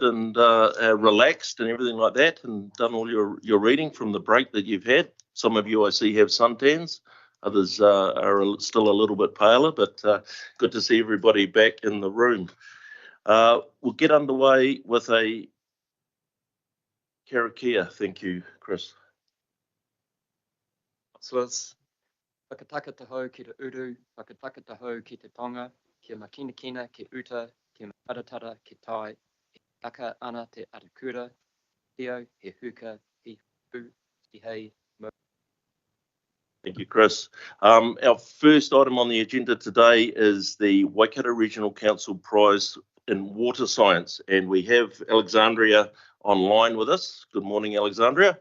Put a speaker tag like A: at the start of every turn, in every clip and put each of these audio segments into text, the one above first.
A: and relaxed and everything like that, and done all your reading from the break that you've had. Some of you I see have suntans, others are still a little bit paler, but good to see everybody back in the room. We'll get underway with a karakia. Thank you, Chris.
B: Swaz. Whakataka taho ki te uru, whakataka taho ki te tonga, kia makinakina ki uta, kia mataratara ki tai, he taka ana te atakura, hio, he huka, he hu, he hei, mo.
A: Thank you, Chris. Our first item on the agenda today is the Waikato Regional Council Prize in Water Science, and we have Alexandria online with us. Good morning, Alexandria.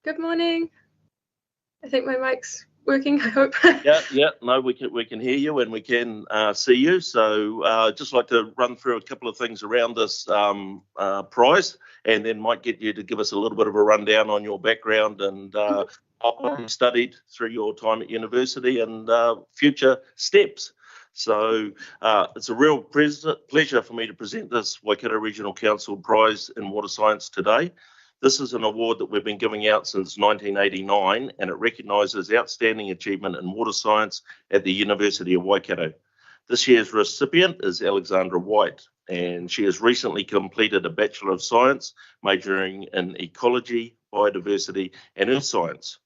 C: Good morning. I think my mic's working, I hope.
A: Yeah, no, we can hear you and we can see you. So just like to run through a couple of things around this prize, and then might get you to give us a little bit of a rundown on your background and what you studied through your time at university and future steps. So it's a real pleasure for me to present this Waikato Regional Council Prize in Water Science today. This is an award that we've been giving out since 1989, and it recognises outstanding achievement in water science at the University of Waikato. This year's recipient is Alexandra White, and she has recently completed a Bachelor of Science, majoring in ecology, biodiversity, and earth science.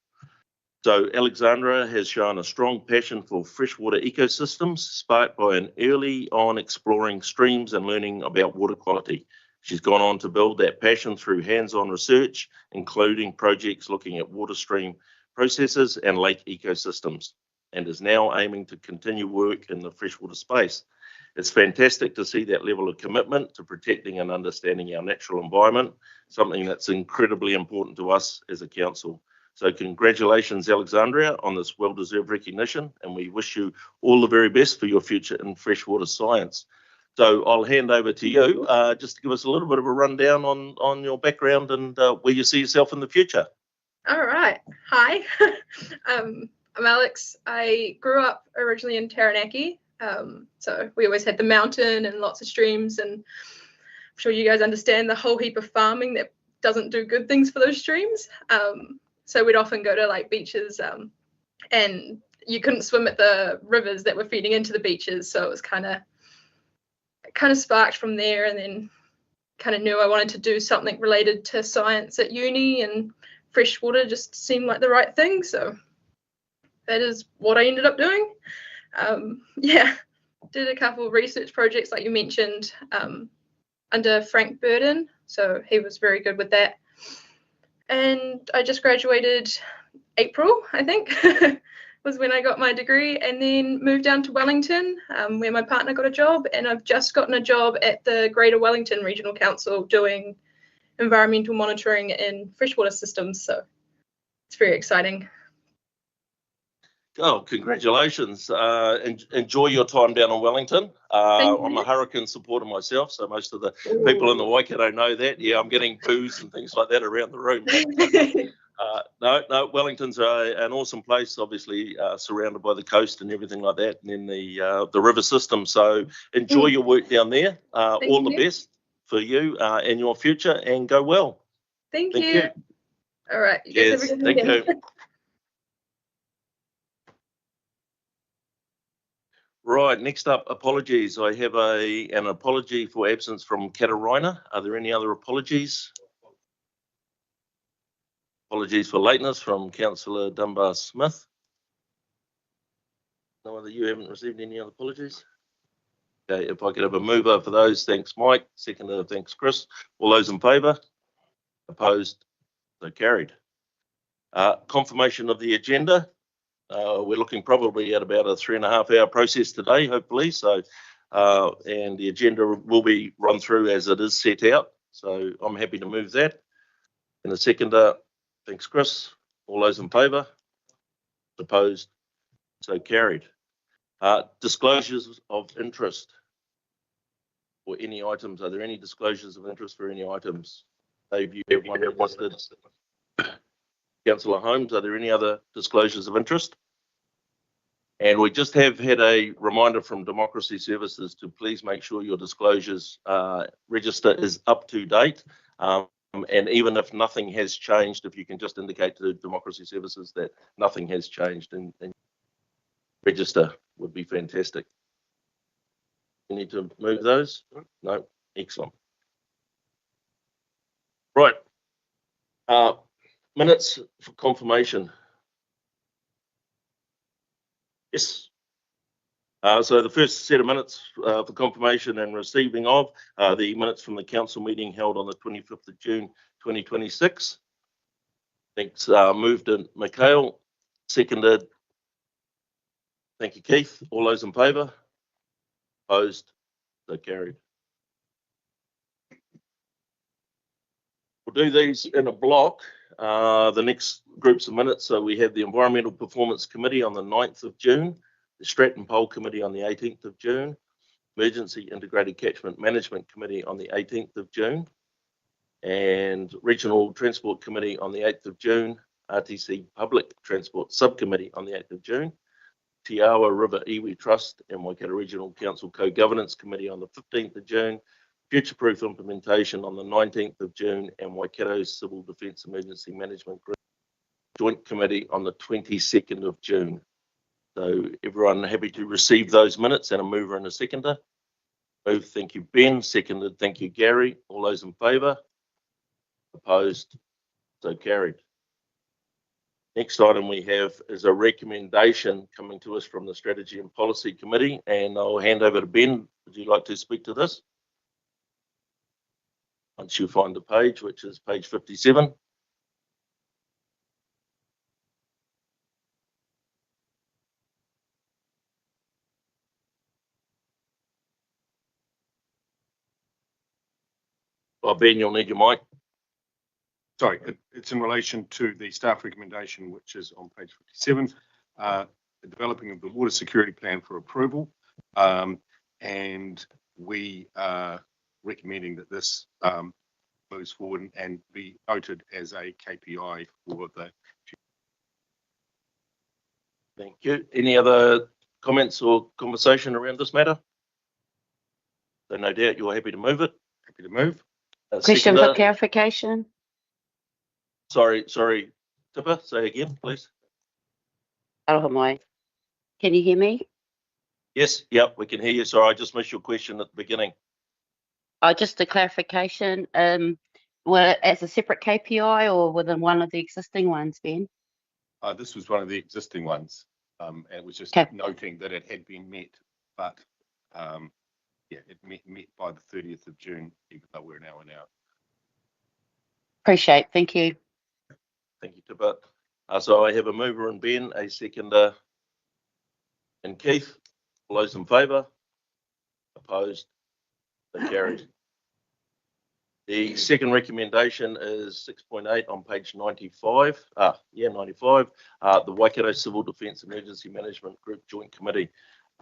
A: So Alexandra has shown a strong passion for freshwater ecosystems, sparked by an early on exploring streams and learning about water quality. She's gone on to build that passion through hands-on research, including projects looking at water stream processes and lake ecosystems, and is now aiming to continue work in the freshwater space. It's fantastic to see that level of commitment to protecting and understanding our natural environment, something that's incredibly important to us as a council. So congratulations, Alexandria, on this well-deserved recognition, and we wish you all the very best for your future in freshwater science. So I'll hand over to you just to give us a little bit of a rundown on your background and where you see yourself in the future.
C: All right. Hi, I'm Alex. I grew up originally in Taranaki. So we always had the mountain and lots of streams, and I'm sure you guys understand the whole heap of farming that doesn't do good things for those streams. So we'd often go to like beaches and you couldn't swim at the rivers that were feeding into the beaches. So it was kind of sparked from there, and then kind of knew I wanted to do something related to science at uni, and freshwater just seemed like the right thing. So that is what I ended up doing. Yeah, did a couple of research projects like you mentioned under Frank Burden. So he was very good with that. And I just graduated April, I think, was when I got my degree, and then moved down to Wellington, where my partner got a job, and I've just gotten a job at the Greater Wellington Regional Council doing environmental monitoring in freshwater systems. So it's very exciting.
A: Oh, congratulations. Enjoy your time down in Wellington. I'm a hurricane supporter myself, so most of the people in the Waikato know that. Yeah, I'm getting boos and things like that around the room. No, Wellington's an awesome place, obviously surrounded by the coast and everything like that, and then the river system. So enjoy your work down there. All the best for you and your future, and go well.
C: Thank you. All right.
A: Yes, thank you. Right, next up, apologies. I have an apology for absence from Katarina. Are there any other apologies? Apologies for lateness from Councillor Dunbar-Smith. No other, you haven't received any other apologies? Okay, if I could have a mover for those, thanks Mike. Seconder, thanks Chris. All those in favour? Opposed? So carried. Confirmation of the agenda. We're looking probably at about a 3.5 hour process today, hopefully. So, and the agenda will be run through as it is set out. So I'm happy to move that. And the seconder, thanks Chris. All those in favour? Opposed? So carried. Disclosures of interest for any items. Are there any disclosures of interest for any items? Dave, you have one listed. Councillor Holmes, are there any other disclosures of interest? And we just have had a reminder from Democracy Services to please make sure your disclosures register is up to date. And even if nothing has changed, if you can just indicate to Democracy Services that nothing has changed in register would be fantastic. You need to move those? No? Excellent. Right. Minutes for confirmation. Yes. So the first set of minutes for confirmation and receiving of the minutes from the council meeting held on the 25th of June 2026. Thanks. Moved in Mikhail, seconded. Thank you, Keith. All those in favour? Opposed? So carried. We'll do these in a block. The next groups of minutes. So we have the Environmental Performance Committee on the 9th of June, the Stratton Pole Committee on the 18th of June, Emergency Integrated Catchment Management Committee on the 18th of June, and Regional Transport Committee on the 8th of June, RTC Public Transport Subcommittee on the 8th of June, Te Awa River Iwi Trust and Waikato Regional Council Co-Governance Committee on the 15th of June, Future Proof Implementation on the 19th of June, and Waikato Civil Defence Emergency Management Group Joint Committee on the 22nd of June. So everyone happy to receive those minutes, and a mover and a seconder. Move, thank you, Ben. Seconded, thank you, Gary. All those in favour? Opposed? So carried. Next item we have is a recommendation coming to us from the Strategy and Policy Committee, and I'll hand over to Ben. Would you like to speak to this? Once you find the page, which is page 57. Oh, Ben, you'll need your mic.
D: Sorry, it's in relation to the staff recommendation, which is on page 57, the developing of the water security plan for approval. And we are recommending that this moves forward and be noted as a KPI for the.
A: Thank you. Any other comments or conversation around this matter? So no doubt you're happy to move it.
D: Happy to move.
E: Question for clarification.
A: Sorry, Tipper, say again, please.
E: Aroha mai. Can you hear me?
A: Yes, yep, we can hear you. Sorry, I just missed your question at the beginning.
E: Just a clarification. Well, as a separate KPI or within one of the existing ones, Ben?
D: This was one of the existing ones, and it was just noting that it had been met, but yeah, it met by the 30th of June, even though we're now an hour.
E: Appreciate. Thank you.
A: Thank you, Tipper. So I have a mover and Ben, a seconder and Keith. All those in favour? Opposed? So carried. The second recommendation is 6.8 on page 95. 95. The Waikato Civil Defence Emergency Management Group Joint Committee.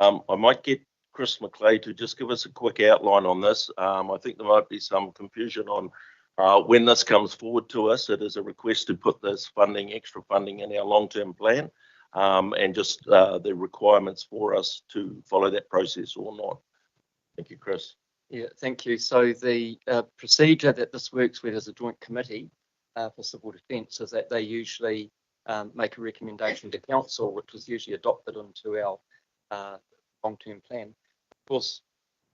A: I might get Chris McLeay to just give us a quick outline on this. I think there might be some confusion on when this comes forward to us. It is a request to put this funding, extra funding, in our long-term plan, and just the requirements for us to follow that process or not. Thank you, Chris.
B: Yeah, thank you. So the procedure that this works with as a joint committee for civil defence is that they usually make a recommendation to council, which is usually adopted into our long-term plan. Of course,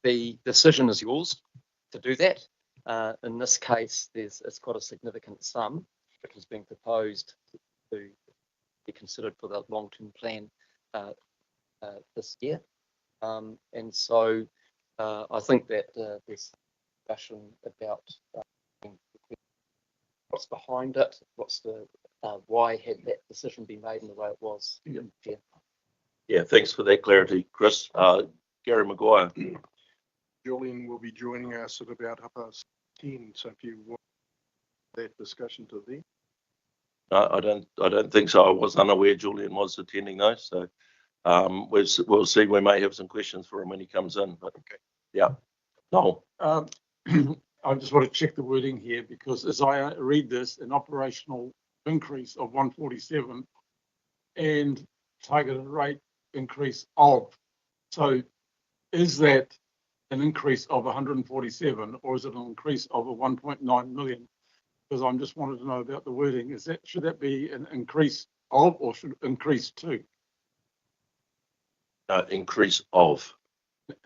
B: the decision is yours to do that. In this case, it's quite a significant sum, which is being proposed to be considered for the long-term plan this year. And so I think that there's discussion about what's behind it, what's the why had that decision been made in the way it was.
A: Yeah, thanks for that clarity, Chris. Gary Maguire.
F: Julian will be joining us at about 10:30, so if you want that discussion to then.
A: I don't think so. I was unaware Julian was attending those, so we'll see. We may have some questions for him when he comes in. But okay. Yeah, no.
F: I just want to check the wording here, because as I read this, an operational increase of 147 and targeted rate increase of. So is that an increase of 147 or is it an increase of a 1.9 million? Because I'm just wanted to know about the wording. Should that be an increase of or should it increase to?
A: Increase of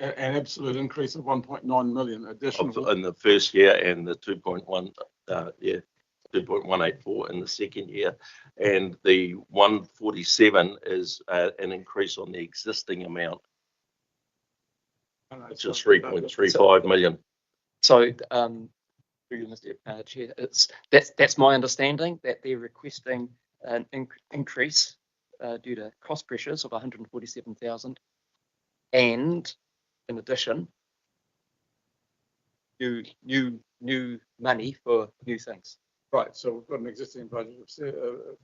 F: An absolute increase of 1.9 million additional.
A: in the first year and the 2.1, 2.184 in the second year, and the 147 is an increase on the existing amount, which is 3.35 million.
B: So, through you, Mr. Chair, that's my understanding, that they're requesting an increase due to cost pressures of 147,000, and in addition, new money for new things.
F: Right, so we've got an existing budget of $1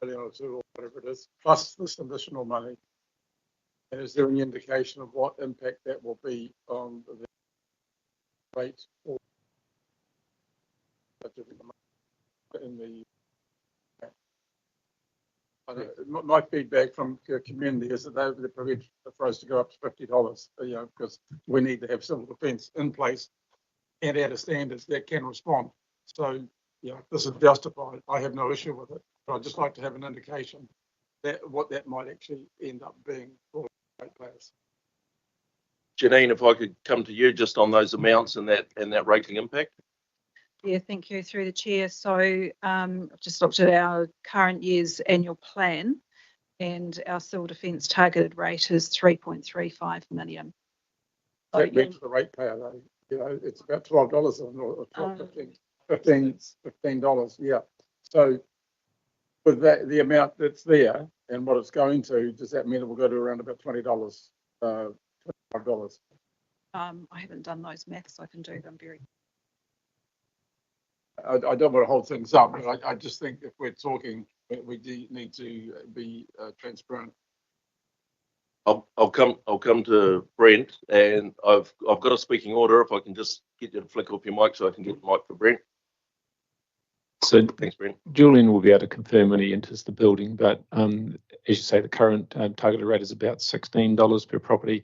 F: million or $2 or whatever it is, plus this additional money. And is there any indication of what impact that will be on the rate or in the? My feedback from the community is that they're prepared for us to go up to $50, because we need to have civil defence in place and at a standards that can respond. So, this is justified. I have no issue with it, but I'd just like to have an indication that what that might actually end up being for ratepayers.
A: Janine, if I could come to you just on those amounts and that rating impact.
G: Yeah, thank you through the chair. So I've just looked at our current year's annual plan and our civil defence targeted rate is 3.35 million.
F: That means the ratepayer though, it's about $12 or $15, yeah. So with that, the amount that's there and what it's going to, does that mean it will go to around about $20, $25?
G: I haven't done those maths, I can do them very.
F: I don't want to hold things up, but I just think if we're talking, we do need to be transparent.
A: I'll come to Brent, and I've got a speaking order. If I can just get you to flick off your mic so I can get the mic for Brent.
H: So
A: thanks, Brent.
H: Julian will be able to confirm when he enters the building, but as you say, the current targeted rate is about $16 per property.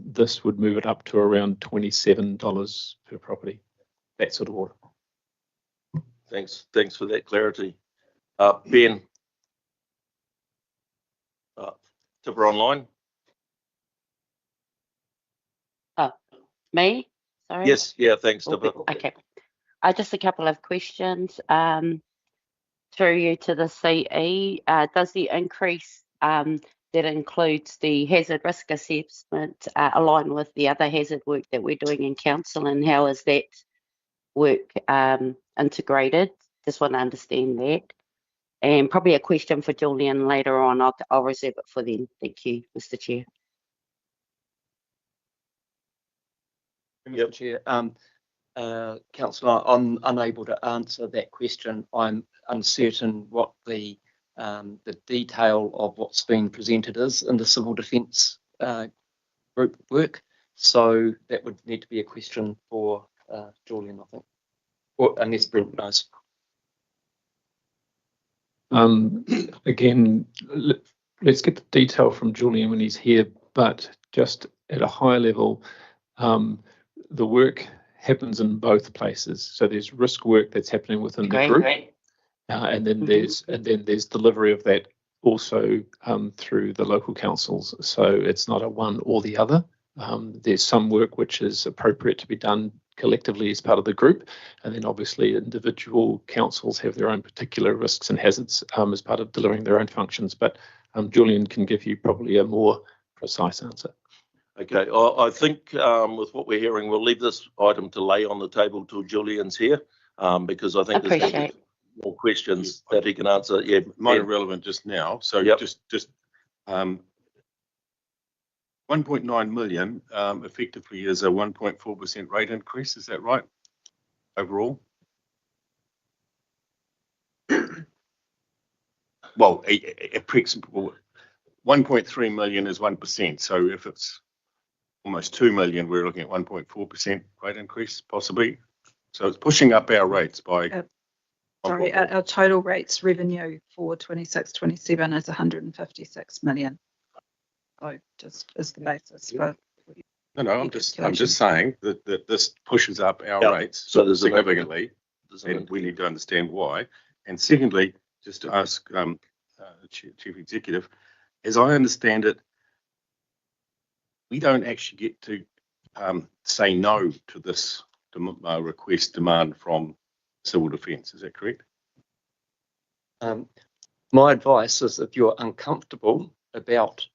H: This would move it up to around $27 per property, that sort of order.
A: Thanks for that clarity. Ben, Tipper Online.
E: Me? Sorry.
A: Yes, yeah, thanks, Tipper.
E: Okay. Just a couple of questions. Through you to the CE, does the increase that includes the hazard risk assessment align with the other hazard work that we're doing in council, and how is that work integrated? Just want to understand that. And probably a question for Julian later on. I'll reserve it for then. Thank you, Mr. Chair.
B: Mr. Chair, Councillor, I'm unable to answer that question. I'm uncertain what the detail of what's been presented is in the civil defence group work. So that would need to be a question for Julian, I think, or unless Brent knows.
H: Again, let's get the detail from Julian when he's here, but just at a high level, the work happens in both places. So there's risk work that's happening within the group, and then there's delivery of that also through the local councils. So it's not a one or the other. There's some work which is appropriate to be done collectively as part of the group, and then obviously individual councils have their own particular risks and hazards as part of delivering their own functions. But Julian can give you probably a more precise answer.
A: Okay, I think with what we're hearing, we'll leave this item to lay on the table till Julian's here, because I think there's more questions that he can answer. Yeah,
D: might be relevant just now. So just 1.9 million effectively is a 1.4% rate increase. Is that right? Overall? Well, a principle 1.3 million is 1%. So if it's almost 2 million, we're looking at 1.4% rate increase, possibly. So it's pushing up our rates by.
G: Sorry, our total rates revenue for 26-27 is 156 million. So just as the basis for.
D: No, I'm just saying that this pushes up our
A: Yeah.
D: rates
A: So there's a-
D: significantly, and we need to understand why. And secondly, just to ask the Chief Executive, as I understand it, we don't actually get to say no to this request demand from Civil Defence. Is that correct?
B: My advice is if you're uncomfortable about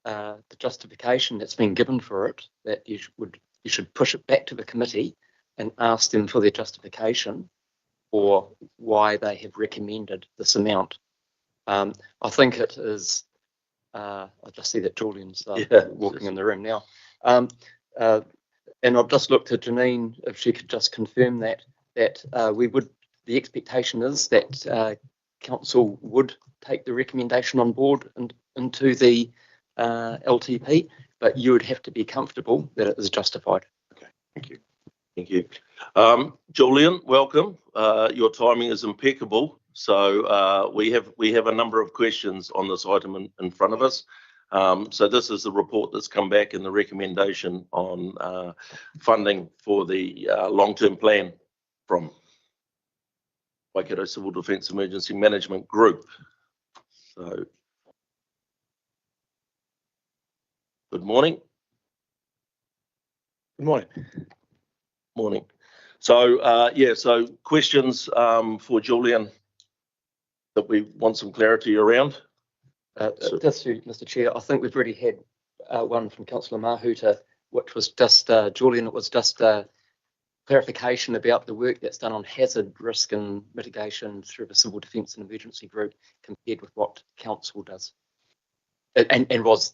B: the justification that's been given for it, that you should push it back to the committee and ask them for their justification for why they have recommended this amount. I think it is. I just see that Julian's walking in the room now, and I've just looked at Janine if she could just confirm that we would. The expectation is that council would take the recommendation on board and into the LTP, but you would have to be comfortable that it is justified.
D: Okay, thank you.
A: Thank you. Julian, welcome. Your timing is impeccable. So we have a number of questions on this item in front of us. So this is the report that's come back in the recommendation on funding for the long-term plan from Waikato Civil Defence Emergency Management Group. So, good morning.
I: Good morning.
A: Morning. So, so questions for Julian that we want some clarity around.
B: Just to Mr. Chair, I think we've already had one from Councillor Mahuta, which was just, Julian, it was just clarification about the work that's done on hazard risk and mitigation through the Civil Defence and Emergency Group compared with what Council does. And was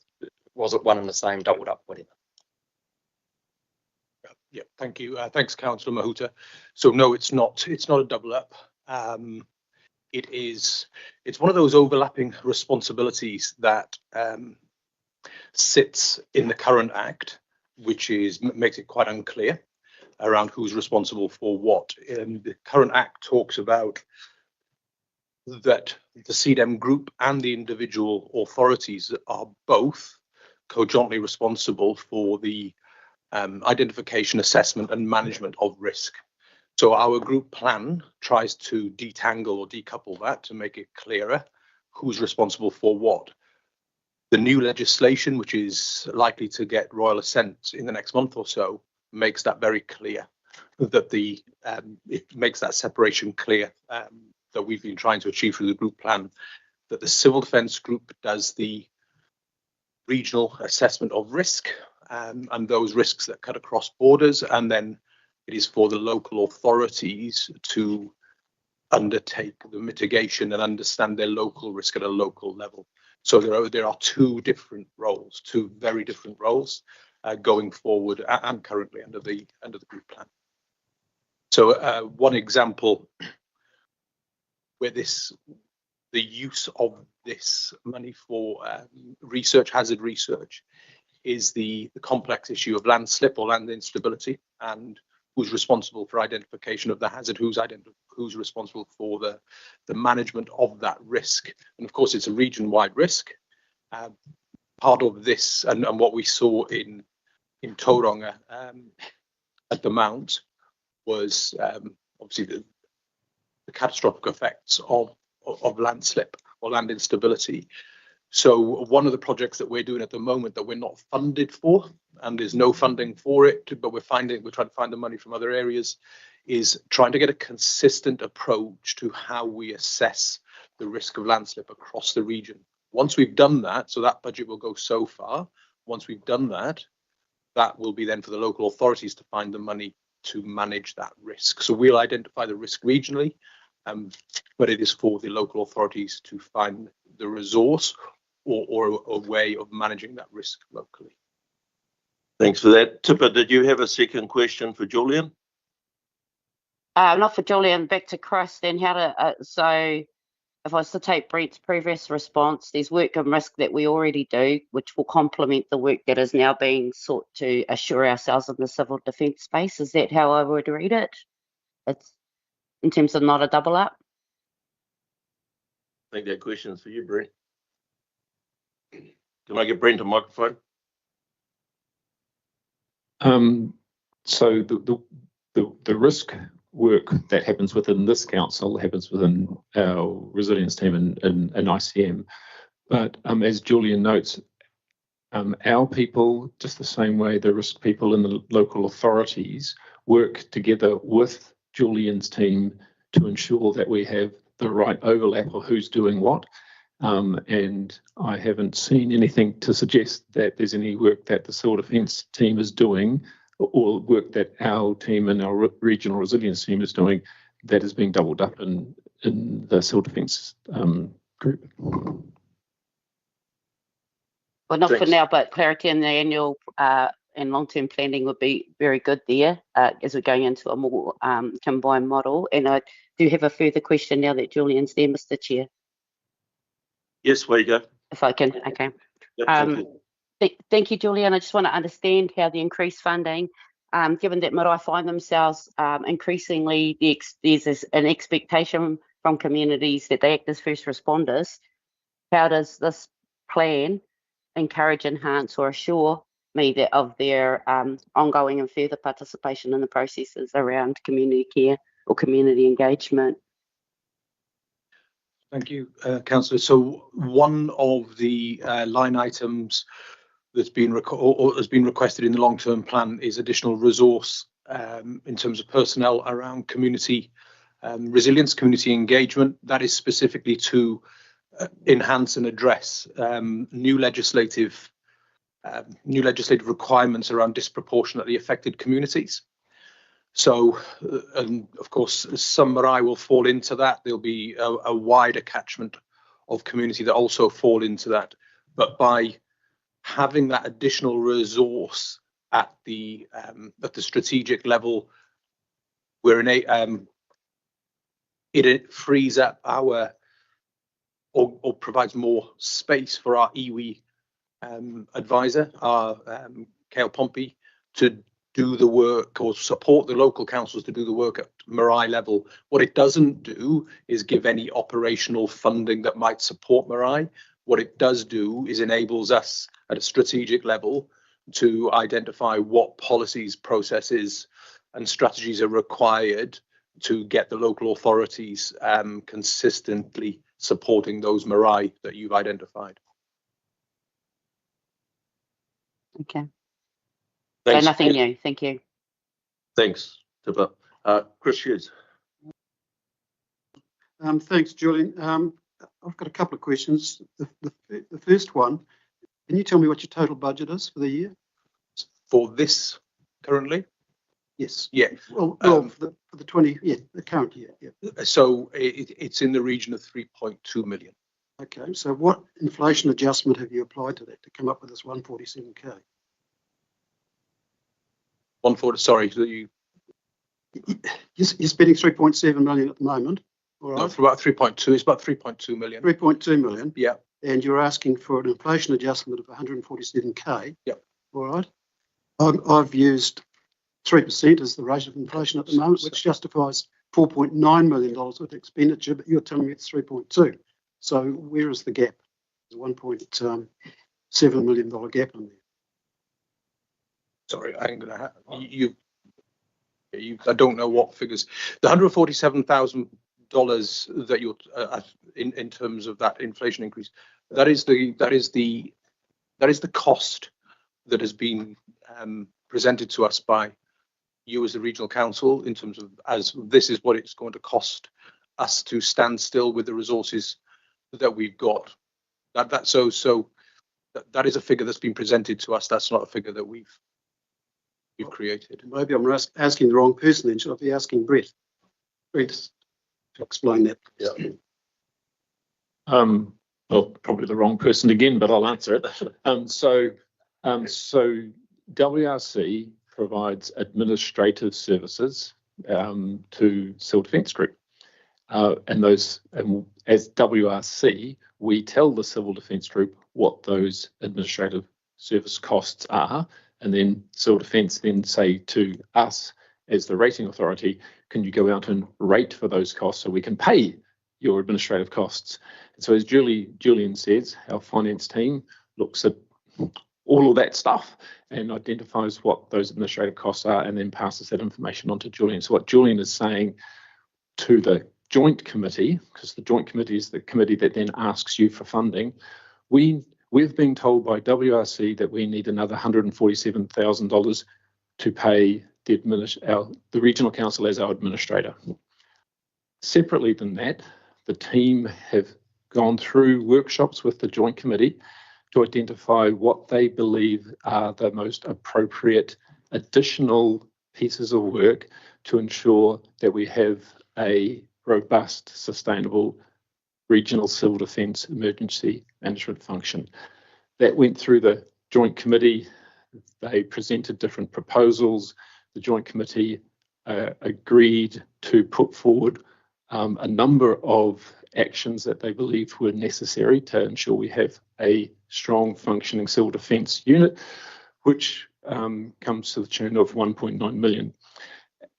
B: it one and the same, doubled up, whatever?
I: Yeah, thank you. Thanks, Councillor Mahuta. So no, it's not a double up. It's one of those overlapping responsibilities that sits in the current Act, which makes it quite unclear around who's responsible for what. The current Act talks about that the CDEM group and the individual authorities are both co-jointly responsible for the identification, assessment and management of risk. So our group plan tries to detangle or decouple that to make it clearer who's responsible for what. The new legislation, which is likely to get royal assent in the next month or so, makes that very clear, that it makes that separation clear that we've been trying to achieve through the group plan, that the Civil Defence Group does the regional assessment of risk and those risks that cut across borders, and then it is for the local authorities to undertake the mitigation and understand their local risk at a local level. So there are two very different roles going forward and currently under the group plan. So one example where the use of this money for hazard research is the complex issue of landslip or land instability, and who's responsible for identification of the hazard, who's responsible for the management of that risk. And of course, it's a region-wide risk. Part of this and what we saw in Tauranga at the Mount was obviously the catastrophic effects of landslip or land instability. So one of the projects that we're doing at the moment that we're not funded for, and there's no funding for it, but we're trying to find the money from other areas, is trying to get a consistent approach to how we assess the risk of landslip across the region. Once we've done that, so that budget will go so far. Once we've done that, that will be then for the local authorities to find the money to manage that risk. So we'll identify the risk regionally, but it is for the local authorities to find the resource or a way of managing that risk locally.
A: Thanks for that. Tipper, did you have a second question for Julian?
E: Not for Julian, back to Chris then. So if I was to take Brent's previous response, there's work and risk that we already do, which will complement the work that is now being sought to assure ourselves in the civil defence space. Is that how I would read it? It's in terms of not a double up?
A: I think that question's for you, Brent. Can I get Brent a microphone?
H: So the risk work that happens within this council happens within our resilience team in ICM. But as Julian notes, our people, just the same way the risk people in the local authorities, work together with Julian's team to ensure that we have the right overlap of who's doing what. And I haven't seen anything to suggest that there's any work that the civil defence team is doing or work that our team and our regional resilience team is doing that is being doubled up in the civil defence group.
E: Well, not for
A: Thanks.
E: now, but clarity in the annual and long-term planning would be very good there as we're going into a more combined model. And I do have a further question now that Julian's there, Mr. Chair.
A: Yes, where you go.
E: If I can, okay.
A: Yep, thank you.
E: Thank you, Julian. I just want to understand how the increased funding, given that Marae find themselves increasingly, there's an expectation from communities that they act as first responders. How does this plan encourage, enhance or assure me that of their ongoing and further participation in the processes around community care or community engagement?
I: Thank you, Councillor. So one of the line items that's been has been requested in the long-term plan is additional resource in terms of personnel around community resilience, community engagement. That is specifically to enhance and address new legislative requirements around disproportionately affected communities. So, and of course, some marae will fall into that. There'll be a wider catchment of community that also fall into that. But by having that additional resource at the strategic level, it frees up our or provides more space for our iwi advisor, our Kale Pompey, to do the work or support the local councils to do the work at marae level. What it doesn't do is give any operational funding that might support marae. What it does do is enables us at a strategic level to identify what policies, processes and strategies are required to get the local authorities consistently supporting those marae that you've identified.
E: Okay.
A: Thanks.
E: So nothing new. Thank you.
A: Thanks, Tipper. Chris Hughes.
J: Thanks, Julian. I've got a couple of questions. The first one, can you tell me what your total budget is for the year?
I: For this currently?
J: Yes.
I: Yeah.
J: Well, for the current year. Yeah.
I: So it's in the region of 3.2 million.
J: Okay. So what inflation adjustment have you applied to that to come up with this 147k?
I: 140. Sorry, so you.
J: You're spending 3.7 million at the moment. All right.
I: No, for about 3.2. It's about 3.2 million.
J: 3.2 million.
I: Yeah.
J: And you're asking for an inflation adjustment of 147k.
I: Yeah.
J: All right. I've used 3% as the rate of inflation at the moment, which justifies $4.9 million worth of expenditure, but you're telling me it's 3.2. So where is the gap? There's a $1.7 million gap in there.
I: Sorry, I ain't gonna have you. I don't know what figures. The $147,000 that you're in terms of that inflation increase. That is the cost that has been presented to us by you as the regional council in terms of as this is what it's going to cost us to stand still with the resources that we've got. That is a figure that's been presented to us. That's not a figure that we've created.
J: Maybe I'm asking the wrong person then. Should I be asking Brett? Brett, to explain that.
A: Yeah.
H: Well, probably the wrong person again, but I'll answer it. So WRC provides administrative services to Civil Defence Group. And as WRC, we tell the Civil Defence Group what those administrative service costs are, and then Civil Defence then say to us as the rating authority, can you go out and rate for those costs so we can pay your administrative costs? And so as Julian says, our finance team looks at all of that stuff and identifies what those administrative costs are and then passes that information on to Julian. So what Julian is saying to the joint committee, because the joint committee is the committee that then asks you for funding, we've been told by WRC that we need another $147,000 to pay the regional council as our administrator. Separately than that, the team have gone through workshops with the joint committee to identify what they believe are the most appropriate additional pieces of work to ensure that we have a robust, sustainable regional civil defence emergency management function. That went through the joint committee. They presented different proposals. The joint committee agreed to put forward a number of actions that they believed were necessary to ensure we have a strong functioning civil defence unit, which comes to the tune of 1.9 million.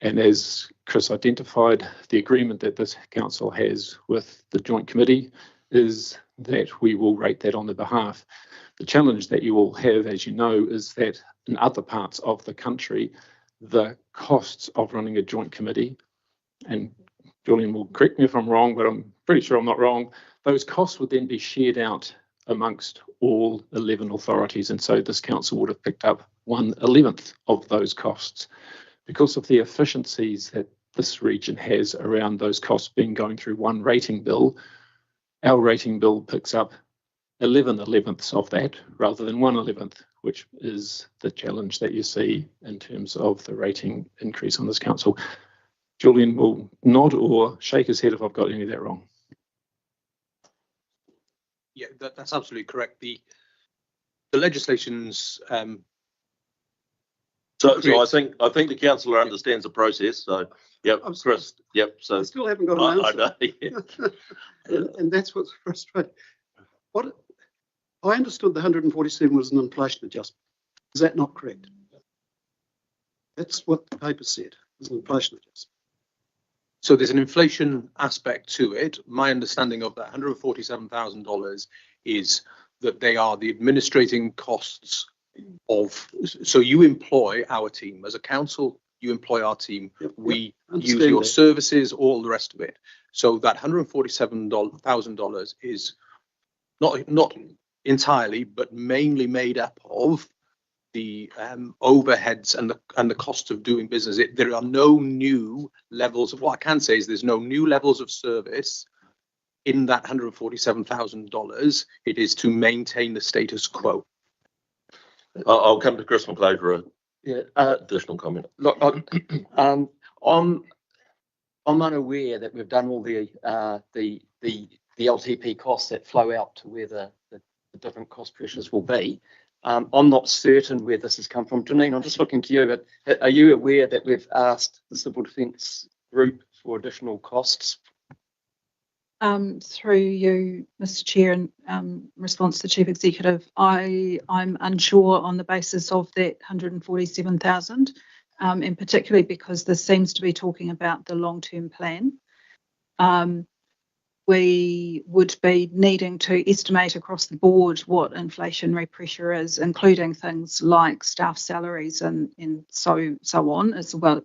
H: And as Chris identified, the agreement that this council has with the joint committee is that we will rate that on their behalf. The challenge that you all have, as you know, is that in other parts of the country, the costs of running a joint committee, and Julian will correct me if I'm wrong, but I'm pretty sure I'm not wrong, those costs would then be shared out amongst all 11 authorities. And so this council would have picked up 1/11 of those costs. Because of the efficiencies that this region has around those costs going through one rating bill, our rating bill picks up 11/11ths of that rather than 1/11th, which is the challenge that you see in terms of the rating increase on this council. Julian will nod or shake his head if I've got any of that wrong.
I: Yeah, that's absolutely correct. The legislation's
A: So I think the councillor understands the process. So yep, Chris. Yep. So
J: I still haven't got an answer.
A: I know,
J: and that's what's frustrating. What I understood, the 147 was an inflation adjustment. Is that not correct? That's what the paper said. Was an inflation adjustment.
I: So there's an inflation aspect to it. My understanding of that $147,000 is that they are the administrating costs of, so you employ our team as a council, you employ our team, we use your services, all the rest of it. So that $147,000 is not entirely, but mainly made up of the overheads and the cost of doing business. There are no new levels of, what I can say is there's no new levels of service in that $147,000. It is to maintain the status quo.
A: I'll come to Chris McLeod for additional comment.
B: Look, I'm unaware that we've done all the LTP costs that flow out to where the different cost pressures will be. I'm not certain where this has come from. Janine, I'm just looking to you, but are you aware that we've asked the Civil Defence Group for additional costs?
G: Through you, Mr. Chair, in response to the Chief Executive, I'm unsure on the basis of that 147,000, and particularly because this seems to be talking about the long-term plan. We would be needing to estimate across the board what inflationary pressure is, including things like staff salaries and so on, as well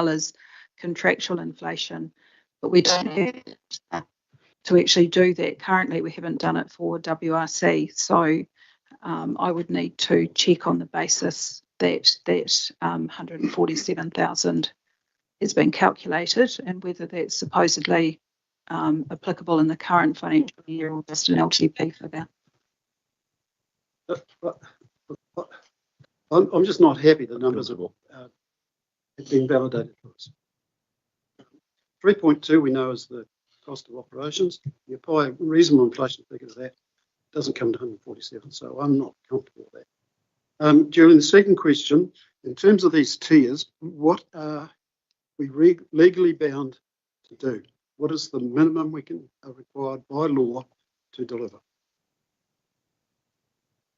G: as contractual inflation. But we don't have to actually do that. Currently, we haven't done it for WRC. So I would need to check on the basis that 147,000 has been calculated and whether that's supposedly applicable in the current financial year or just an LTP figure.
J: I'm just not happy the numbers have been validated for us. 3.2 we know is the cost of operations. You apply a reasonable inflation figure to that, it doesn't come to 147, so I'm not comfortable with that. During the second question, in terms of these tiers, what are we legally bound to do? What is the minimum we can are required by law to deliver?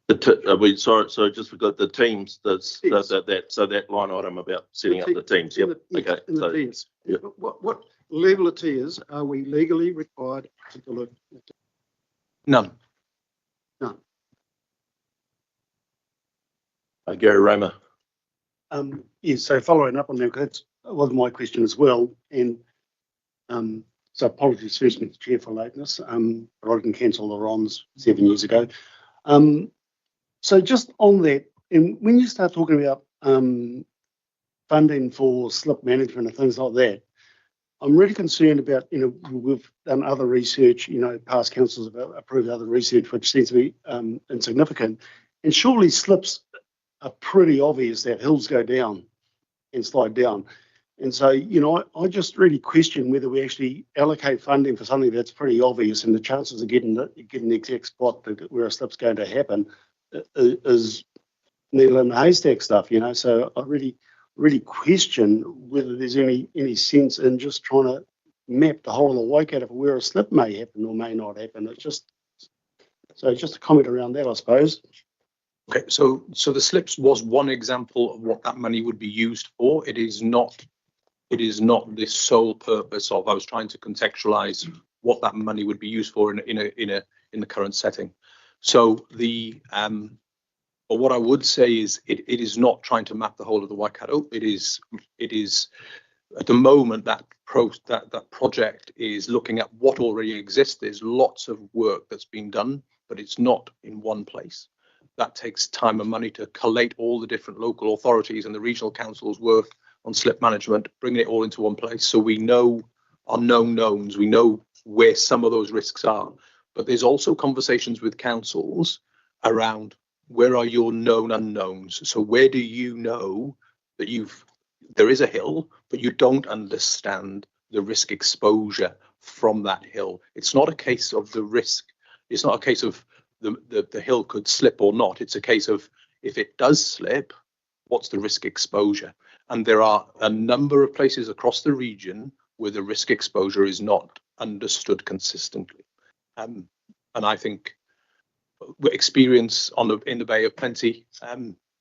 A: So just forgot the teams. So that line item about setting up the teams. Yep. Okay.
J: In the teams. Yeah. What level of tiers are we legally required to deliver?
I: None.
J: None.
A: Gary Raymer.
J: Yes, so following up on that, that was my question as well. And so apologies first, Mr. Chair, for lateness, but I didn't cancel the RONs 7 years ago. So just on that, and when you start talking about funding for slip management and things like that, I'm really concerned about, we've done other research, past councils have approved other research, which seems to be insignificant. And surely slips are pretty obvious that hills go down and slide down. And so, I just really question whether we actually allocate funding for something that's pretty obvious, and the chances of getting the exact spot where a slip's going to happen is needle in the haystack stuff, So I really question whether there's any sense in just trying to map the whole of the Waikato for where a slip may happen or may not happen. It's just a comment around that, I suppose.
I: Okay, so the slips was one example of what that money would be used for. It is not the sole purpose of. I was trying to contextualize what that money would be used for in the current setting. So but what I would say is it is not trying to map the whole of the Waikato. It is at the moment that project is looking at what already exists. There's lots of work that's been done, but it's not in one place. That takes time and money to collate all the different local authorities and the regional councils' work on slip management, bringing it all into one place. So we know our known knowns, we know where some of those risks are. But there's also conversations with councils around where are your known unknowns. So where do you know that there is a hill, but you don't understand the risk exposure from that hill? It's not a case of the risk. It's not a case of the hill could slip or not. It's a case of if it does slip, what's the risk exposure? And there are a number of places across the region where the risk exposure is not understood consistently. And I think experience in the Bay of Plenty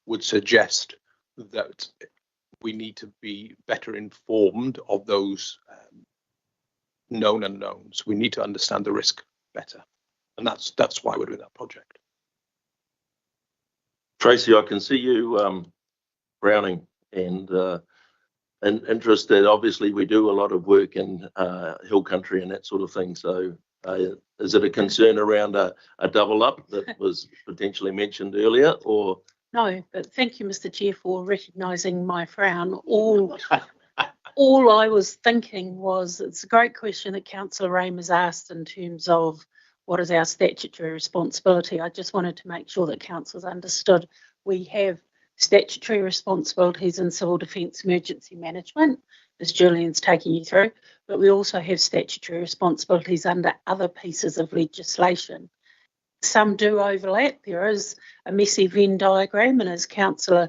I: would suggest that we need to be better informed of those known unknowns. We need to understand the risk better. And that's why we're doing that project.
A: Tracy, I can see you frowning and interested. Obviously, we do a lot of work in hill country and that sort of thing. So is it a concern around a double up that was potentially mentioned earlier, or?
K: No, but thank you, Mr. Chair, for recognising my frown. All I was thinking was, it's a great question that Councillor Rame has asked in terms of what is our statutory responsibility. I just wanted to make sure that councillors understood we have statutory responsibilities in civil defence emergency management, as Julian's taking you through, but we also have statutory responsibilities under other pieces of legislation. Some do overlap. There is a messy Venn diagram, and as Councillor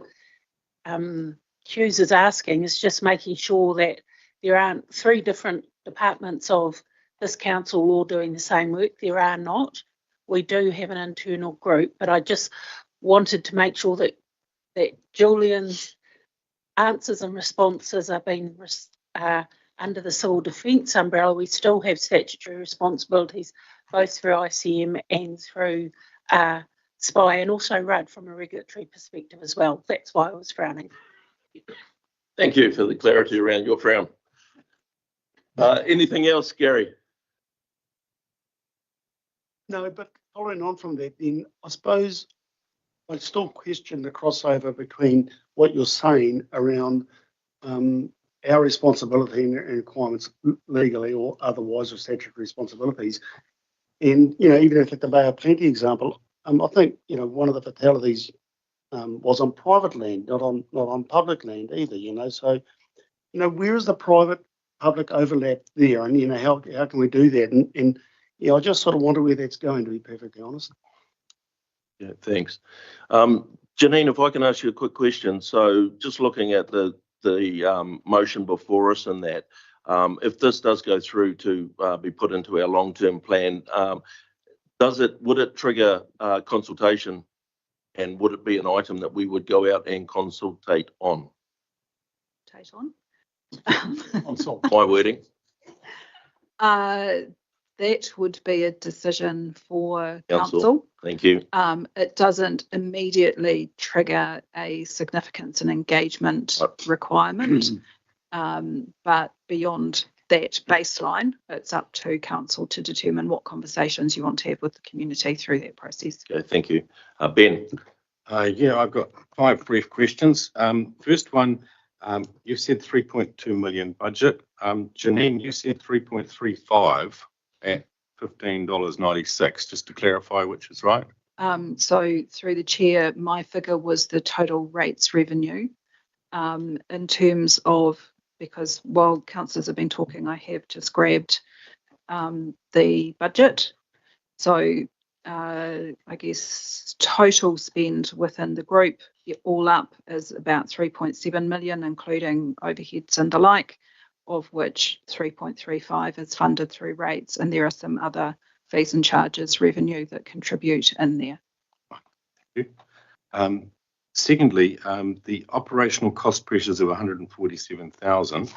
K: Hughes is asking, it's just making sure that there aren't three different departments of this council all doing the same work. There are not. We do have an internal group, but I just wanted to make sure that Julian's answers and responses are being under the civil defence umbrella. We still have statutory responsibilities both through ICM and through SPY, and also RUD from a regulatory perspective as well. That's why I was frowning.
A: Thank you for the clarity around your frown. Anything else, Gary?
J: No, but following on from that, then I suppose I still question the crossover between what you're saying around our responsibility and requirements legally or otherwise, or statutory responsibilities. And, even if at the Bay of Plenty example, I think, one of the fatalities was on private land, not on public land either, So, where is the private-public overlap there? And, how can we do that? And I just sort of wonder where that's going, to be perfectly honest.
A: Yeah, thanks. Janine, if I can ask you a quick question. So just looking at the motion before us and that, if this does go through to be put into our long-term plan, would it trigger consultation, and would it be an item that we would go out and consultate on?
G: On?
A: My wording.
G: that would be a decision for
A: Council.
G: council.
A: Thank you.
G: It doesn't immediately trigger a significance and engagement requirement. But beyond that baseline, it's up to council to determine what conversations you want to have with the community through that process.
A: Okay, thank you. Ben.
D: Yeah, I've got 5 brief questions. First one, you said 3.2 million budget. Janine, you said 3.35 at $15.96, just to clarify which is right.
G: So through the chair, my figure was the total rates revenue. In terms of, because while councillors have been talking, I have just grabbed the budget. So I guess total spend within the group, all up, is about 3.7 million, including overheads and the like, of which 3.35 is funded through rates, and there are some other fees and charges revenue that contribute in there.
D: Thank you. Secondly, the operational cost pressures of 147,000.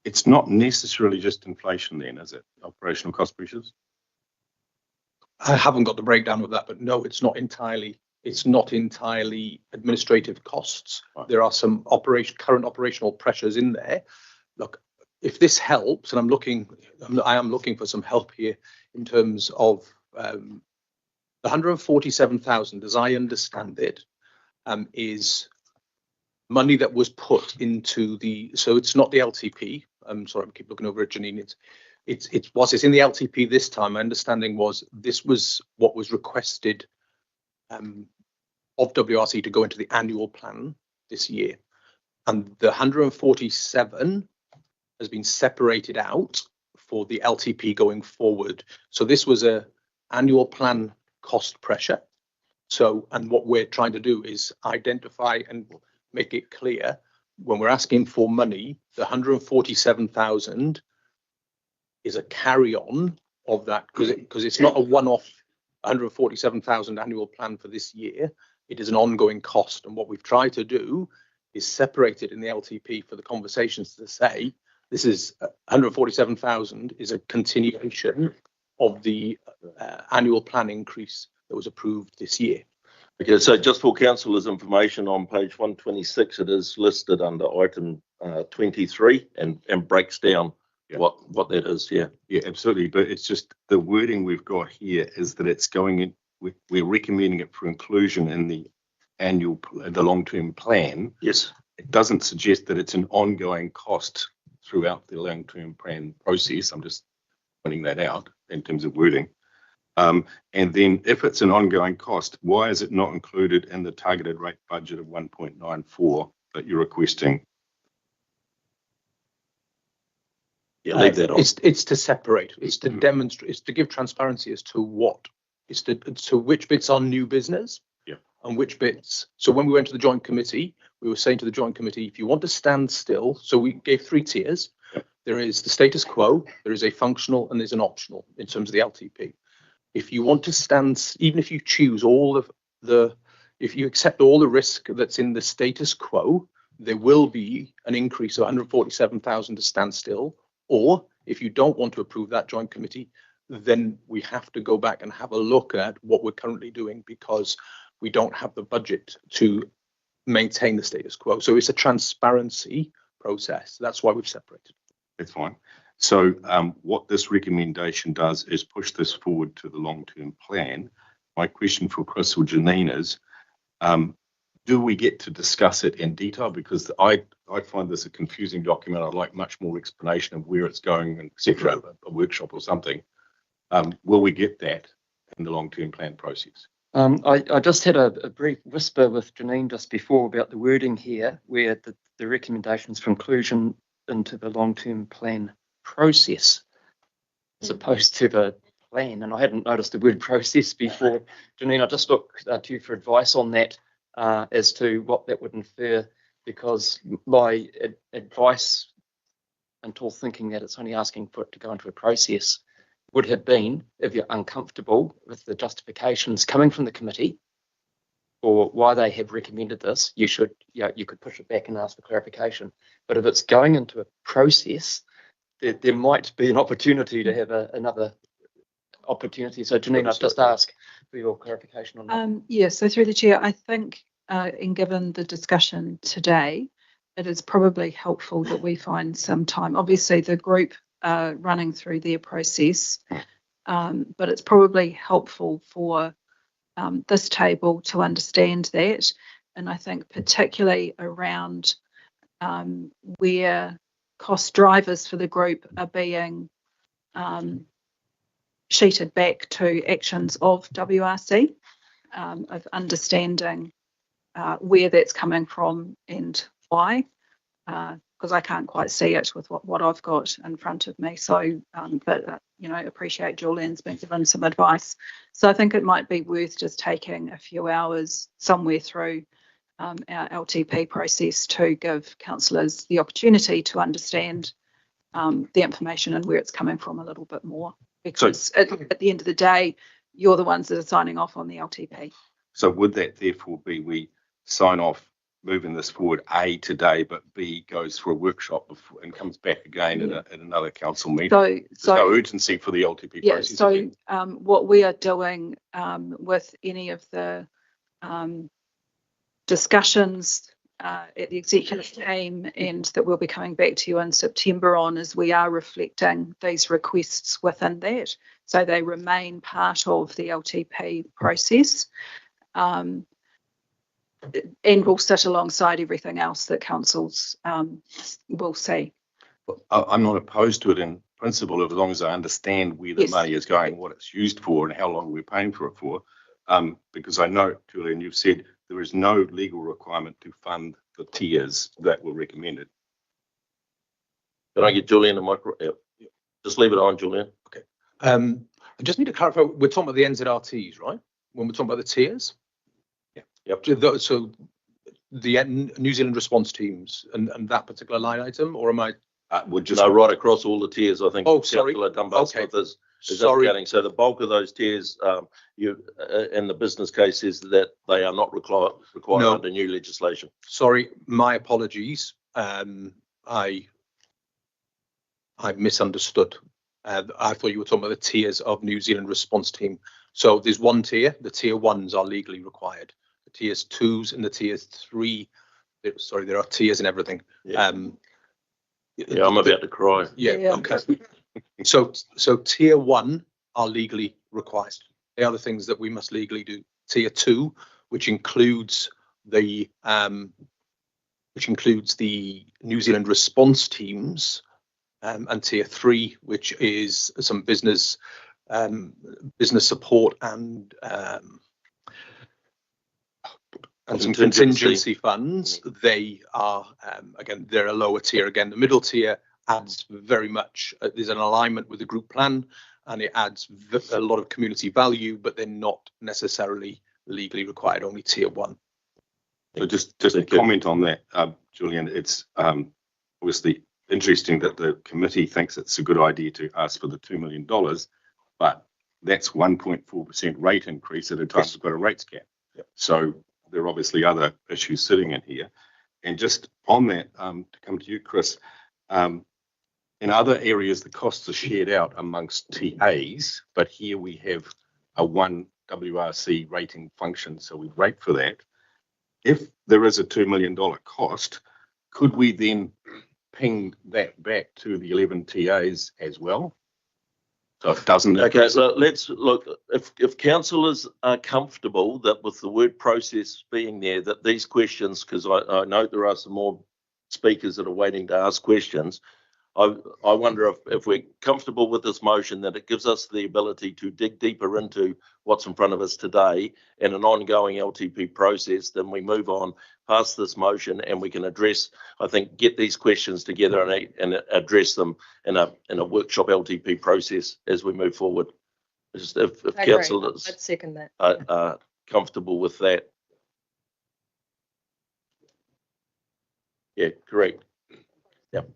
D: It's not necessarily just inflation then, is it? Operational cost pressures?
I: I haven't got the breakdown of that, but no, it's not entirely administrative costs. Right. There are some current operational pressures in there. Look, if this helps, and I am looking for some help here in terms of the 147,000, as I understand it, is money that was put into so it's not the LTP. I'm sorry, I keep looking over at Janine. It's in the LTP this time. My understanding was this was what was requested of WRC to go into the annual plan this year, and the 147 has been separated out for the LTP going forward. So this was a annual plan cost pressure. So, and what we're trying to do is identify and make it clear when we're asking for money, the 147,000 is a carry-on of that, because it's not a one-off 147,000 annual plan for this year. It is an ongoing cost, and what we've tried to do is separate it in the LTP for the conversations to say this is 147,000 is a continuation of the annual plan increase that was approved this year.
A: Okay, so just for councillors' information, on page 126, it is listed under item 23 and breaks down what that is. Yeah,
D: absolutely. But it's just the wording we've got here is that it's going in. We're recommending it for inclusion in the long-term plan.
A: Yes.
D: It doesn't suggest that it's an ongoing cost throughout the long-term plan process. I'm just pointing that out in terms of wording. And then if it's an ongoing cost, why is it not included in the targeted rate budget of 1.94 that you're requesting?
A: Yeah, leave that on.
I: It's to separate. It's to demonstrate. It's to give transparency as to what. It's to which bits are new business.
D: Yeah.
I: And which bits. So when we went to the joint committee, we were saying to the joint committee, if you want to stand still, so we gave 3 tiers.
D: Yeah.
I: There is the status quo, there is a functional, and there's an optional in terms of the LTP. If you want to stand, even if you choose if you accept all the risk that's in the status quo, there will be an increase of 147,000 to stand still. Or if you don't want to approve that joint committee, then we have to go back and have a look at what we're currently doing, because we don't have the budget to maintain the status quo. So it's a transparency process. That's why we've separated.
D: That's fine. So what this recommendation does is push this forward to the long-term plan. My question for Chris or Janine is, do we get to discuss it in detail? Because I find this a confusing document. I'd like much more explanation of where it's going, and etc. A workshop or something. Will we get that in the long-term plan process?
B: I just had a brief whisper with Janine just before about the wording here, where the recommendations for inclusion into the long-term plan process as opposed to the plan. And I hadn't noticed the word process before. Janine, I just looked to you for advice on that as to what that would infer, because my advice until thinking that it's only asking for it to go into a process would have been, if you're uncomfortable with the justifications coming from the committee or why they have recommended this, you could push it back and ask for clarification. But if it's going into a process, there might be an opportunity to have another opportunity. So Janine, I'll just ask for your clarification on that.
G: Yeah, so through the chair, I think in given the discussion today, it is probably helpful that we find some time. Obviously, the group are running through their process, but it's probably helpful for this table to understand that. And I think particularly around where cost drivers for the group are being sheeted back to actions of WRC, of understanding where that's coming from and why, because I can't quite see it with what I've got in front of me. So, but you know, appreciate Julian's been given some advice. So I think it might be worth just taking a few hours somewhere through our LTP process to give councillors the opportunity to understand the information and where it's coming from a little bit more. Because at the end of the day, you're the ones that are signing off on the LTP.
D: So would that therefore be we sign off moving this forward, A, today, but B, goes for a workshop before, and comes back again at another council meeting? So no urgency for the LTP process.
G: So what we are doing with any of the discussions at the executive team and that we'll be coming back to you in September on is we are reflecting these requests within that. So they remain part of the LTP process. And will sit alongside everything else that councils will see.
D: I'm not opposed to it in principle, as long as I understand where the money is going, what it's used for, and how long we're paying for it for. Because I know, Julian, you've said there is no legal requirement to fund the tiers that were recommended.
A: Can I get Julian a micro? Yeah. Just leave it on, Julian.
I: Okay. I just need to clarify, we're talking about the NZRTs, right? When we're talking about the tiers? Yeah. Yep. So the New Zealand response teams and that particular line item, or am I?
A: Would just right across all the tiers, I think.
I: Oh, sorry.
A: Okay. Sorry. So the bulk of those tiers, in the business case is that they are not required under new legislation.
I: Sorry, my apologies. I misunderstood. I thought you were talking about the tiers of New Zealand response team. So there's one tier. The tier 1s are legally required. The tiers 2s and the tiers 3. Sorry, there are tiers and everything.
A: Yeah. I'm about to cry.
I: Yeah. Okay. So tier 1 are legally required. They are the things that we must legally do. Tier 2, which includes the New Zealand response teams, and tier 3, which is some business support and some contingency funds. They are again, they're a lower tier. Again, the middle tier adds very much. There's an alignment with the group plan, and it adds a lot of community value, but they're not necessarily legally required. Only tier 1.
D: So just a comment on that, Julian. It's obviously interesting that the committee thinks it's a good idea to ask for the $2 million, but that's 1.4% rate increase at a time we've got a rates cap.
I: Yep.
D: So there are obviously other issues sitting in here. And just on that, to come to you, Chris, in other areas, the costs are shared out amongst TAs, but here we have a one WRC rating function, so we rate for that. If there is a $2 million cost, could we then ping that back to the 11 TAs as well? So it doesn't.
A: Okay, so let's look. If councillors are comfortable that with the word process being there, that these questions, because I know there are some more speakers that are waiting to ask questions. I wonder if we're comfortable with this motion, that it gives us the ability to dig deeper into what's in front of us today and an ongoing LTP process, then we move on past this motion and we can address, I think, get these questions together and address them in a workshop LTP process as we move forward. Just if councillors
C: I'd second that.
A: Are comfortable with that. Yeah, correct. Yep.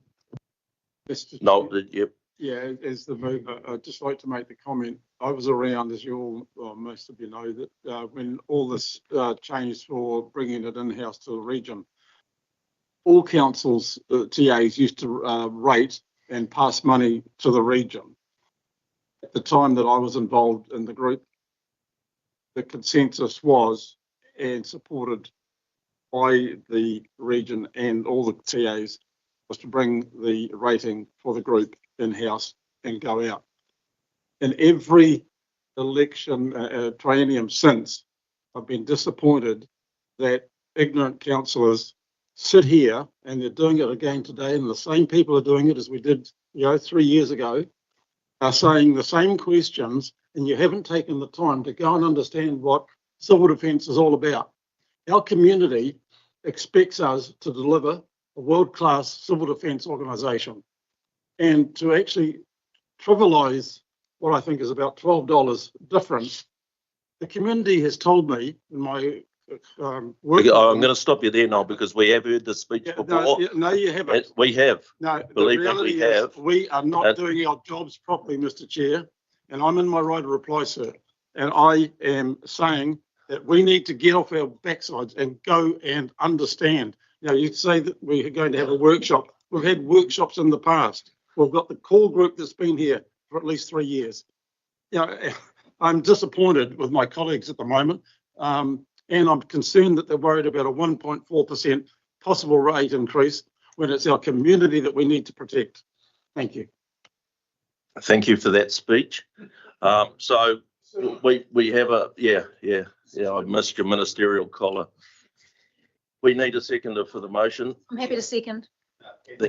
A: No, yep.
F: Yeah, as the mover, I'd just like to make the comment. I was around, as you all, well, most of you know, that when all this changed for bringing it in-house to the region, all councils, TAs used to rate and pass money to the region. At the time that I was involved in the group, the consensus was, and supported by the region and all the TAs, was to bring the rating for the group in-house and go out. In every election triennium since, I've been disappointed that ignorant councillors sit here, and they're doing it again today, and the same people are doing it as we did 3 years ago, are saying the same questions, and you haven't taken the time to go and understand what civil defence is all about. Our community expects us to deliver a world-class civil defence organisation, and to actually trivialise what I think is about $12 difference. The community has told me in my work.
A: I'm going to stop you there, Noel, because we have heard this speech before.
F: No, you haven't.
A: We have.
F: No,
A: Believe
F: the
A: me, we
F: reality
A: have.
F: is we are not doing our jobs properly, Mr. Chair, and I'm in my right to reply, sir. And I am saying that we need to get off our backsides and go and understand. You say that we're going to have a workshop. We've had workshops in the past. We've got the core group that's been here for at least 3 years. I'm disappointed with my colleagues at the moment, and I'm concerned that they're worried about a 1.4% possible rate increase when it's our community that we need to protect. Thank you.
A: Thank you for that speech. So we have I missed your ministerial collar. We need a seconder for the motion.
C: I'm happy to second.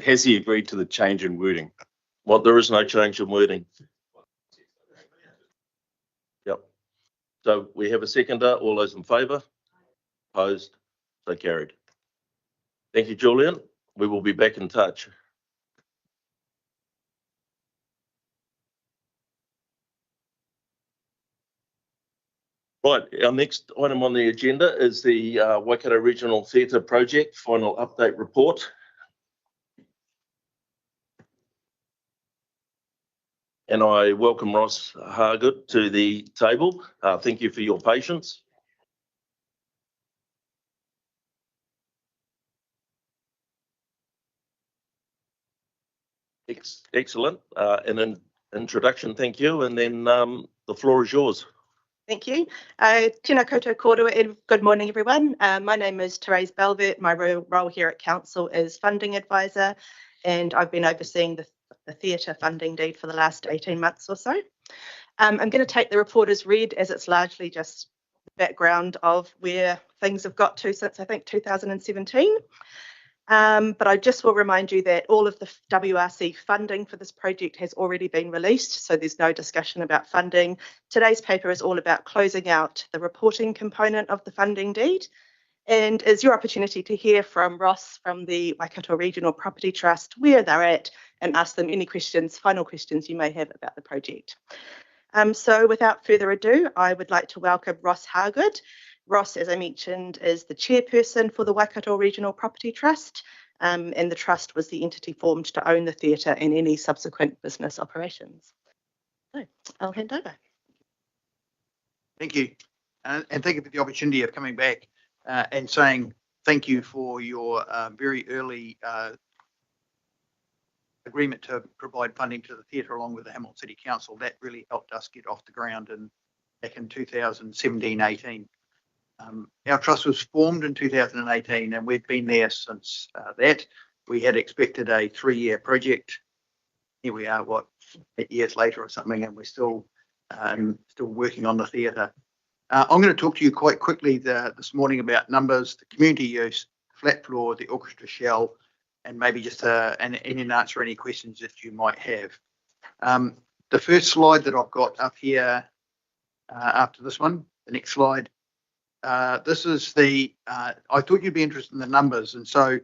L: Has he agreed to the change in wording?
A: Well, there is no change in wording. Yep. So we have a seconder. All those in favour? Opposed? So carried. Thank you, Julian. We will be back in touch. Right, our next item on the agenda is the Waikato Regional Theatre Project Final Update Report. And I welcome Ross Hargood to the table. Thank you for your patience. Excellent. An introduction, thank you. And then the floor is yours.
M: Thank you. Tēnā koutou kōrua, and good morning, everyone. My name is Therese Belvert. My role here at Council is Funding Advisor, and I've been overseeing the theatre funding deed for the last 18 months or so. I'm going to take the report as read, as it's largely just the background of where things have got to since, I think, 2017. But I just will remind you that all of the WRC funding for this project has already been released, so there's no discussion about funding. Today's paper is all about closing out the reporting component of the funding deed, and is your opportunity to hear from Ross from the Waikato Regional Property Trust, where they're at, and ask them any questions, final questions you may have about the project. So without further ado, I would like to welcome Ross Hargood. Ross, as I mentioned, is the chairperson for the Waikato Regional Property Trust, and the trust was the entity formed to own the theatre and any subsequent business operations. So I'll hand over.
N: Thank you, and thank you for the opportunity of coming back and saying thank you for your very early agreement to provide funding to the theatre along with the Hamilton City Council. That really helped us get off the ground back in 2017-18. Our trust was formed in 2018, and we've been there since that. We had expected a 3-year project. Here we are, 8 years later or something, and we're still working on the theatre. I'm going to talk to you quite quickly this morning about numbers, the community use, flat floor, the orchestra shell, and maybe just and answer any questions that you might have. The first slide that I've got up here after this one, the next slide. This is I thought you'd be interested in the numbers, and so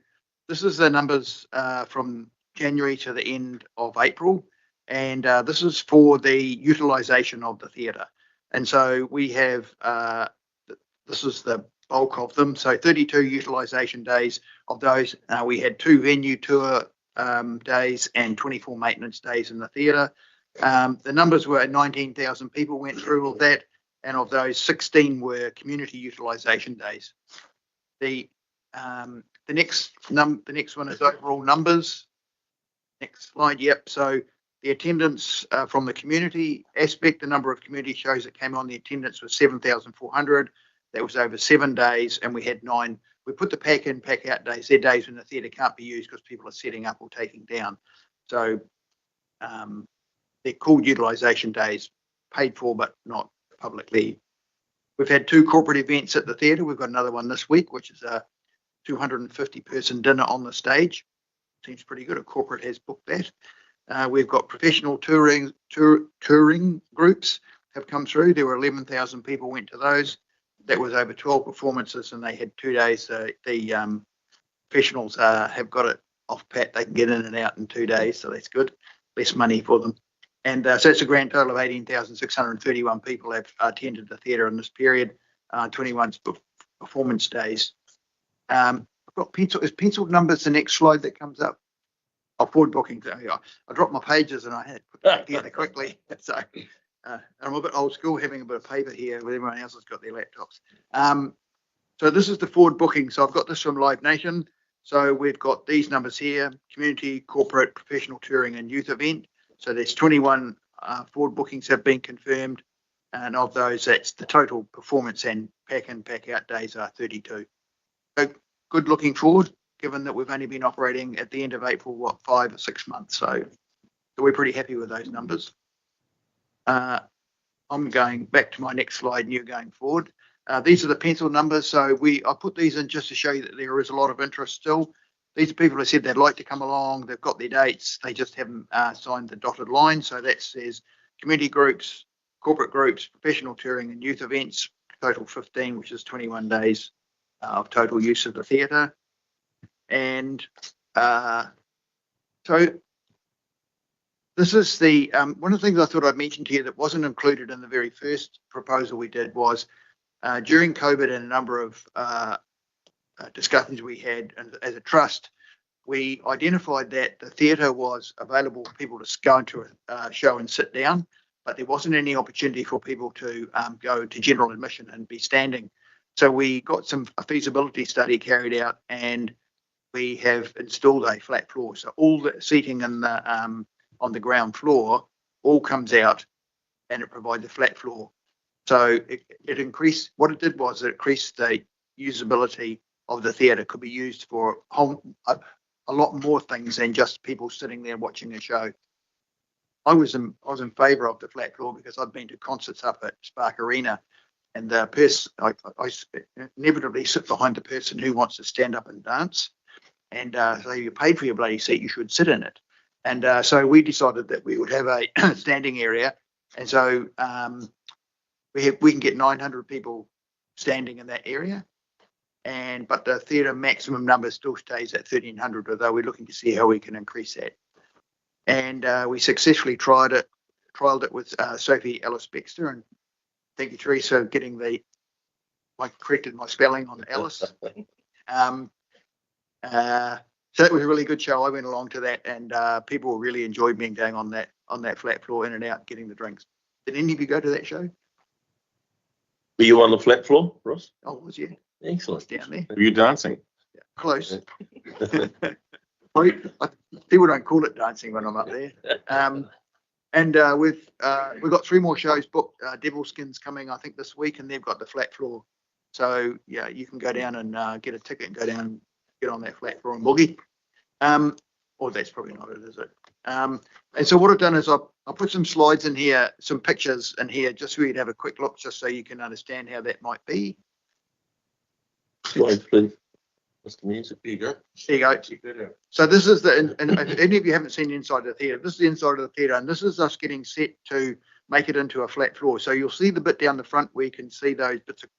N: this is the numbers from January to the end of April, and this is for the utilisation of the theatre. And so we have, this is the bulk of them, so 32 utilisation days. Of those, we had 2 venue tour days and 24 maintenance days in the theatre. The numbers were 19,000 people went through all that, and of those, 16 were community utilisation days. The next one is overall numbers, Next slide. Yep. So the attendance from the community aspect, the number of community shows that came on, the attendance was 7,400. That was over 7 days, and we had 9. We put the pack in, pack out days. They're days when the theatre can't be used because people are setting up or taking down. So they're called utilisation days, paid for but not publicly. We've had 2 corporate events at the theatre. We've got another one this week, which is a 250-person dinner on the stage. Seems pretty good. A corporate has booked that. We've got professional touring groups have come through. There were 11,000 people went to those. That was over 12 performances, and they had 2 days. The professionals have got it off pat. They can get in and out in 2 days, so that's good. Less money for them. And so it's a grand total of 18,631 people have attended the theatre in this period, 21 performance days. I've got penciled numbers, the next slide that comes up. Oh, forward booking. I dropped my pages and I had to put them together quickly. So I'm a bit old school, having a bit of paper here where everyone else has got their laptops. So this is the forward booking. So I've got this from Live Nation. So we've got these numbers here: community, corporate, professional touring and youth event. So there's 21 forward bookings have been confirmed. And of those, that's the total performance and pack in, pack out days are 32. So good looking forward, given that we've only been operating at the end of April, 5 or 6 months. So we're pretty happy with those numbers. I'm going back to my next slide and you're going forward. These are the pencil numbers. So I put these in just to show you that there is a lot of interest still. These are people who said they'd like to come along. They've got their dates. They just haven't signed the dotted line. So that says community groups, corporate groups, professional touring and youth events, total 15, which is 21 days of total use of the theatre. And so this is the one of the things I thought I'd mention to you that wasn't included in the very first proposal we did was during COVID and a number of discussions we had as a trust, we identified that the theatre was available for people to go into a show and sit down, but there wasn't any opportunity for people to go to general admission and be standing. So we got a feasibility study carried out, and we have installed a flat floor. So all the seating in the on the ground floor all comes out, and it provides a flat floor. So it increased. What it did was it increased the usability of the theatre. Could be used for a lot more things than just people sitting there watching a show. I was in favour of the flat floor because I've been to concerts up at Spark Arena, and the person I inevitably sit behind the person who wants to stand up and dance. And so you paid for your bloody seat, you should sit in it. And so we decided that we would have a standing area, and so we can get 900 people standing in that area. But the theatre maximum number still stays at 1,300, although we're looking to see how we can increase that. And we successfully trialed it with Sophie Ellis-Bextor, and thank you, Teresa, getting I corrected my spelling on Ellis. So that was a really good show. I went along to that, and people really enjoyed me going on that flat floor, in and out, getting the drinks. Did any of you go to that show?
A: Were you on the flat floor, Ross?
N: Oh, was you?
A: Excellent.
N: Down there.
L: Were you dancing?
N: Yeah, close. People don't call it dancing when I'm up there. We've got 3 more shows booked. Devilskin's coming, I think, this week, and they've got the flat floor. So yeah, you can go down and get a ticket and go down and get on that flat floor and boogie. Or that's probably not it, is it? And so what I've done is I'll put some slides in here, some pictures in here, just for you to have a quick look, just so you can understand how that might be.
A: Slides, please. Mr. Music. There you go.
N: There you go. So this is and if any of you haven't seen the inside of the theatre, this is the inside of the theatre, and this is us getting set to make it into a flat floor. So you'll see the bit down the front where you can see those bits of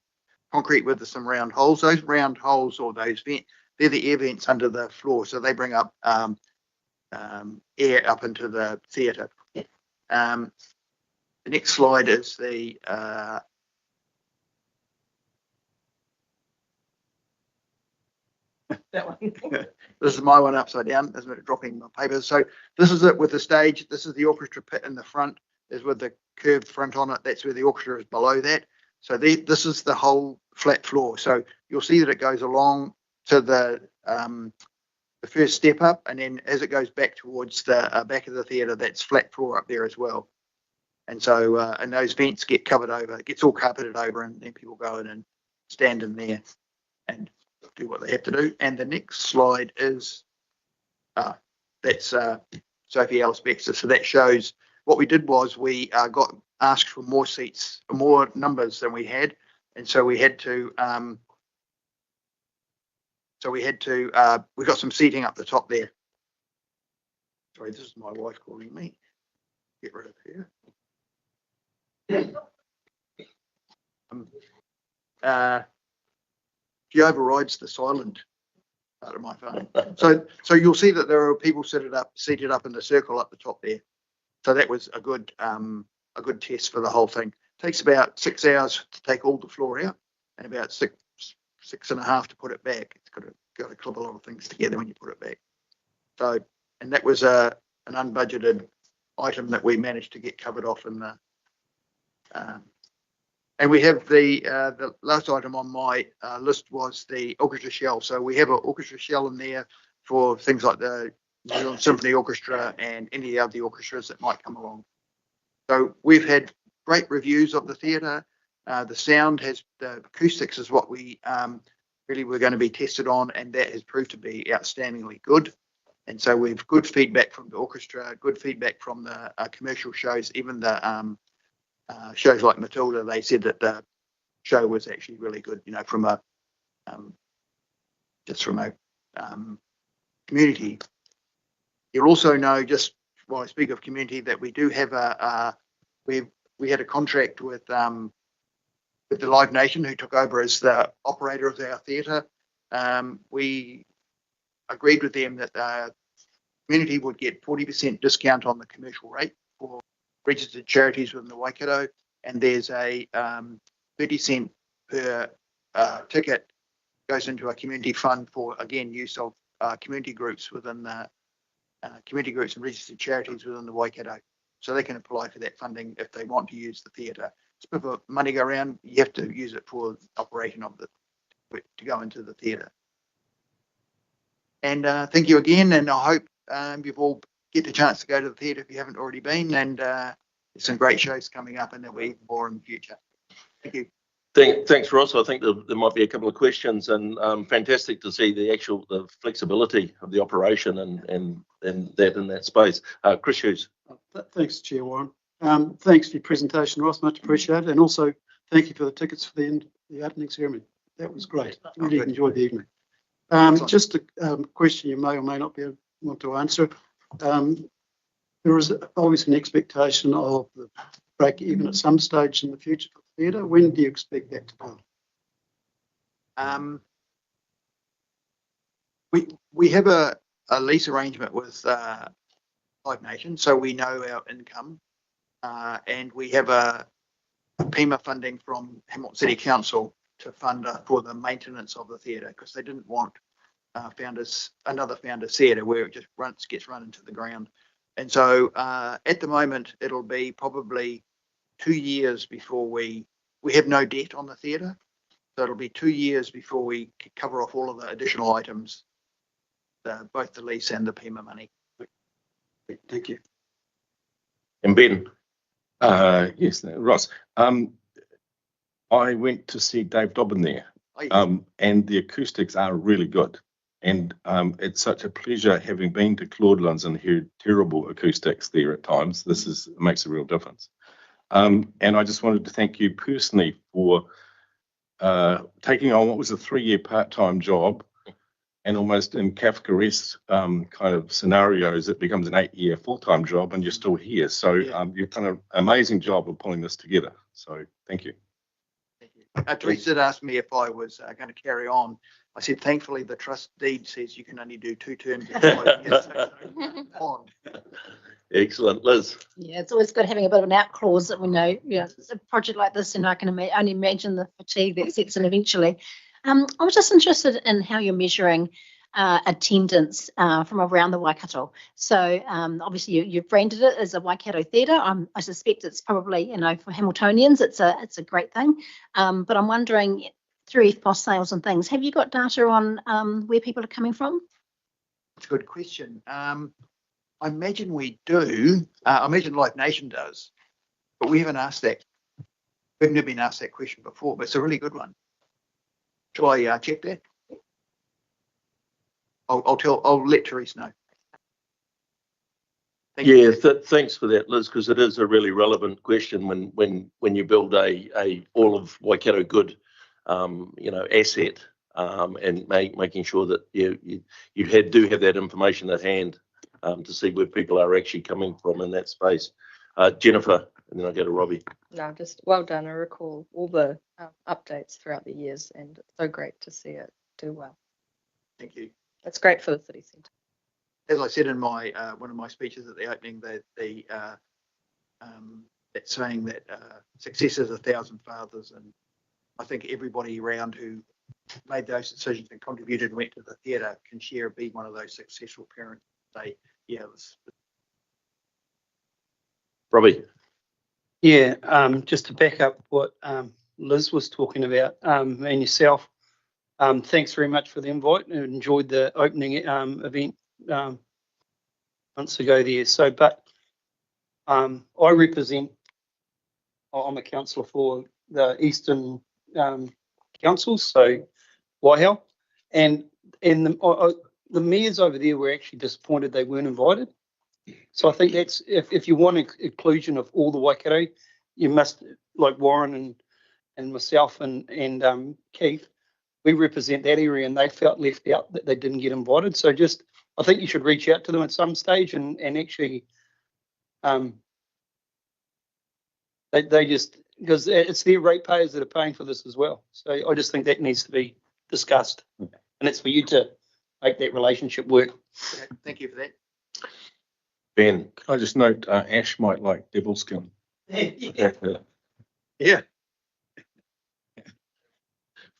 N: concrete with some round holes. Those round holes, or those vents, they're the air vents under the floor. So they bring up air up into the theatre. The next slide is the that one. This is my one upside down. There's a dropping my papers. So this is it with the stage. This is the orchestra pit in the front. Is with the curved front on it. That's where the orchestra is below that. So this is the whole flat floor. So you'll see that it goes along to the the first step up, and then as it goes back towards the back of the theatre, that's flat floor up there as well. And so, and those vents get covered over, it gets all carpeted over, and then people go in and stand in there and do what they have to do. And the next slide is, that's Sophie Ellis Baxter. So that shows what we did was we got asked for more seats, more numbers than we had. And so we had to, we got some seating up the top there. Sorry, this is my wife calling me. Get rid of her. She overrides the silent part of my phone. So you'll see that there are people seated up in the circle up the top there. So that was a good test for the whole thing. It takes about 6 hours to take all the floor out, and about six and a half to put it back. It's got to clip a lot of things together when you put it back. So, and that was an unbudgeted item that we managed to get covered off in the. And we have the last item on my list was the orchestra shell. So we have an orchestra shell in there for things like the New Zealand Symphony Orchestra and any of the orchestras that might come along. So we've had great reviews of the theatre. The sound the acoustics is what we really were going to be tested on, and that has proved to be outstandingly good. And so we've good feedback from the orchestra, good feedback from the commercial shows, even the shows like Matilda. They said that the show was actually really good, you know, from a community. You'll also know, just while I speak of community, that we do have we had a contract with the Live Nation, who took over as the operator of our theatre. We agreed with them that the community would get 40% discount on the commercial rate for registered charities within the Waikato, and there's a 30 cent per ticket goes into a community fund for, again, use of community groups within the community groups and registered charities within the Waikato. So they can apply for that funding if they want to use the theatre. It's a bit of money go around. You have to use it for operation of to go into the theatre. And thank you again, and I hope you've all get the chance to go to the theatre if you haven't already been, and there's some great shows coming up, and there'll be more in the future. Thank you.
A: Thanks, Ross. I think there might be a couple of questions, and fantastic to see the flexibility of the operation and that in that space. Chris Hughes.
J: Thanks, Chair Warren. Thanks for your presentation, Ross. Much appreciated, and also thank you for the tickets for the opening ceremony. That was great. Really enjoyed the evening. Just a question you may or may not want to answer. There is always an expectation of the break even at some stage in the future for the theatre. When do you expect that to come?
N: We have a lease arrangement with Live Nation, so we know our income, and we have a PEMA funding from Hamilton City Council to fund for the maintenance of the theatre, because they didn't want another founders theatre where it just gets run into the ground. And so at the moment, it'll be probably 2 years before we have no debt on the theatre. So it'll be 2 years before we cover off all of the additional items, both the lease and the PEMA money.
J: Thank you.
A: And Ben.
L: Yes, Ross. I went to see Dave Dobbin there, and the acoustics are really good. And it's such a pleasure, having been to Claudelands and heard terrible acoustics there at times. This makes a real difference. And I just wanted to thank you personally for taking on what was a 3-year part-time job, and almost in Kafkaesque kind of scenarios, it becomes an 8-year full-time job, and you're still here. So you've done an amazing job of pulling this together. So thank you.
N: Teresa did ask me if I was going to carry on. I said, thankfully, the trust deed says you can only do 2 terms.
A: Excellent. Liz.
K: Yeah, it's always good having a bit of an out clause that we know, it's a project like this, and I can only imagine the fatigue that sets in eventually. I was just interested in how you're measuring attendance from around the Waikato. So obviously you've branded it as a Waikato theatre. I suspect it's probably, for Hamiltonians, it's a great thing. But I'm wondering, through EFTPOS sales and things, have you got data on where people are coming from?
N: It's a good question. I imagine we do. I imagine Live Nation does, but we haven't asked that. We've never been asked that question before, but it's a really good one. Shall I check that? I'll let Therese know. Thank
A: Yeah,
N: you.
A: thanks for that, Liz, because it is a really relevant question when you build a all of Waikato good, asset, and making sure that you do have that information at hand to see where people are actually coming from in that space. Jennifer, and then I'll go to Robbie.
O: No, just well done. I recall all the updates throughout the years, and it's so great to see it do well.
N: Thank you.
O: It's great for the city centre.
N: As I said in my one of my speeches at the opening, that saying that success is 1,000 fathers, and I think everybody around who made those decisions and contributed and went to the theatre can share be one of those successful parents. Say, yeah,
A: Robbie.
P: Yeah, just to back up what Liz was talking about, and yourself, thanks very much for the invite. I enjoyed the opening event months ago there. So, but I represent, I'm a councillor for the Eastern Council, so Waihau, and the mayors over there were actually disappointed they weren't invited. So I think that's, if you want inclusion of all the Waikato, you must, like Warren and myself and Keith, we represent that area, and they felt left out that they didn't get invited. So just, I think you should reach out to them at some stage and actually, they just, because it's their ratepayers that are paying for this as well. So I just think that needs to be discussed, and it's for you to make that relationship work.
N: Okay, thank you for that.
A: Ben.
L: Can I just note, Ash might like devil skin.
N: Yeah.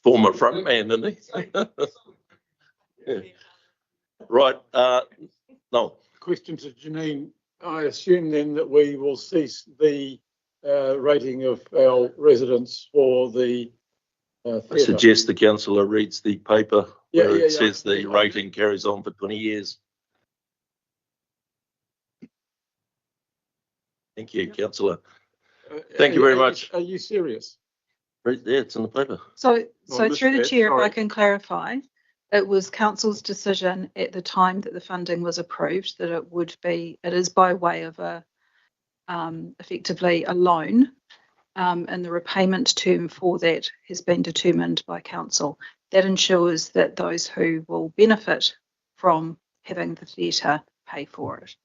A: Former frontman, isn't he? Yeah. Right. No.
F: Question to Janine. I assume then that we will cease the rating of our residents for the
A: I
F: theatre.
A: suggest the councillor reads the paper
F: Yeah,
A: where
F: yeah,
A: it
F: yeah.
A: says the rating carries on for 20 years. Thank you, councillor. Thank you very much.
F: Are you serious?
A: Right there, it's in the paper.
G: So
F: Well,
G: through the
F: Mr.
G: chair, if I
F: sorry.
G: can clarify, it was council's decision at the time that the funding was approved that it is by way of a effectively a loan, and the repayment term for that has been determined by council. That ensures that those who will benefit from having the theatre pay for it.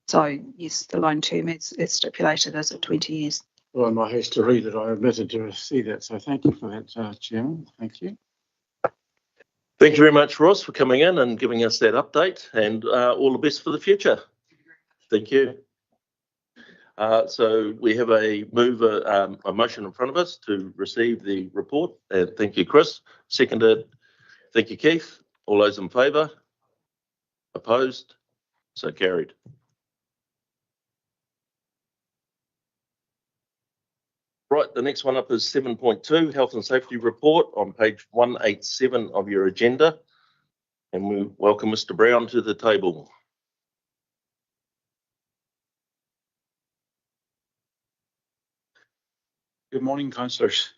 G: So yes, the loan term is stipulated as at 20 years.
F: Well, in my haste to read it, I omitted to see that. So thank you for that, Chairman. Thank you.
A: Thank you very much, Ross, for coming in and giving us that update, and all the best for the future. Thank you. So we have a motion in front of us to receive the report. Thank you, Chris. Seconded. Thank you, Keith. All those in favour? Opposed? So carried. Right, the next one up is 7.2, Health and Safety Report on page 187 of your agenda. And we welcome Mr. Brown to the table.
Q: Good morning, councillors.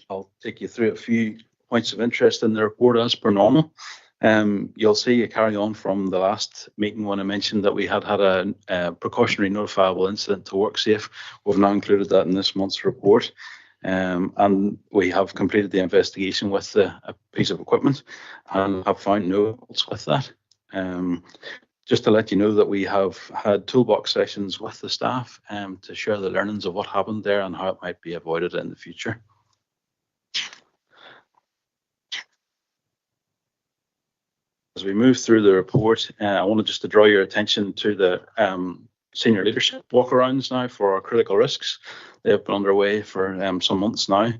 Q: I'll take you through a few points of interest in the report as per normal. You'll see a carry on from the last meeting when I mentioned that we had a precautionary notifiable incident to work safe. We've now included that in this month's report. And we have completed the investigation with a piece of equipment and have found no faults with that. Just to let you know that we have had toolbox sessions with the staff to share the learnings of what happened there and how it might be avoided in the future. As we move through the report, I wanted just to draw your attention to the senior leadership walkarounds now for our critical risks. They have been underway for some months now,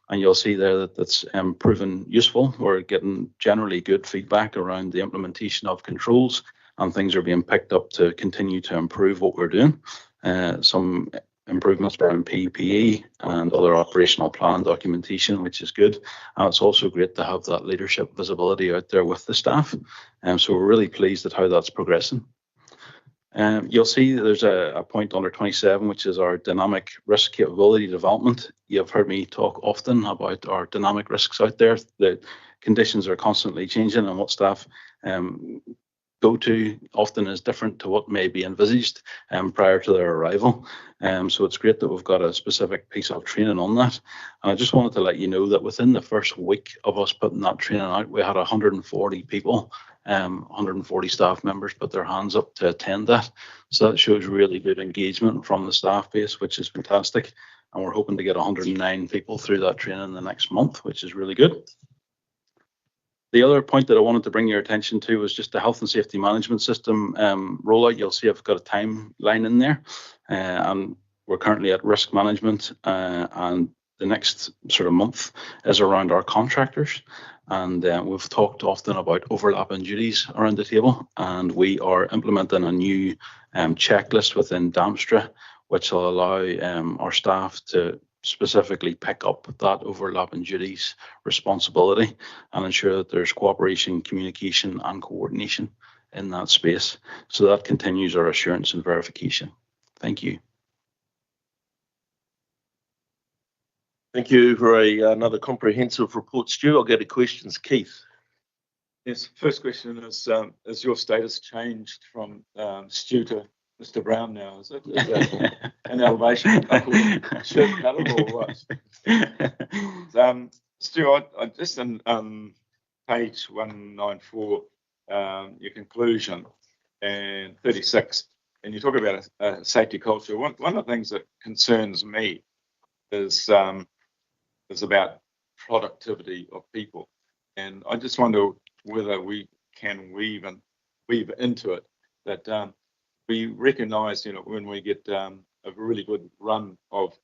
Q: and you'll see there that that's proven useful. We're getting generally good feedback around the implementation of controls, and things are being picked up to continue to improve what we're doing. Some improvements around PPE and other operational plan documentation, which is good. And it's also great to have that leadership visibility out there with the staff. So we're really pleased at how that's progressing. You'll see there's a point under 27, which is our dynamic risk capability development. You've heard me talk often about our dynamic risks out there. The conditions are constantly changing, and what staff go to often is different to what may be envisaged prior to their arrival. So it's great that we've got a specific piece of training on that. And I just wanted to let you know that within the first week of us putting that training out, we had 140 people, 140 staff members put their hands up to attend that. So that shows really good engagement from the staff base, which is fantastic. And we're hoping to get 109 people through that training in the next month, which is really good. The other point that I wanted to bring your attention to was just the health and safety management system rollout. You'll see I've got a timeline in there, and we're currently at risk management, and the next sort of month is around our contractors. And we've talked often about overlapping duties around the table, and we are implementing a new checklist within DAMSTRA, which will allow our staff to specifically pick up that overlapping duties responsibility and ensure that there's cooperation, communication and coordination in that space. So that continues our assurance and verification. Thank you.
A: Thank you for another comprehensive report, Stu. I'll go to questions. Keith.
H: Yes, first question is your status changed from Stu to Mr. Brown now? Is it an elevation, shirt colour or what? Stu, I just on page 194, your conclusion, and 36, and you talk about a safety culture. One of the things that concerns me is about productivity of people, and I just wonder whether we can weave into it that we recognise, when we get a really good run of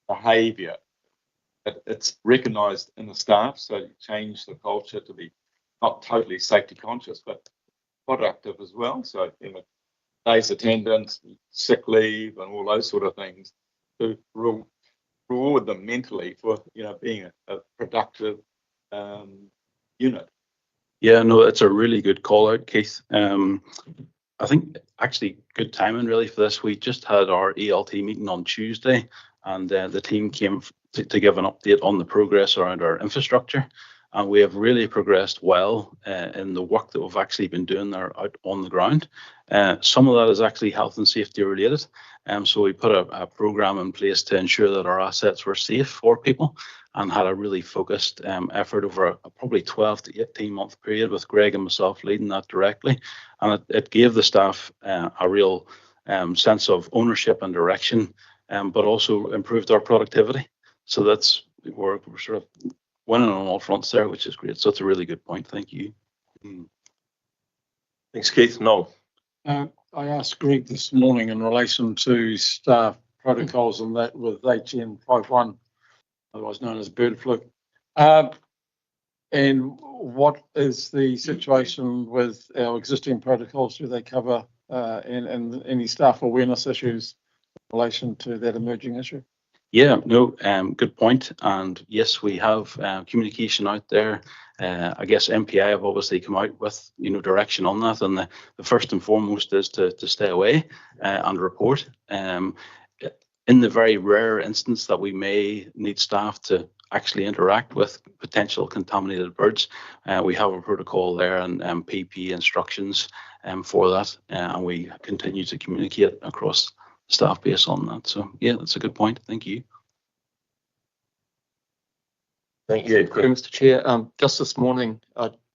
H: behaviour, that it's recognised in the staff. So you change the culture to be not totally safety conscious, but productive as well. So days attendance, sick leave, and all those sort of things to reward them mentally for being a productive unit.
Q: Yeah, no, it's a really good call out, Keith. I think actually good timing really for this. We just had our ELT meeting on Tuesday, and the team came to give an update on the progress around our infrastructure. And we have really progressed well in the work that we've actually been doing there out on the ground. Some of that is actually health and safety related. So we put a program in place to ensure that our assets were safe for people, and had a really focused effort over a probably 12 to 18 month period with Greg and myself leading that directly. And it gave the staff a real sense of ownership and direction, but also improved our productivity. So we're sort of winning on all fronts there, which is great. So it's a really good point. Thank you.
A: Thanks, Keith. Noel.
F: I asked Greg this morning in relation to staff protocols and that with HN51, otherwise known as bird flu. And what is the situation with our existing protocols? Do they cover and any staff awareness issues in relation to that emerging issue?
Q: Yeah, no, good point. And yes, we have communication out there. I guess MPI have obviously come out with direction on that, and the first and foremost is to stay away and report. In the very rare instance that we may need staff to actually interact with potential contaminated birds, we have a protocol there and PP instructions for that, and we continue to communicate across staff base on that. So yeah, that's a good point. Thank you.
A: Thank you,
B: Mr. Chair. Just this morning,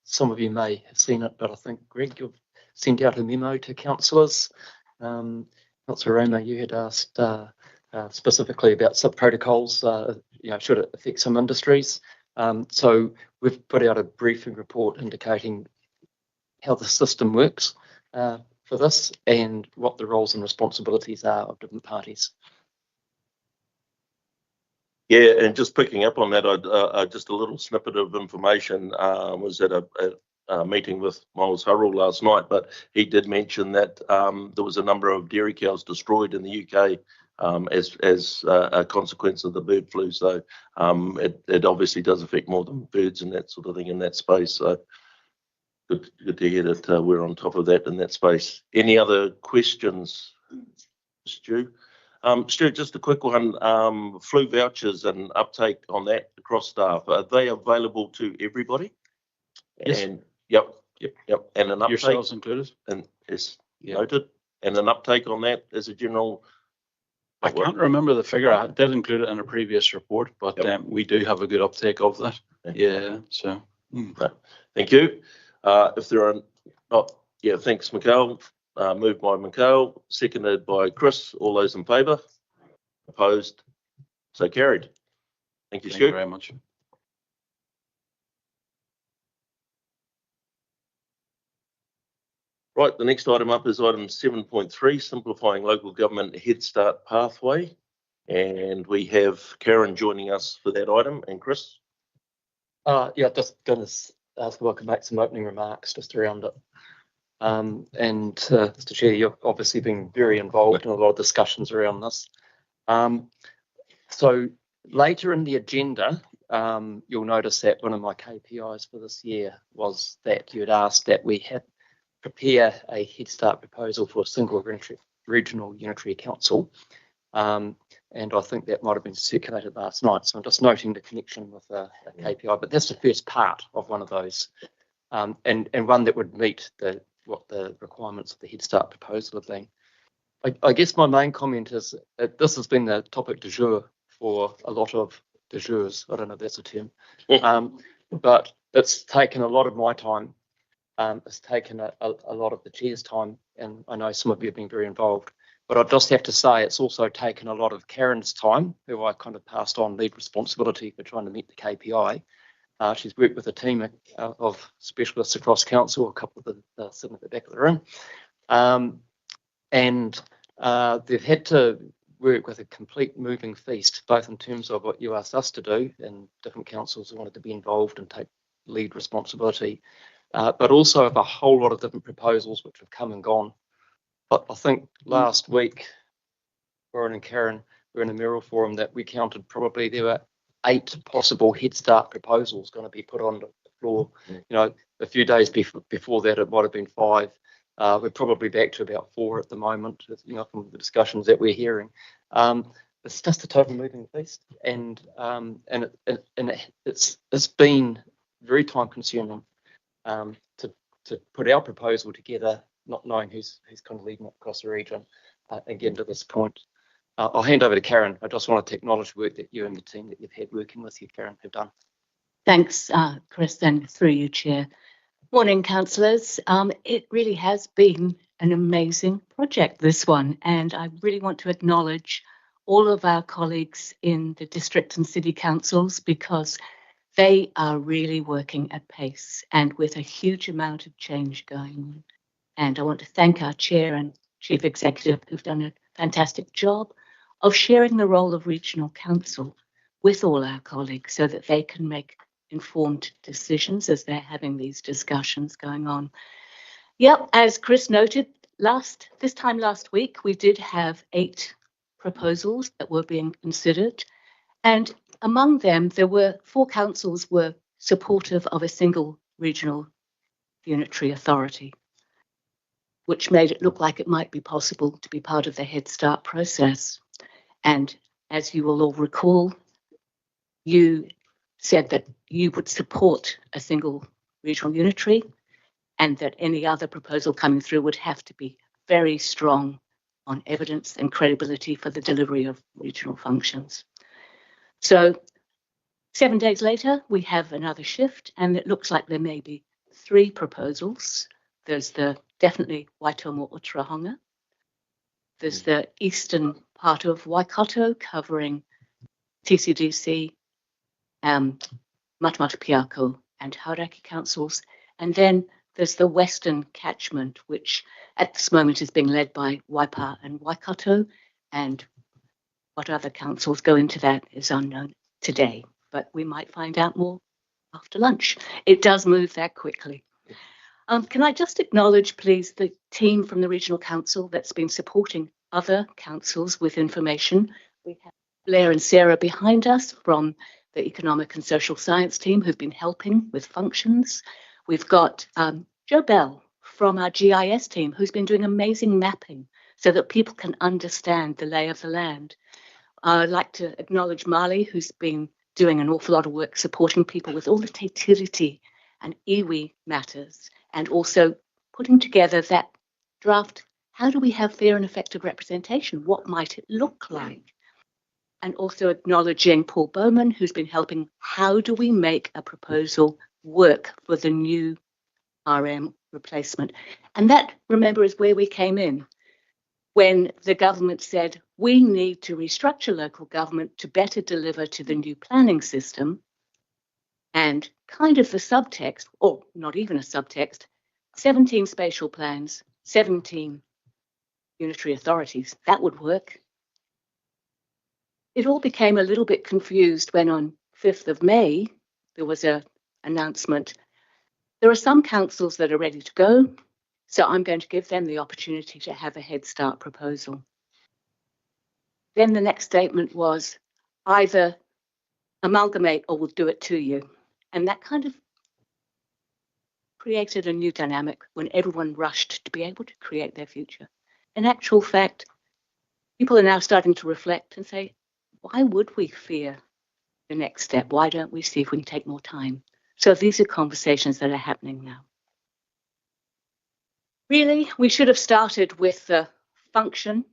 B: some of you may have seen it, but I think Greg, you've sent out a memo to councillors. Councillor Roma, you had asked specifically about sub-protocols, should it affect some industries? So we've put out a briefing report indicating how the system works for this and what the roles and responsibilities are of different parties.
A: Yeah, and just picking up on that, just a little snippet of information was at meeting with Miles Hurrell last night, but he did mention that there was a number of dairy cows destroyed in the UK as a consequence of the bird flu. So it obviously does affect more than birds and that sort of thing in that space. So good to hear that we're on top of that in that space. Any other questions, Stu? Stu, just a quick one. Flu vouchers and uptake on that across staff, are they available to everybody?
Q: Yes.
A: And yep. And an uptake,
Q: yourselves included.
A: And is noted. And an uptake on that as a general.
Q: I can't remember the figure. I did include it in a previous report, but we do have a good uptake of that. Yeah. So.
A: Right. Thank you. If there are not, thanks, Mikhail. Moved by Mikhail, seconded by Chris. All those in favour? Opposed? So carried. Thank you, Stu.
Q: Thank you very much.
A: Right, the next item up is item 7.3, simplifying local government Head Start pathway. And we have Karen joining us for that item, and Chris.
B: Just going to ask if I can make some opening remarks just around it. Mr. Chair, you've obviously been very involved in a lot of discussions around this. So later in the agenda, you'll notice that one of my KPIs for this year was that you had asked that we prepare a Head Start proposal for a single regional unitary council. And I think that might have been circulated last night. So I'm just noting the connection with a KPI, but that's the first part of one of those, and one that would meet what the requirements of the Head Start proposal have been. I guess my main comment is that this has been the topic du jour for a lot of du jours. I don't know if that's a term, but it's taken a lot of my time. It's taken a lot of the chair's time, and I know some of you have been very involved. But I just have to say it's also taken a lot of Karen's time, who I kind of passed on lead responsibility for trying to meet the KPI. She's worked with a team of specialists across council, a couple of them sitting at the back of the room. And they've had to work with a complete moving feast, both in terms of what you asked us to do and different councils who wanted to be involved and take lead responsibility, but also of a whole lot of different proposals which have come and gone. But I think last week, Warren and Karen were in a Merrill forum that we counted probably there were 8 possible Head Start proposals going to be put on the floor. You know, a few days before that, it might have been 5. We're probably back to about 4 at the moment, you know, from the discussions that we're hearing. It's just a total moving feast, and it's been very time consuming to put our proposal together, not knowing who's kind of leading it across the region, and getting to this point. I'll hand over to Karen. I just wanted to acknowledge the work that you and the team that you've had working with you, Karen, have done.
R: Thanks, Chris, and through you, Chair. Morning, councillors. It really has been an amazing project, this one, and I really want to acknowledge all of our colleagues in the district and city councils, because they are really working at pace and with a huge amount of change going on. And I want to thank our Chair and Chief Executive, who've done a fantastic job of sharing the role of Regional Council with all our colleagues so that they can make informed decisions as they're having these discussions going on. Yep, as Chris noted, this time last week, we did have 8 proposals that were being considered. And among them, there were 4 councils were supportive of a single regional unitary authority, which made it look like it might be possible to be part of the Head Start process. And as you will all recall, you said that you would support a single regional unitary and that any other proposal coming through would have to be very strong on evidence and credibility for the delivery of regional functions. So 7 days later, we have another shift, and it looks like there may be 3 proposals. There's definitely Waitomo Otorohanga. There's the eastern part of Waikato covering TCDC, Matamata Piako and Hauraki councils. And then there's the western catchment, which at this moment is being led by Waipa and Waikato. And what other councils go into that is unknown today, but we might find out more after lunch. It does move that quickly. Can I just acknowledge, please, the team from the Regional Council that's been supporting other councils with information. We have Blair and Sarah behind us from the Economic and Social Science team who've been helping with functions. We've got Jo Bell from our GIS team who's been doing amazing mapping so that people can understand the lay of the land. I'd like to acknowledge Marley, who's been doing an awful lot of work supporting people with all the te tiriti and iwi matters, and also putting together that draft. How do we have fair and effective representation? What might it look like? And also acknowledging Paul Bowman, who's been helping. How do we make a proposal work for the new RM replacement? And that, remember, is where we came in when the government said we need to restructure local government to better deliver to the new planning system. And kind of the subtext, or not even a subtext, 17 spatial plans, 17 unitary authorities, that would work. It all became a little bit confused when on 5th of May, there was an announcement. There are some councils that are ready to go, so I'm going to give them the opportunity to have a Head Start proposal. Then the next statement was either amalgamate or we'll do it to you. And that kind of created a new dynamic when everyone rushed to be able to create their future. In actual fact, people are now starting to reflect and say, why would we fear the next step? Why don't we see if we can take more time? So these are conversations that are happening now. Really, we should have started with the function,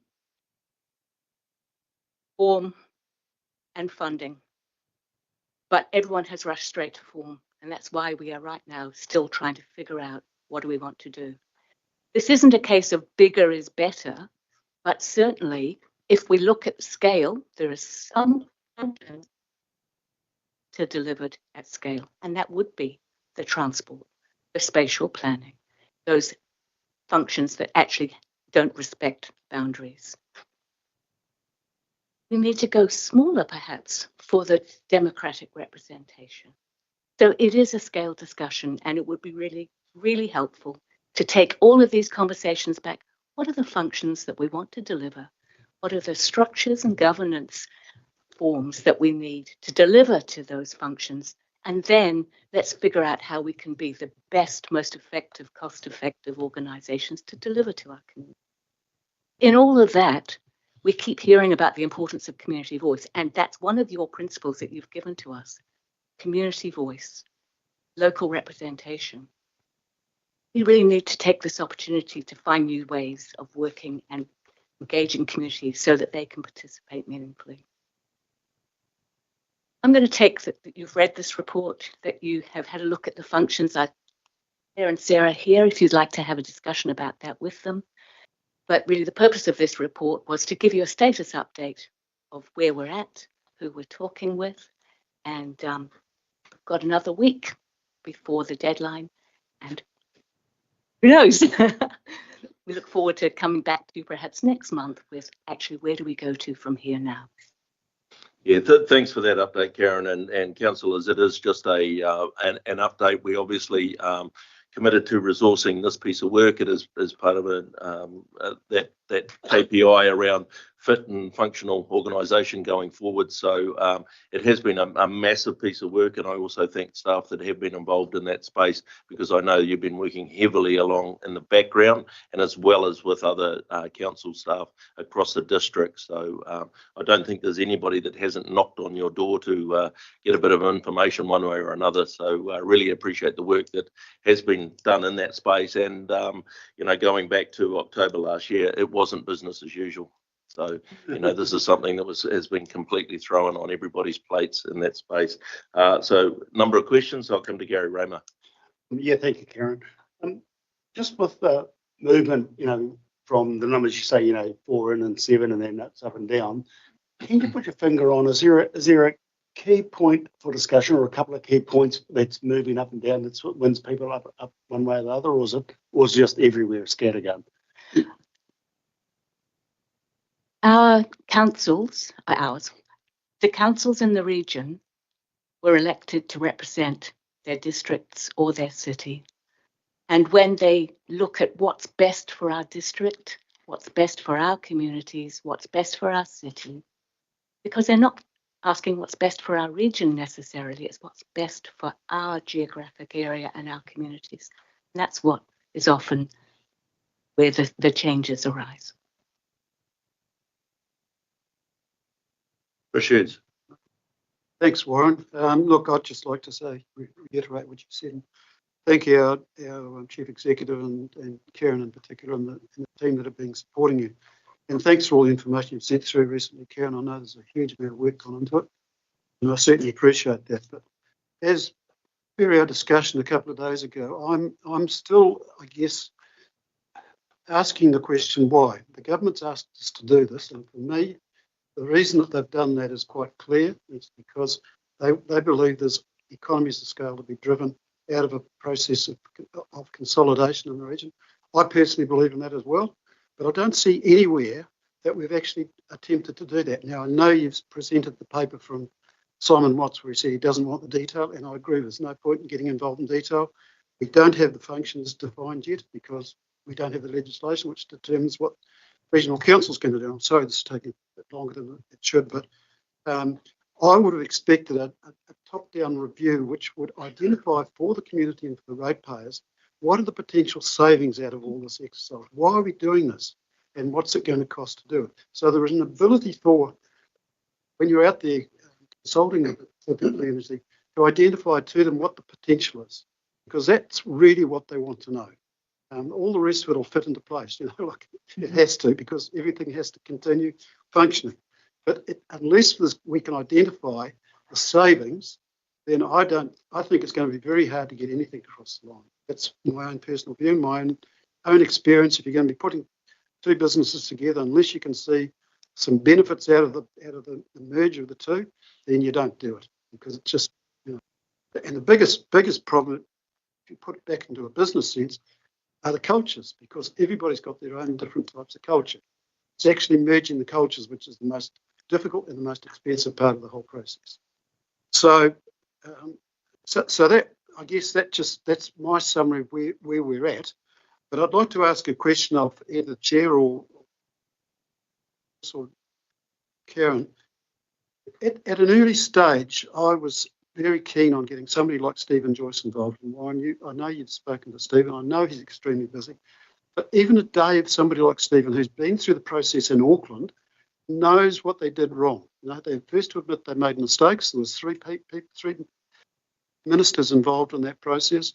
R: form, and funding. But everyone has rushed straight to form. And that's why we are right now still trying to figure out what do we want to do. This isn't a case of bigger is better, but certainly if we look at the scale, there is some functions to delivered at scale, and that would be the transport, the spatial planning, those functions that actually don't respect boundaries. We need to go smaller, perhaps, for the democratic representation. So it is a scale discussion, and it would be really, really helpful to take all of these conversations back. What are the functions that we want to deliver? What are the structures and governance forms that we need to deliver to those functions? And then let's figure out how we can be the best, most effective, cost-effective organizations to deliver to our community. In all of that, we keep hearing about the importance of community voice, and that's one of your principles that you've given to us. Community voice, local representation. We really need to take this opportunity to find new ways of working and engaging communities so that they can participate meaningfully. I'm going to take that you've read this report, that you have had a look at the functions. Claire and Sarah here, if you'd like to have a discussion about that with them. But really the purpose of this report was to give you a status update of where we're at, who we're talking with, and we've got another week before the deadline, and who knows? We look forward to coming back to you perhaps next month with actually where do we go to from here now.
A: Yeah, thanks for that update, Karen and councillors. It is just an update. We obviously committed to resourcing this piece of work. It is part of that KPI around fit and functional organisation going forward. So it has been a massive piece of work, and I also thank staff that have been involved in that space, because I know you've been working heavily along in the background and as well as with other council staff across the district. So I don't think there's anybody that hasn't knocked on your door to get a bit of information one way or another. So I really appreciate the work that has been done in that space. And going back to October last year, it wasn't business as usual. So, this is something that has been completely thrown on everybody's plates in that space. So, number of questions. I'll come to Gary Raymer.
J: Yeah, thank you, Karen. Just with the movement, from the numbers you say, 4 in and 7, and then that's up and down. Can you put your finger on? Is there a key point for discussion, or a couple of key points that's moving up and down that wins people up one way or the other, or is it just everywhere scattergun?
R: The councils in the region were elected to represent their districts or their city. And when they look at what's best for our district, what's best for our communities, what's best for our city, because they're not asking what's best for our region necessarily, it's what's best for our geographic area and our communities. And that's what is often where the changes arise.
A: Richard.
J: Thanks, Warren. Look, I'd just like to say, reiterate what you said. Thank you, our Chief Executive and Karen in particular, and the team that have been supporting you. And thanks for all the information you've sent through recently, Karen. I know there's a huge amount of work gone into it, and I certainly appreciate that. But as per our discussion a couple of days ago, I'm still, I guess, asking the question why. The government's asked us to do this, and for me, the reason that they've done that is quite clear. It's because they believe there's economies of scale to be driven out of a process of consolidation in the region. I personally believe in that as well, but I don't see anywhere that we've actually attempted to do that. Now, I know you've presented the paper from Simon Watts where he said he doesn't want the detail, and I agree, there's no point in getting involved in detail. We don't have the functions defined yet because we don't have the legislation which determines what regional council's going to do. I'm sorry this is taking a bit longer than it should, but I would have expected a top-down review which would identify for the community and for the ratepayers what are the potential savings out of all this exercise. Why are we doing this, and what's it going to cost to do it? So there is an ability for, when you're out there consulting with the community, to identify to them what the potential is, because that's really what they want to know. All the rest of it will fit into place, like it has to, because everything has to continue functioning. But unless we can identify the savings, then I think it's going to be very hard to get anything across the line. That's my own personal view, my own experience. If you're going to be putting two businesses together, unless you can see some benefits out of the merger of the two, then you don't do it, because it's just, and the biggest problem, if you put it back into a business sense, are the cultures, because everybody's got their own different types of culture. It's actually merging the cultures which is the most difficult and the most expensive part of the whole process. So that, I guess that's my summary of where we're at. But I'd like to ask a question of either the chair or Karen. At an early stage, I was very keen on getting somebody like Stephen Joyce involved. And I know you've spoken to Stephen. I know he's extremely busy. But even a day of somebody like Stephen, who's been through the process in Auckland, knows what they did wrong. They first to admit they made mistakes. There was three ministers involved in that process.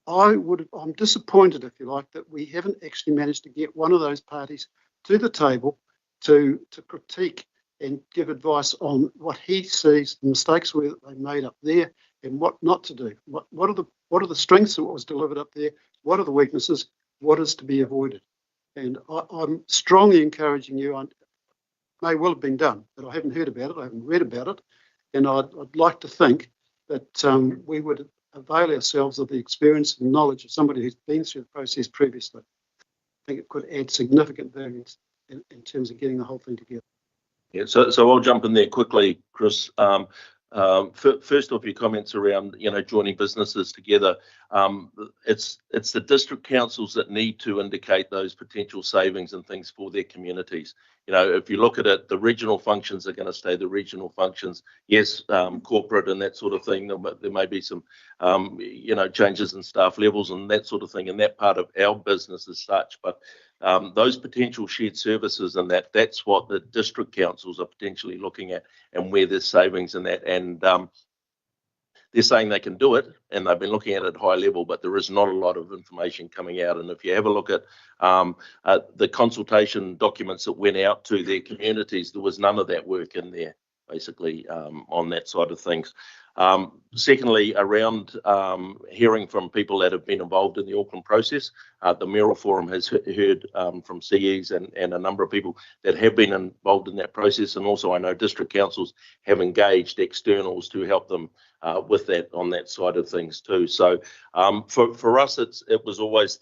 J: I'm disappointed, if you like, that we haven't actually managed to get one of those parties to the table to critique and give advice on what he sees the mistakes were that they made up there and what not to do. What are the strengths of what was delivered up there? What are the weaknesses? What is to be avoided? And I'm strongly encouraging you. It may well have been done, but I haven't heard about it. I haven't read about it, and I'd like to think that we would avail ourselves of the experience and knowledge of somebody who's been through the process previously. I think it could add significant value in terms of getting the whole thing together.
A: Yeah, so I'll jump in there quickly, Chris. First off, your comments around joining businesses together. It's the district councils that need to indicate those potential savings and things for their communities. If you look at it, the regional functions are going to stay the regional functions. Yes, corporate and that sort of thing. There may be some changes in staff levels and that sort of thing in that part of our business as such, but those potential shared services and that's what the district councils are potentially looking at and where there's savings in that. And they're saying they can do it, and they've been looking at it at high level, but there is not a lot of information coming out. And if you have a look at the consultation documents that went out to their communities, there was none of that work in there, basically, on that side of things. Secondly, around hearing from people that have been involved in the Auckland process, the Mayoral Forum has heard from CEs and a number of people that have been involved in that process, and also I know district councils have engaged externals to help them with that on that side of things too. So for us, it was always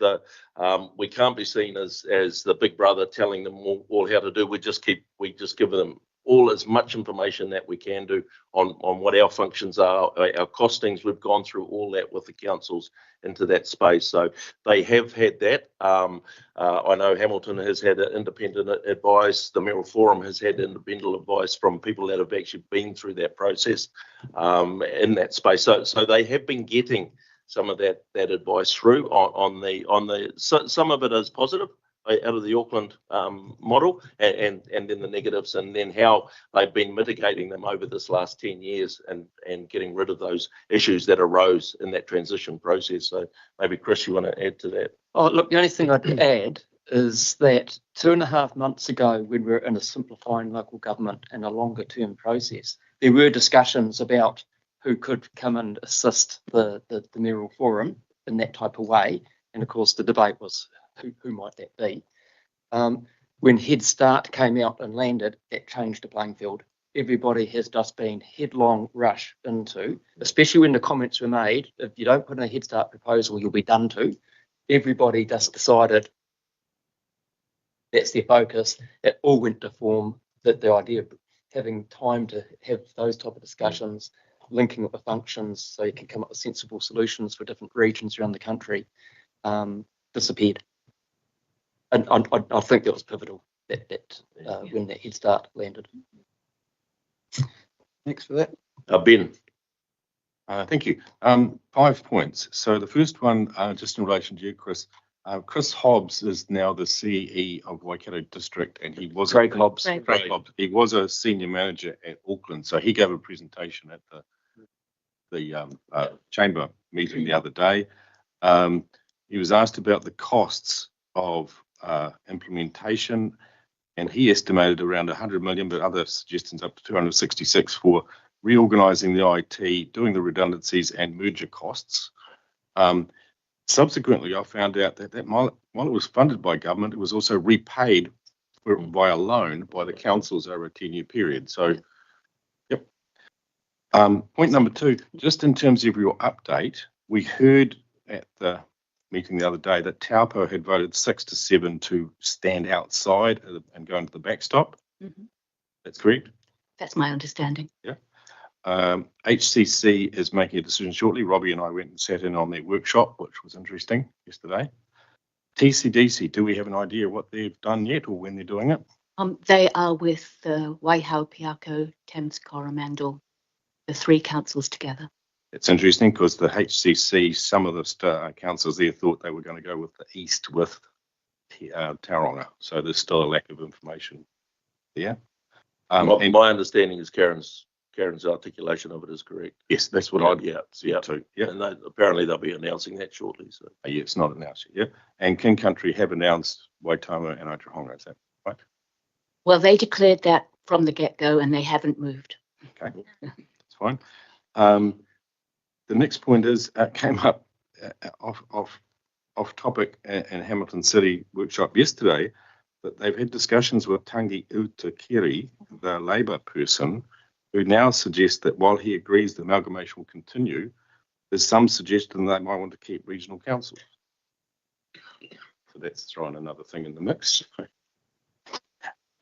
A: we can't be seen as the big brother telling them all how to do. We just give them all as much information that we can do on what our functions are, our costings. We've gone through all that with the councils into that space. So they have had that. I know Hamilton has had independent advice. The Mayoral Forum has had independent advice from people that have actually been through that process in that space. So they have been getting some of that advice through some of it is positive out of the Auckland model, and then the negatives, and then how they've been mitigating them over this last 10 years and getting rid of those issues that arose in that transition process. So maybe Chris, you want to add to that?
B: Oh, look, the only thing I'd add is that 2.5 months ago, when we were in a simplifying local government and a longer term process, there were discussions about who could come and assist the Mayoral Forum in that type of way. And of course, the debate was who might that be? When Head Start came out and landed, it changed the playing field. Everybody has just been headlong rush into, especially when the comments were made, if you don't put in a Head Start proposal, you'll be done to. Everybody just decided that's their focus. It all went to form, that the idea of having time to have those type of discussions, linking up the functions so you can come up with sensible solutions for different regions around the country, disappeared. And I think that was pivotal when that Head Start landed.
N: Thanks for that.
A: Ben.
L: Thank you. 5 points. So the first one, just in relation to you, Chris. Chris Hobbs is now the CE of Waikato District, and he was
B: Craig Hobbs.
L: Craig Hobbs. He was a senior manager at Auckland, so he gave a presentation at the chamber meeting the other day. He was asked about the costs of implementation, and he estimated around 100 million, but other suggestions up to 266 for reorganising the IT, doing the redundancies and merger costs. Subsequently, I found out that while it was funded by government, it was also repaid by a loan by the councils over a 10-year period. So, yep. Point number 2, just in terms of your update, we heard at the meeting the other day that Taupo had voted 6-7 to stand outside and go into the backstop.
R: Mm-hmm.
L: That's correct?
R: That's my understanding.
L: Yeah. HCC is making a decision shortly. Robbie and I went and sat in on their workshop, which was interesting yesterday. TCDC, do we have an idea what they've done yet or when they're doing it?
R: They are with the Waihau, Piako, Thames, Coromandel, the 3 councils together.
L: It's interesting because the HCC, some of the councils there thought they were going to go with the east with Tauranga. So there's still a lack of information there.
A: My understanding is Karen's articulation of it is correct.
L: Yes, that's what I'd
A: yeah
L: too. Yeah.
A: And apparently they'll be announcing that shortly. So
L: yeah, it's not announced yet. Yeah. And King Country have announced Waitomo and Aotearoa, is that right?
R: Well, they declared that from the get-go and they haven't moved.
L: Okay, that's fine. The next point is came up off topic in Hamilton City workshop yesterday that they've had discussions with Tangi Utakiri, the Labour person, who now suggests that while he agrees the amalgamation will continue, there's some suggestion they might want to keep regional councils. So that's throwing another thing in the mix.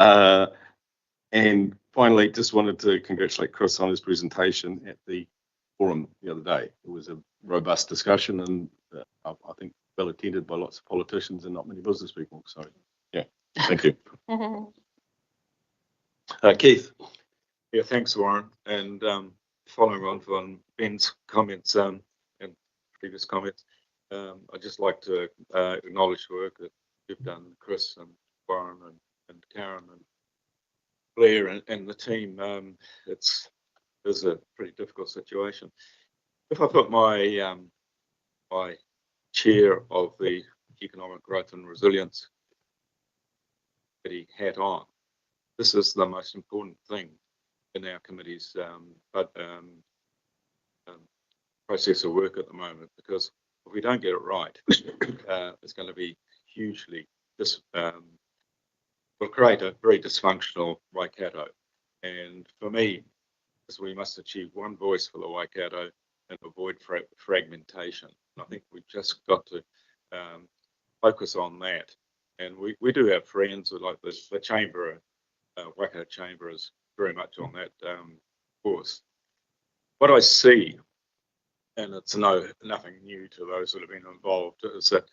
L: And finally, just wanted to congratulate Chris on his presentation at the forum the other day. It was a robust discussion and I think well attended by lots of politicians and not many business people. So, yeah, thank you.
A: Keith.
S: Yeah, thanks, Warren. And following on from Ben's comments and previous comments, I'd just like to acknowledge the work that you've done, Chris and Warren and Karen and Blair and the team. It's a pretty difficult situation. If I put my my chair of the Economic Growth and Resilience Committee hat on, this is the most important thing in our committee's process of work at the moment, because if we don't get it right, it's going to be hugely will create a very dysfunctional Waikato. And for me, we must achieve one voice for the Waikato and avoid fragmentation. And I think we've just got to focus on that. And we do have friends like the Chamber, Waikato Chamber is very much on that course. What I see, and it's nothing new to those that have been involved, is that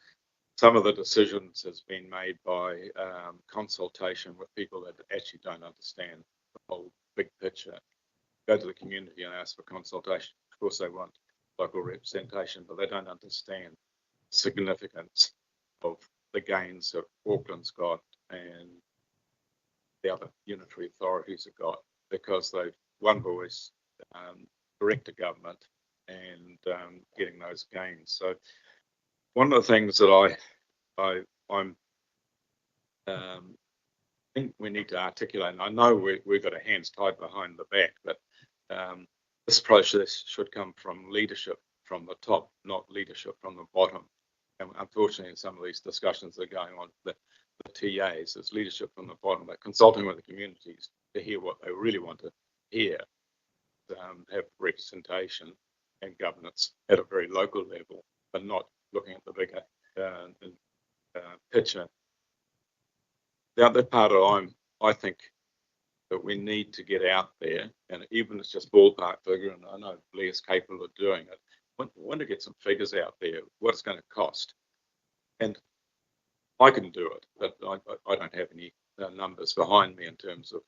S: some of the decisions has been made by consultation with people that actually don't understand the whole big picture. Go to the community and ask for consultation. Of course, they want local representation, but they don't understand the significance of the gains that Auckland's got and the other unitary authorities have got, because they've one voice, direct to government, and getting those gains. So one of the things that I'm think we need to articulate, and I know we've got our hands tied behind the back, but this process should come from leadership from the top, not leadership from the bottom. And unfortunately, in some of these discussions that are going on, the TAs, it's leadership from the bottom. They're consulting with the communities to hear what they really want to hear, have representation and governance at a very local level, but not looking at the bigger picture. The other part I think that we need to get out there, and even it's just ballpark figure, and I know Blair's capable of doing it, we want to get some figures out there, what it's going to cost. And I can do it, but I don't have any numbers behind me in terms of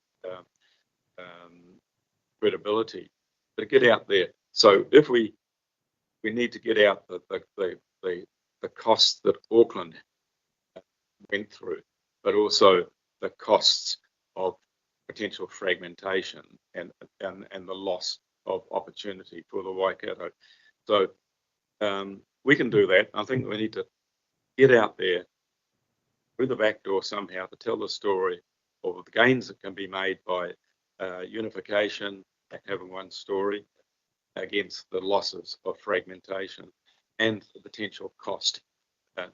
S: credibility. But get out there. So if we need to get out the costs that Auckland went through, but also the costs of potential fragmentation and the loss of opportunity for the Waikato. So we can do that. I think we need to get out there through the back door somehow to tell the story of the gains that can be made by unification and having one story against the losses of fragmentation and the potential cost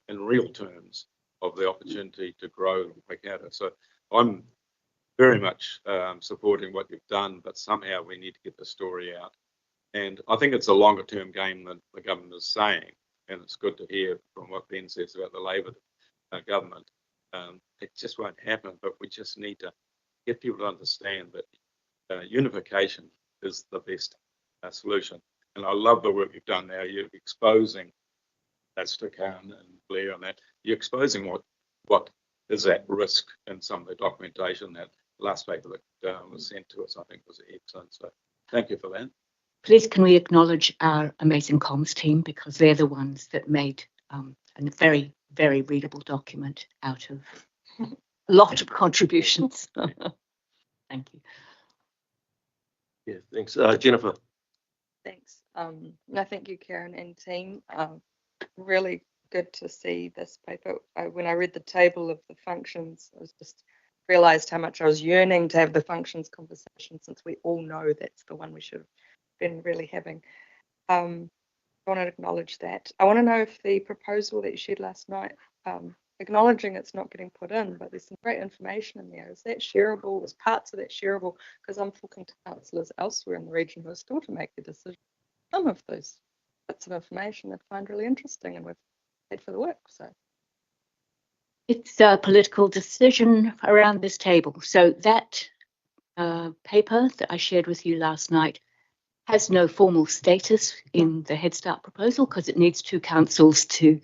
S: in real terms of the opportunity to grow Waikato. So I'm very much supporting what you've done, but somehow we need to get the story out. And I think it's a longer term game than the government is saying. And it's good to hear from what Ben says about the Labour government. It just won't happen, but we just need to get people to understand that unification is the best solution. And I love the work you've done now. You're exposing, that's to Karen and Blair on that, you're exposing what is at risk in some of the documentation. That last paper that was sent to us, I think, was excellent. So thank you for that.
R: Please can we acknowledge our amazing comms team, because they're the ones that made a very, very readable document out of a lot of contributions. Thank you.
A: Yeah, thanks. Jennifer.
O: Thanks. No, thank you, Karen and team. Really good to see this paper. When I read the table of the functions, I was just realised how much I was yearning to have the functions conversation, since we all know that's the one we should have been really having. I want to acknowledge that. I want to know if the proposal that you shared last night, acknowledging it's not getting put in, but there's some great information in there. Is that shareable? Is parts of that shareable? Because I'm talking to councillors elsewhere in the region who are still to make the decision. Some of those bits of information that I find really interesting, and we've paid for the work. So
R: it's a political decision around this table. So that paper that I shared with you last night has no formal status in the Head Start proposal, because it needs two councils to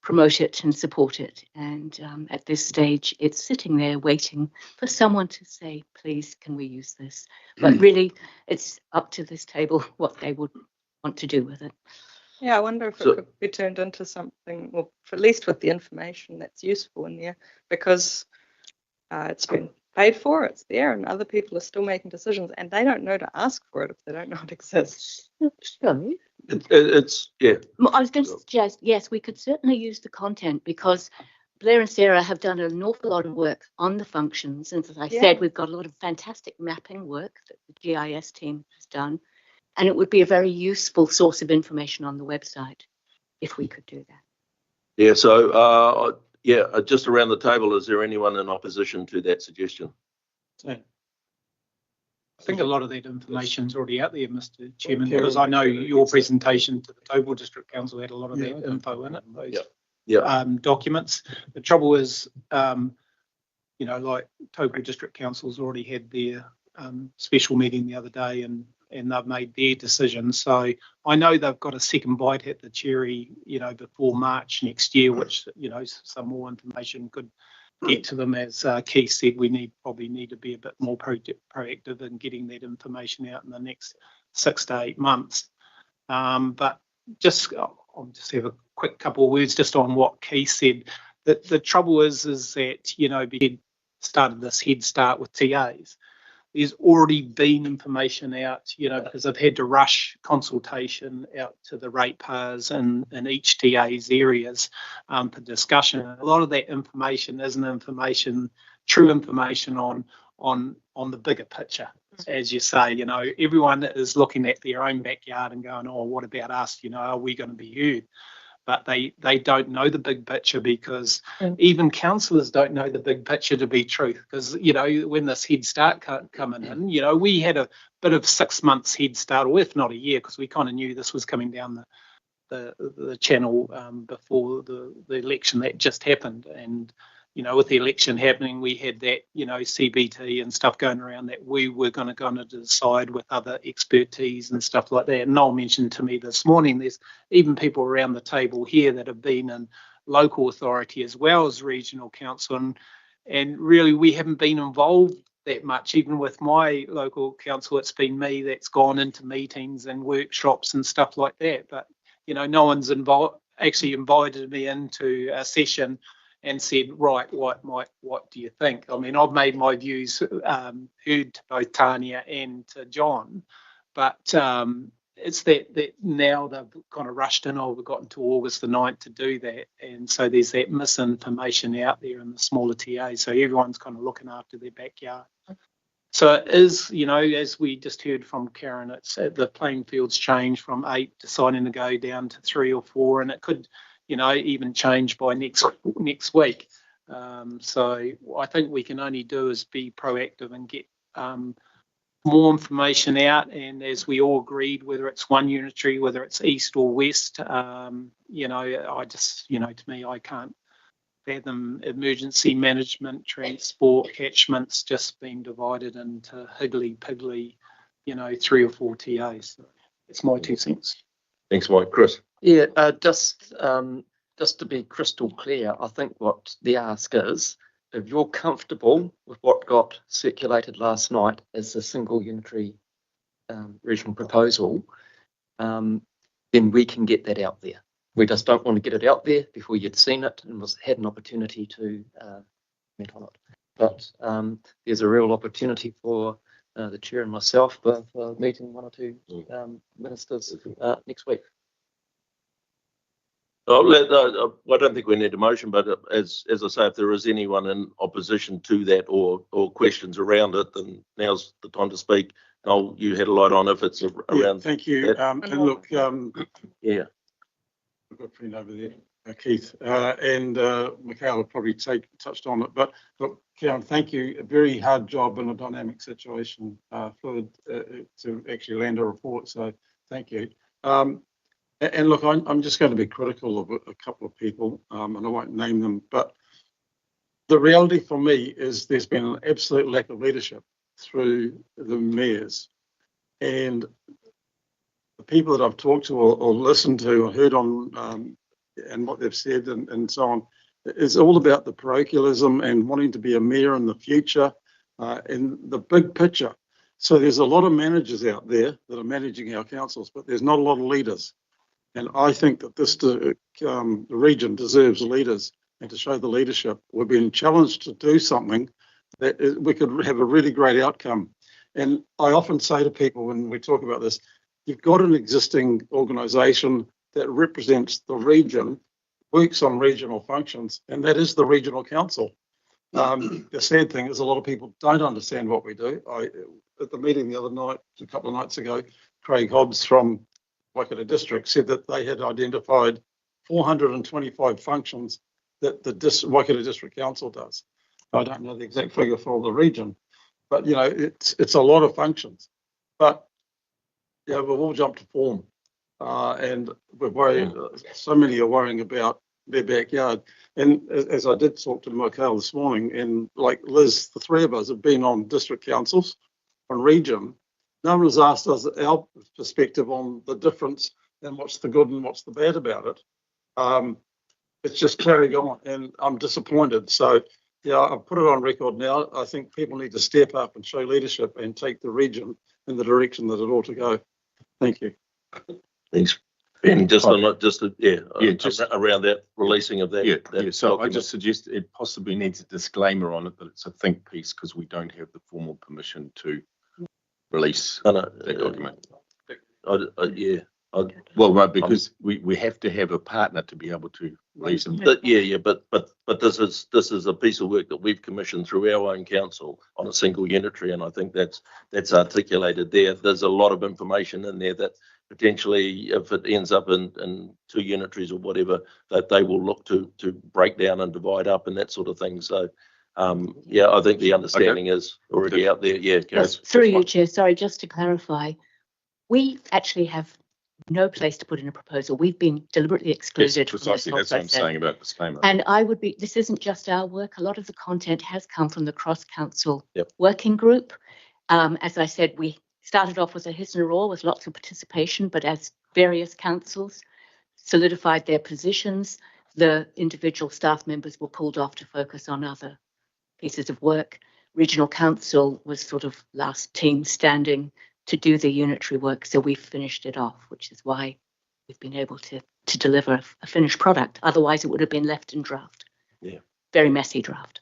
R: promote it and support it. And at this stage, it's sitting there waiting for someone to say, please, can we use this? But really, it's up to this table what they would want to do with it.
O: yeah, I wonder if it could be turned into something, or at least with the information that's useful in there, because it's been paid for, it's there, and other people are still making decisions, and they don't know to ask for it if they don't know it exists.
R: Sorry.
A: It's yeah.
R: I was going to suggest, yes, we could certainly use the content, because Blair and Sarah have done an awful lot of work on the functions. And as I said, we've got a lot of fantastic mapping work that the GIS team has done. And it would be a very useful source of information on the website if we could do that.
A: Yeah, so just around the table, is there anyone in opposition to that suggestion?
F: I think a lot of that information is already out there, Mr. Chairman, because I know your presentation to the Taupo District Council had a lot of that info in it, those documents. The trouble is, like Taupo District Council's already had their
T: special meeting the other day, and they've made their decision. So I know they've got a second bite at the cherry, before March next year, which, some more information could get to them. As Keith said, we probably need to be a bit more proactive in getting that information out in the next 6 to 8 months. But I'll just have a quick couple of words just on what Keith said. The trouble is that, we started this head start with TAs. There's already been information out, because I've had to rush consultation out to the ratepayers in each TA's areas for discussion. A lot of that information isn't true information on the bigger picture. As you say, everyone is looking at their own backyard and going, oh, what about us? Are we going to be heard? But they don't know the big picture, because even councillors don't know the big picture, to be truth. Because, when this head start coming in, we had a bit of 6 months head start, or if not a year, because we kind of knew this was coming down the channel before the election that just happened. And, with the election happening, we had that, CBT and stuff going around that we were going to decide with other expertise and stuff like that. And Noel mentioned to me this morning, there's even people around the table here that have been in local authority as well as regional council. And really, we haven't been involved that much. Even with my local council, it's been me that's gone into meetings and workshops and stuff like that. But, no one's actually invited me into a session and said, right, what do you think? I mean, I've made my views heard to both Tania and to John, but it's that now they've kind of rushed in. We've got until August the 9th to do that. And so there's that misinformation out there in the smaller TAs. So everyone's kind of looking after their backyard. So it is, as we just heard from Karen, it's the playing field's changed from 8 deciding to go down to 3 or 4, and it could, even change by next week. So I think we can only do is be proactive and get more information out. And as we all agreed, whether it's one unitary, whether it's east or west, I just, to me, I can't fathom emergency management, transport, catchments just being divided into higgly-piggly, 3 or 4 TAs. So it's my 2 cents.
B: Thanks, Mike. Chris? Yeah, just to be crystal clear, I think what the ask is, if you're comfortable with what got circulated last night as a single unitary regional proposal, then we can get that out there. We just don't want to get it out there before you'd seen it and had an opportunity to comment on it. But there's a real opportunity for the chair and myself for meeting 1 or 2 ministers next week.
A: I don't think we need a motion, but as I say, if there is anyone in opposition to that or questions around it, then now's the time to speak. Noel, you had a light on if it's around.
F: Yeah, thank you. And look,
A: yeah,
F: we've got a friend over there, Keith, and Michaela probably touched on it. But look, Karen, thank you. A very hard job in a dynamic situation, fluid, to actually land a report. So thank you. And look, I'm just going to be critical of a couple of people, and I won't name them, but the reality for me is there's been an absolute lack of leadership through the mayors. And the people that I've talked to or listened to or heard on and what they've said and so on, is all about the parochialism and wanting to be a mayor in the future and the big picture. So there's a lot of managers out there that are managing our councils, but there's not a lot of leaders. And I think that this region deserves leaders and to show the leadership. We're being challenged to do something that we could have a really great outcome. And I often say to people when we talk about this, you've got an existing organisation that represents the region, works on regional functions, and that is the Regional Council. The sad thing is a lot of people don't understand what we do. At the meeting the other night, a couple of nights ago, Craig Hobbs from Waikato District said that they had identified 425 functions that the Waikato District Council does. I don't know the exact figure for the region, but it's a lot of functions. But we've all jumped to form, and we're worried. So many are worrying about their backyard. And as I did talk to Michael this morning, and like Liz, the 3 of us have been on district councils. on region, no one has asked us our perspective on the difference and what's the good and what's the bad about it. It's just carrying on, and I'm disappointed. So, yeah, I've put it on record now. I think people need to step up and show leadership and take the region in the direction that it ought to go. Thank you.
A: Thanks. And just on that, just around that releasing of that.
L: Yeah. So
A: document.
L: I just suggest it possibly needs a disclaimer on it that it's a think piece because we don't have the formal permission to release that document. Well, right, because we have to have a partner to be able to release it.
A: But this is a piece of work that we've commissioned through our own council on a single unitary, and I think that's articulated there. There's a lot of information in there that potentially, if it ends up in 2 unitaries or whatever, that they will look to break down and divide up and that sort of thing. So, I think the understanding is already out there. Yeah,
R: yes, through you, Chair. Sorry, just to clarify, we actually have no place to put in a proposal. We've been deliberately excluded.
L: Yes, precisely. That's what I'm saying about disclaimer.
R: And this isn't just our work. A lot of the content has come from the cross-council
A: Yep.
R: working group. As I said, we started off with a hiss and a roar with lots of participation, but as various councils solidified their positions, the individual staff members were pulled off to focus on other pieces of work. Regional Council was sort of last team standing to do the unitary work, so we finished it off, which is why we've been able to deliver a finished product. Otherwise, it would have been left in draft.
A: Yeah.
R: Very messy draft.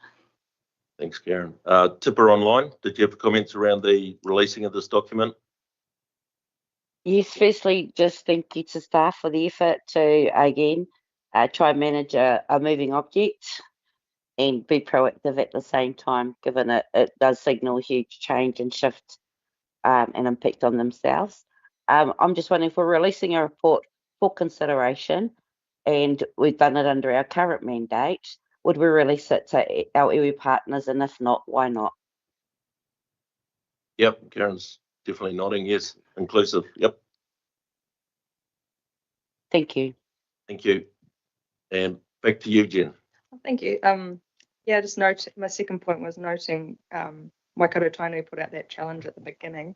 A: Thanks, Karen. Tipper Online, did you have comments around the releasing of this document?
E: Yes, firstly, just thank you to staff for the effort to, again, try and manage a moving object and be proactive at the same time, given it does signal a huge change and shift and impact on themselves. I'm just wondering if we're releasing a report for consideration, and we've done it under our current mandate, would we release it to our iwi partners, and if not, why not?
A: Yep, Karen's definitely nodding. Yes, inclusive. Yep.
E: Thank you.
A: Thank you. And back to you, Jen.
O: Thank you. Just note, my second point was noting Waikato Tainui put out that challenge at the beginning,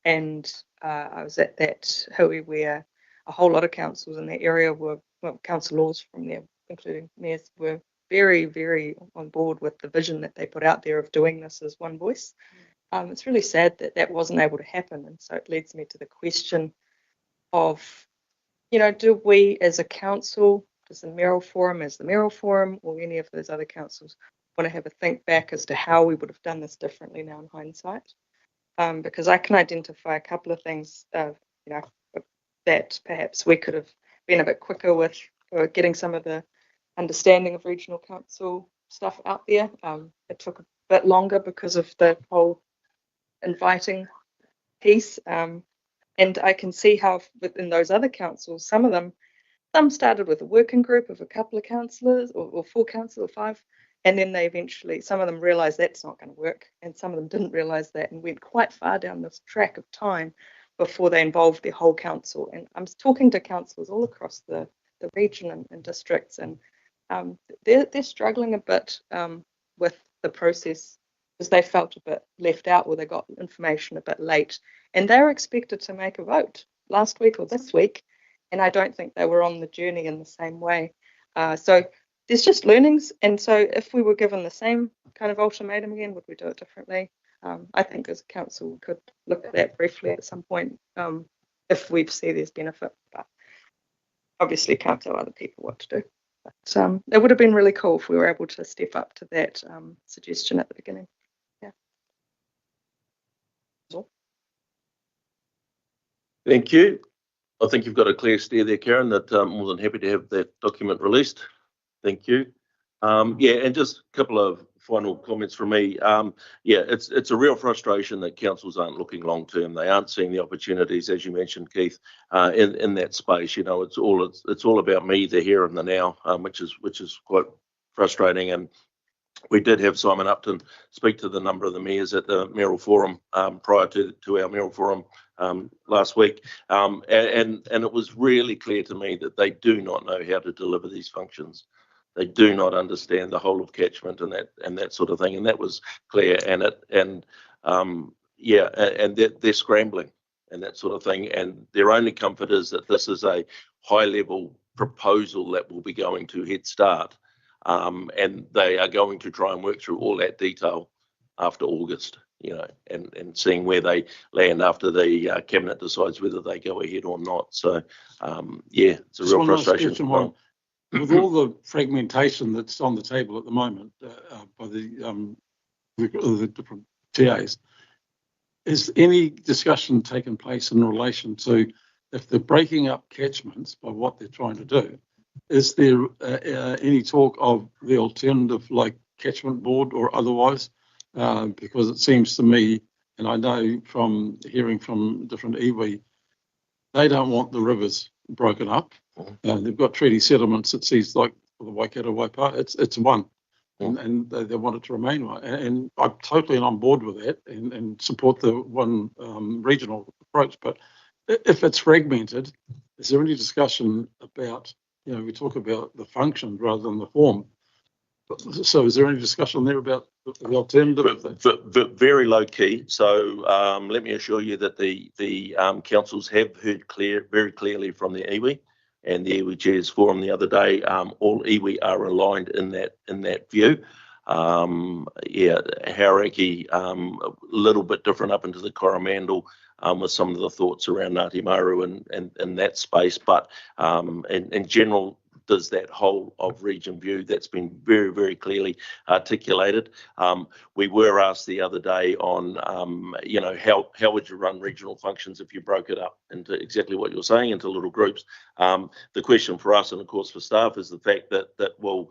O: and I was at that hui where a whole lot of councils in that area councillors from there, including mayors, were very, very on board with the vision that they put out there of doing this as one voice. It's really sad that wasn't able to happen, and so it leads me to the question of, do we as a council, does the Mayoral Forum as the Mayoral Forum or any of those other councils want to have a think back as to how we would have done this differently now in hindsight? Because I can identify a couple of things, that perhaps we could have been a bit quicker with getting some of the understanding of regional council stuff out there. It took a bit longer because of the whole inviting piece. And I can see how within those other councils, some started with a working group of a couple of councillors or 4 councillors or 5, and then they eventually, some of them realised that's not going to work, and some of them didn't realise that and went quite far down this track of time before they involved their whole council. And I'm talking to councillors all across the region and districts, and they're struggling a bit with the process because they felt a bit left out, or they got information a bit late, and they were expected to make a vote last week or this week, and I don't think they were on the journey in the same way. So there's just learnings, and so if we were given the same kind of ultimatum again, would we do it differently? I think as a council we could look at that briefly at some point if we see there's benefit, but obviously can't tell other people what to do. But it would have been really cool if we were able to step up to that suggestion at the beginning. Yeah.
A: Thank you. I think you've got a clear steer there, Karen, that I'm more than happy to have that document released. Thank you. And just a couple of final comments from me. It's a real frustration that councils aren't looking long term. They aren't seeing the opportunities, as you mentioned, Keith, in that space. It's all about me, the here and the now, which is quite frustrating. And we did have Simon Upton speak to the number of the mayors at the Mayoral Forum prior to our Mayoral Forum last week, and it was really clear to me that they do not know how to deliver these functions. They do not understand the whole of catchment and that sort of thing, and that was clear. yeah, and they're scrambling and that sort of thing. And their only comfort is that this is a high level proposal that will be going to Head Start. And they are going to try and work through all that detail after August, you know, and seeing where they land after the cabinet decides whether they go ahead or not. So, yeah, it's a real frustration.
F: With all the fragmentation that's on the table at the moment by the different TAs, is any discussion taken place in relation to if they're breaking up catchments by what they're trying to do? Is there any talk of the alternative, like catchment board or otherwise? Because it seems to me, and I know from hearing from different iwi, they don't want the rivers broken up. They've got treaty settlements, it seems like for the Waikato Waipa, it's one. And they want it to remain one. And I'm totally on board with that and support the one regional approach. But if it's fragmented, is there any discussion about, you know, we talk about the function rather than the form. So is there any discussion there about the alternative?
A: Very low key. So let me assure you that the councils have heard very clearly from the iwi. And the iwi chairs forum the other day, all iwi are aligned in that view. Yeah, Hauraki, a little bit different up into the Coromandel with some of the thoughts around Ngāti Maru and that space, but in general, there's that whole of region view that's been very, very clearly articulated. We were asked the other day on, you know, how would you run regional functions if you broke it up into exactly what you're saying, into little groups? The question for us, and of course for staff, is the fact that well,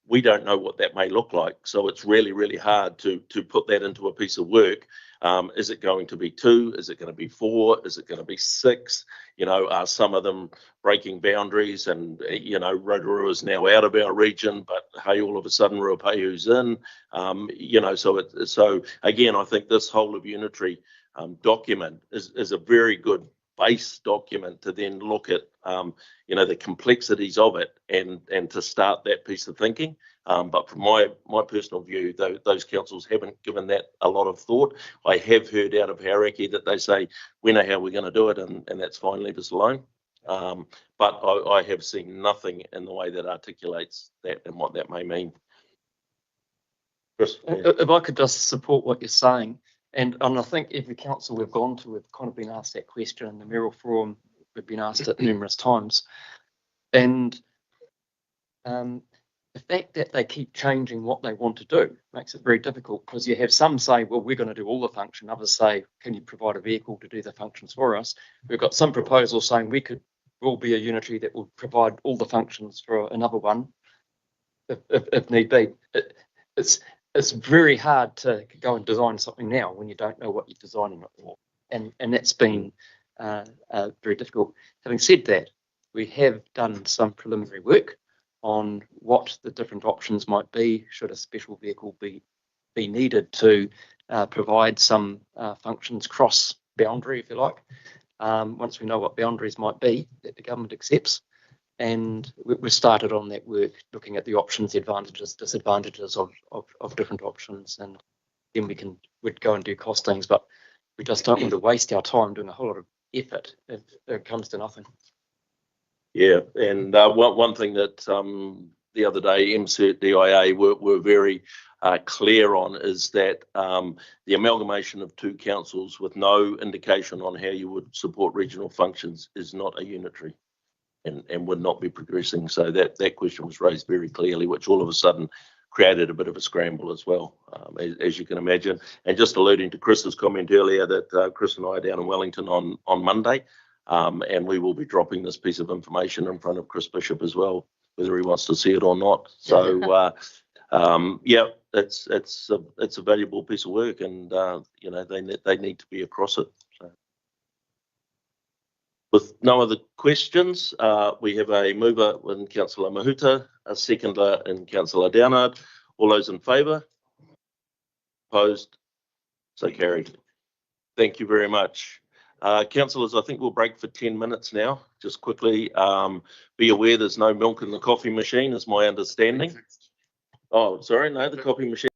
A: we don't know what that may look like. So it's really, really hard to put that into a piece of work. Is it going to be 2? Is it going to be 4? Is it going to be 6? You know, are some of them breaking boundaries? And, you know, Rotorua is now out of our region, but hey, all of a sudden Ruapehu's in. You know, so again, I think this whole of unitary document is a very good base document to then look at, you know, the complexities of it and to start that piece of thinking. But from my personal view, those councils haven't given that a lot of thought. I have heard out of Hauraki that they say, we know how we're going to do it, and that's fine, leave us alone. But I have seen nothing in the way that articulates that and what that may mean. Chris?
B: If I could just support what you're saying, and I think every council we've gone to, we've kind of been asked that question, and the Mayoral Forum, we've been asked it numerous times. And the fact that they keep changing what they want to do makes it very difficult, because you have some say, well, we're going to do all the function. Others say, can you provide a vehicle to do the functions for us? We've got some proposals saying we'll be a unitary that will provide all the functions for another one if need be. It's very hard to go and design something now when you don't know what you're designing it for. And that's been very difficult. Having said that, we have done some preliminary work on what the different options might be should a special vehicle be needed to provide some functions cross boundary, if you like. Once we know what boundaries might be that the government accepts, and we started on that work, looking at the options, advantages, disadvantages of different options, and then we'd go and do costings, but we just don't want to waste our time doing a whole lot of effort if it comes to nothing.
A: Yeah, and one thing that the other day MCERT DIA were very clear on is that the amalgamation of 2 councils with no indication on how you would support regional functions is not a unitary and would not be progressing. So that question was raised very clearly, which all of a sudden created a bit of a scramble as well, as you can imagine. And just alluding to Chris's comment earlier that Chris and I are down in Wellington on Monday. And we will be dropping this piece of information in front of Chris Bishop as well, whether he wants to see it or not. So, yeah, it's a valuable piece of work, and you know, they need to be across it. So. With no other questions, we have a mover in Councillor Mahuta, a seconder in Councillor Downard. All those in favour? Opposed? So carried. Thank you very much. Councillors, I think we'll break for 10 minutes now. Just quickly, be aware there's no milk in the coffee machine, is my understanding. Oh, sorry, no, the coffee machine.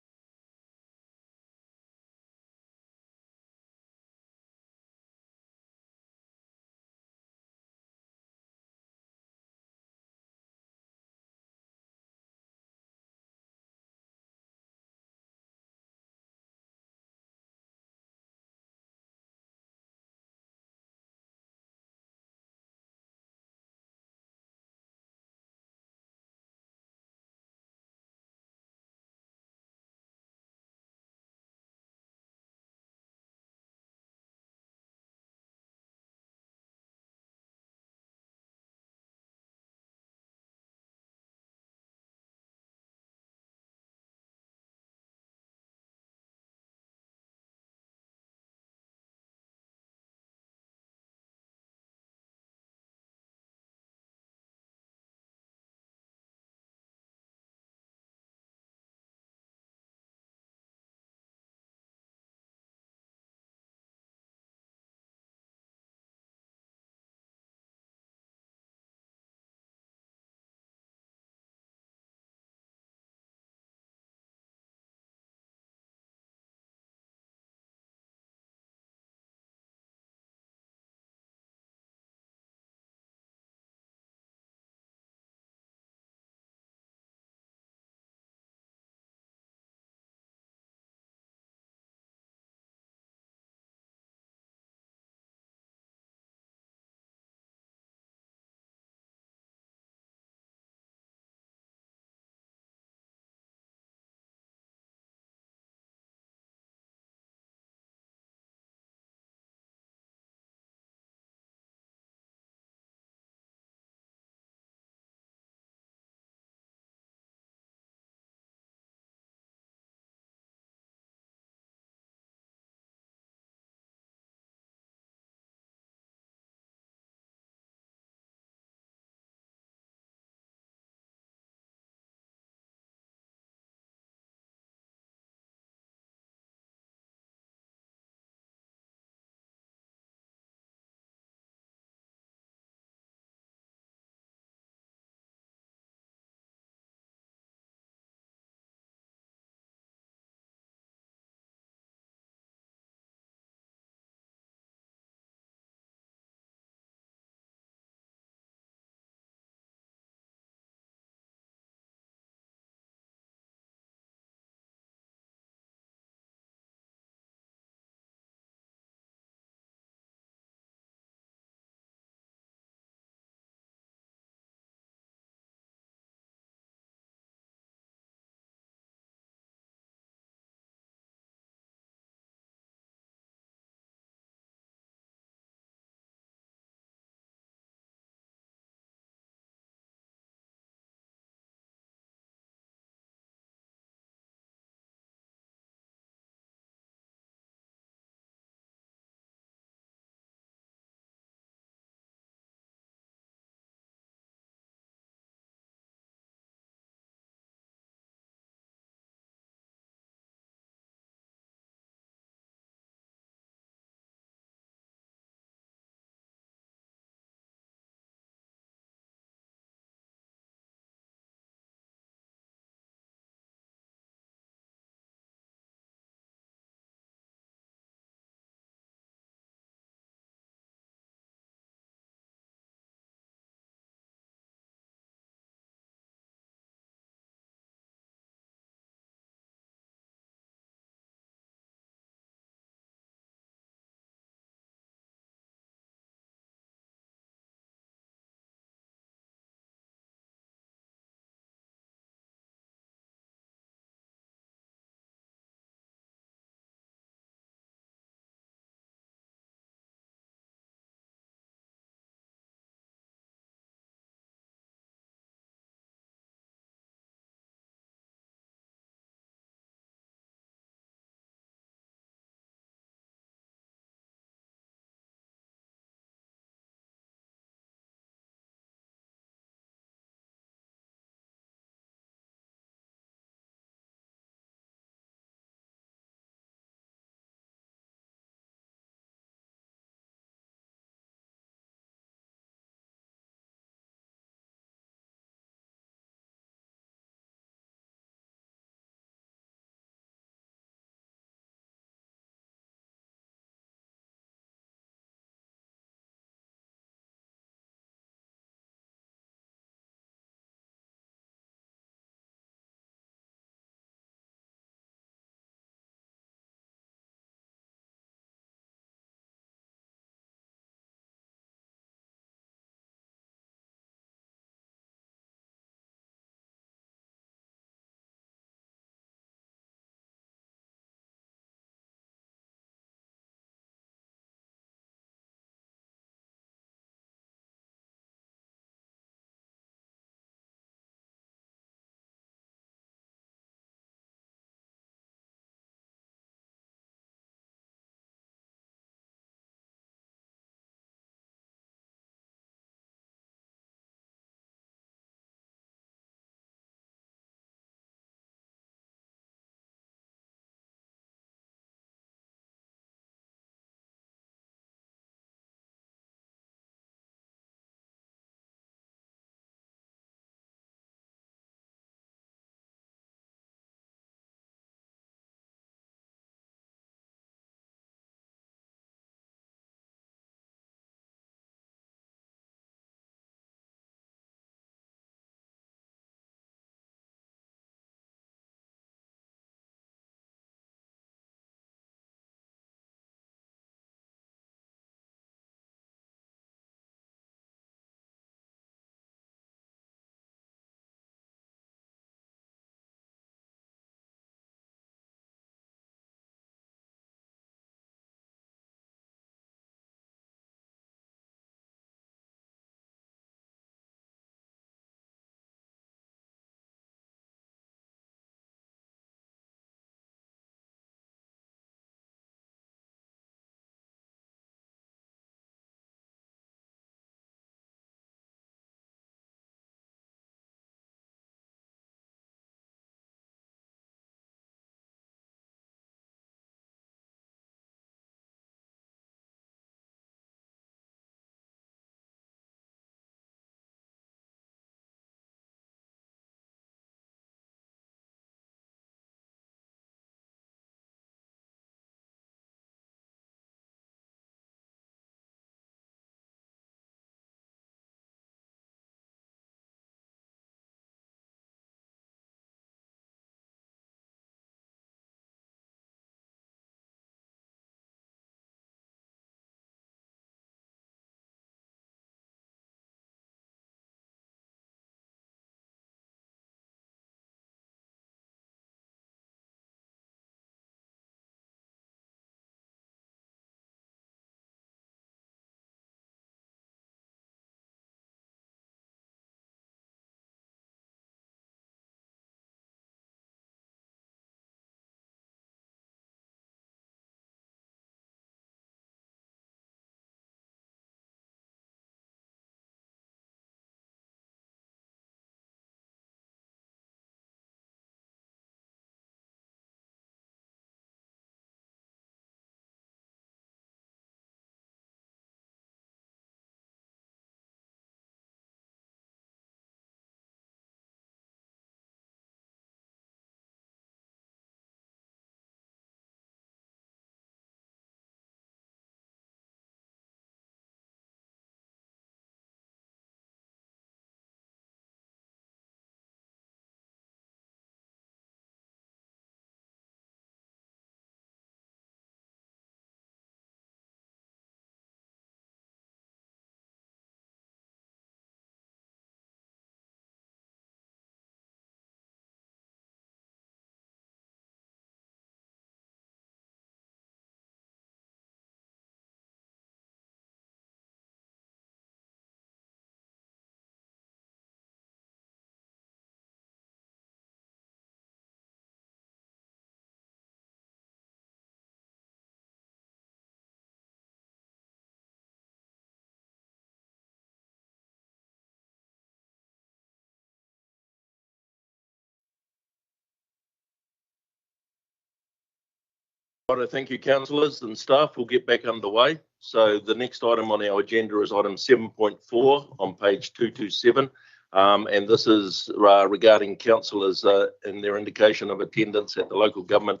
A: Right, thank you, councillors and staff. We'll get back underway. So the next item on our agenda is item 7.4 on page 227. And this is regarding councillors and their indication of attendance at the local government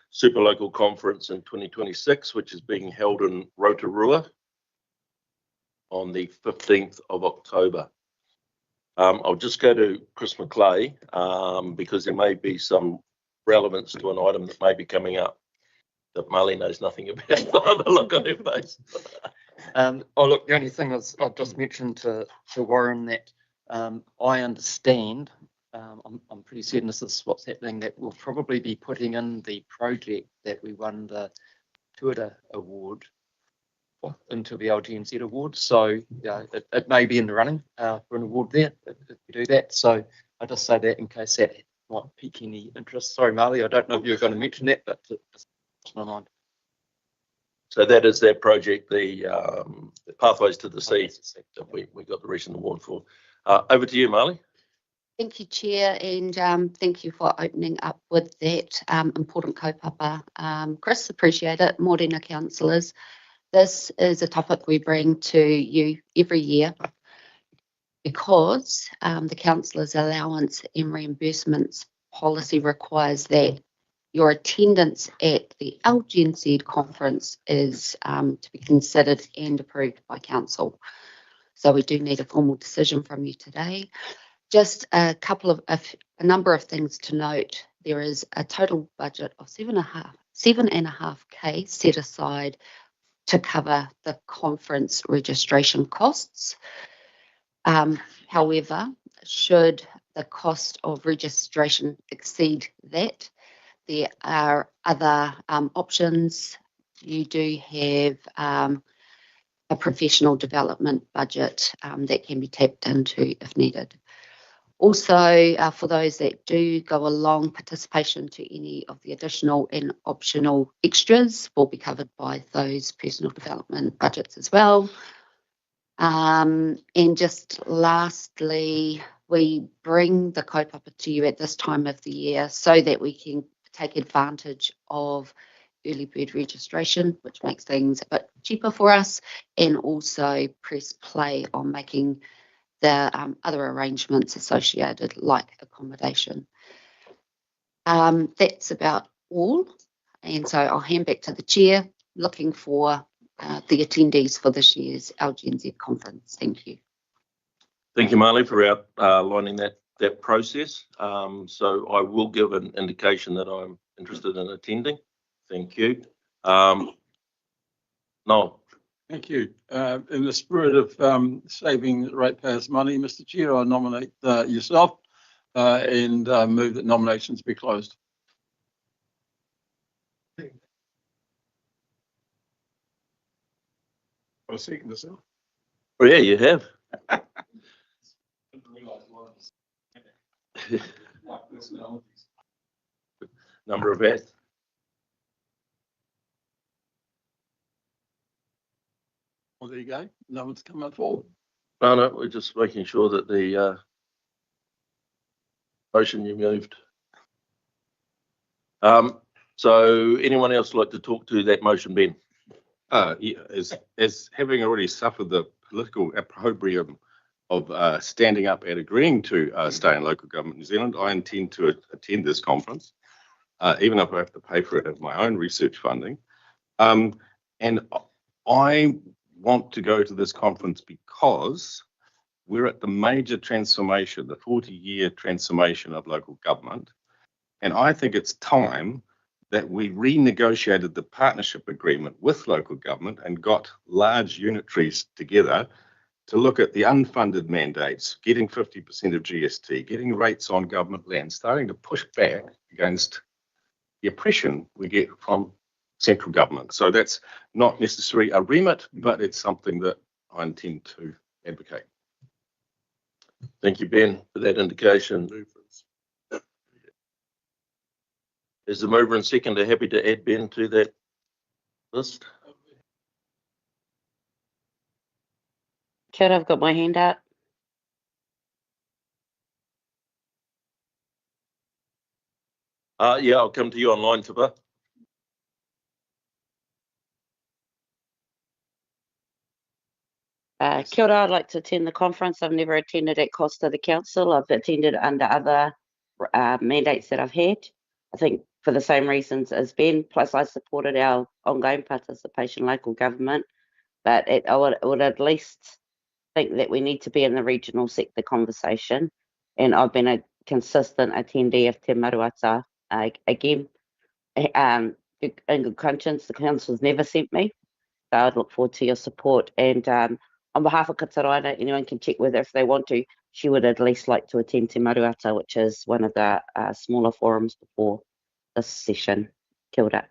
A: super local conference in 2026, which is being held in Rotorua on the 15th of October. I'll just go to Chris McClay because there may be some relevance to an item that may be coming up that Marley knows nothing about. The look on her face.
B: Oh, look, the only thing is I've just mentioned to Warren that I understand, I'm pretty certain this is what's happening, that we'll probably be putting in the project that we won the Tuata Award into the LGNZ award. So yeah, it may be in the running for an award there if you do that. So I just say that in case that might pique any interest. Sorry, Marley, I don't know if you're going to mention that, but it's my mind.
A: So that is that project, the Pathways to the Sea that we got the recent award for. Over to you, Marley.
E: Thank you, Chair, and thank you for opening up with that important kaupapa. Chris, appreciate it. Morena councillors, this is a topic we bring to you every year because the councillors' allowance and reimbursements policy requires that your attendance at the LGNZ conference is to be considered and approved by council. So we do need a formal decision from you today. Just a number of things to note. There is a total budget of 7.5K set aside to cover the conference registration costs. However, should the cost of registration exceed that, there are other options. You do have a professional development budget that can be tapped into if needed. Also, for those that do go along, participation to any of the additional and optional extras will be covered by those personal development budgets as well. And just lastly, we bring the kaupapa to you at this time of the year so that we can take advantage of early bird registration, which makes things a bit cheaper for us, and also press play on making the other arrangements associated, like accommodation. That's about all. And so I'll hand back to the chair, looking for the attendees for this year's LGNZ conference. Thank you.
A: Thank you, Marley, for outlining that process. So I will give an indication that I'm interested in attending. Thank you. Noel.
F: Thank you. In the spirit of saving ratepayers' money, Mr. Chair, I nominate yourself and move that nominations be closed.
D: I'll second this.
A: Oh, yeah, you have. Number of ads.
F: Well, there you go. No one's coming forward.
A: No, we're just making sure that the motion you moved. So anyone else like to talk to that motion, Ben?
L: Yeah, as having already suffered the political opprobrium of standing up and agreeing to stay in local government New Zealand, I intend to attend this conference, even if I have to pay for it of my own research funding. And I want to go to this conference because we're at the major transformation, the 40-year transformation of local government. And I think it's time that we renegotiated the partnership agreement with local government and got large unitaries together to look at the unfunded mandates, getting 50% of GST, getting rates on government land, starting to push back against the oppression we get from central government. So that's not necessarily a remit, but it's something that I intend to advocate.
A: Thank you, Ben, for that indication. Is the mover and seconder happy to add Ben to that list?
E: Chair, I've got my hand up.
A: Yeah, I'll come to you online, Fipa.
E: Kia ora, I'd like to attend the conference. I've never attended at cost of the council. I've attended under other mandates that I've had. I think for the same reasons as Ben, plus I supported our ongoing participation in local government, but I would at least think that we need to be in the regional sector conversation. And I've been a consistent attendee of Te Maruata. Again, in good conscience, the council's never sent me. So I'd look forward to your support. And on behalf of Kataraina, anyone can check with her if they want to. She would at least like to attend Te Maruata, which is one of the smaller forums before this session. Kia ora.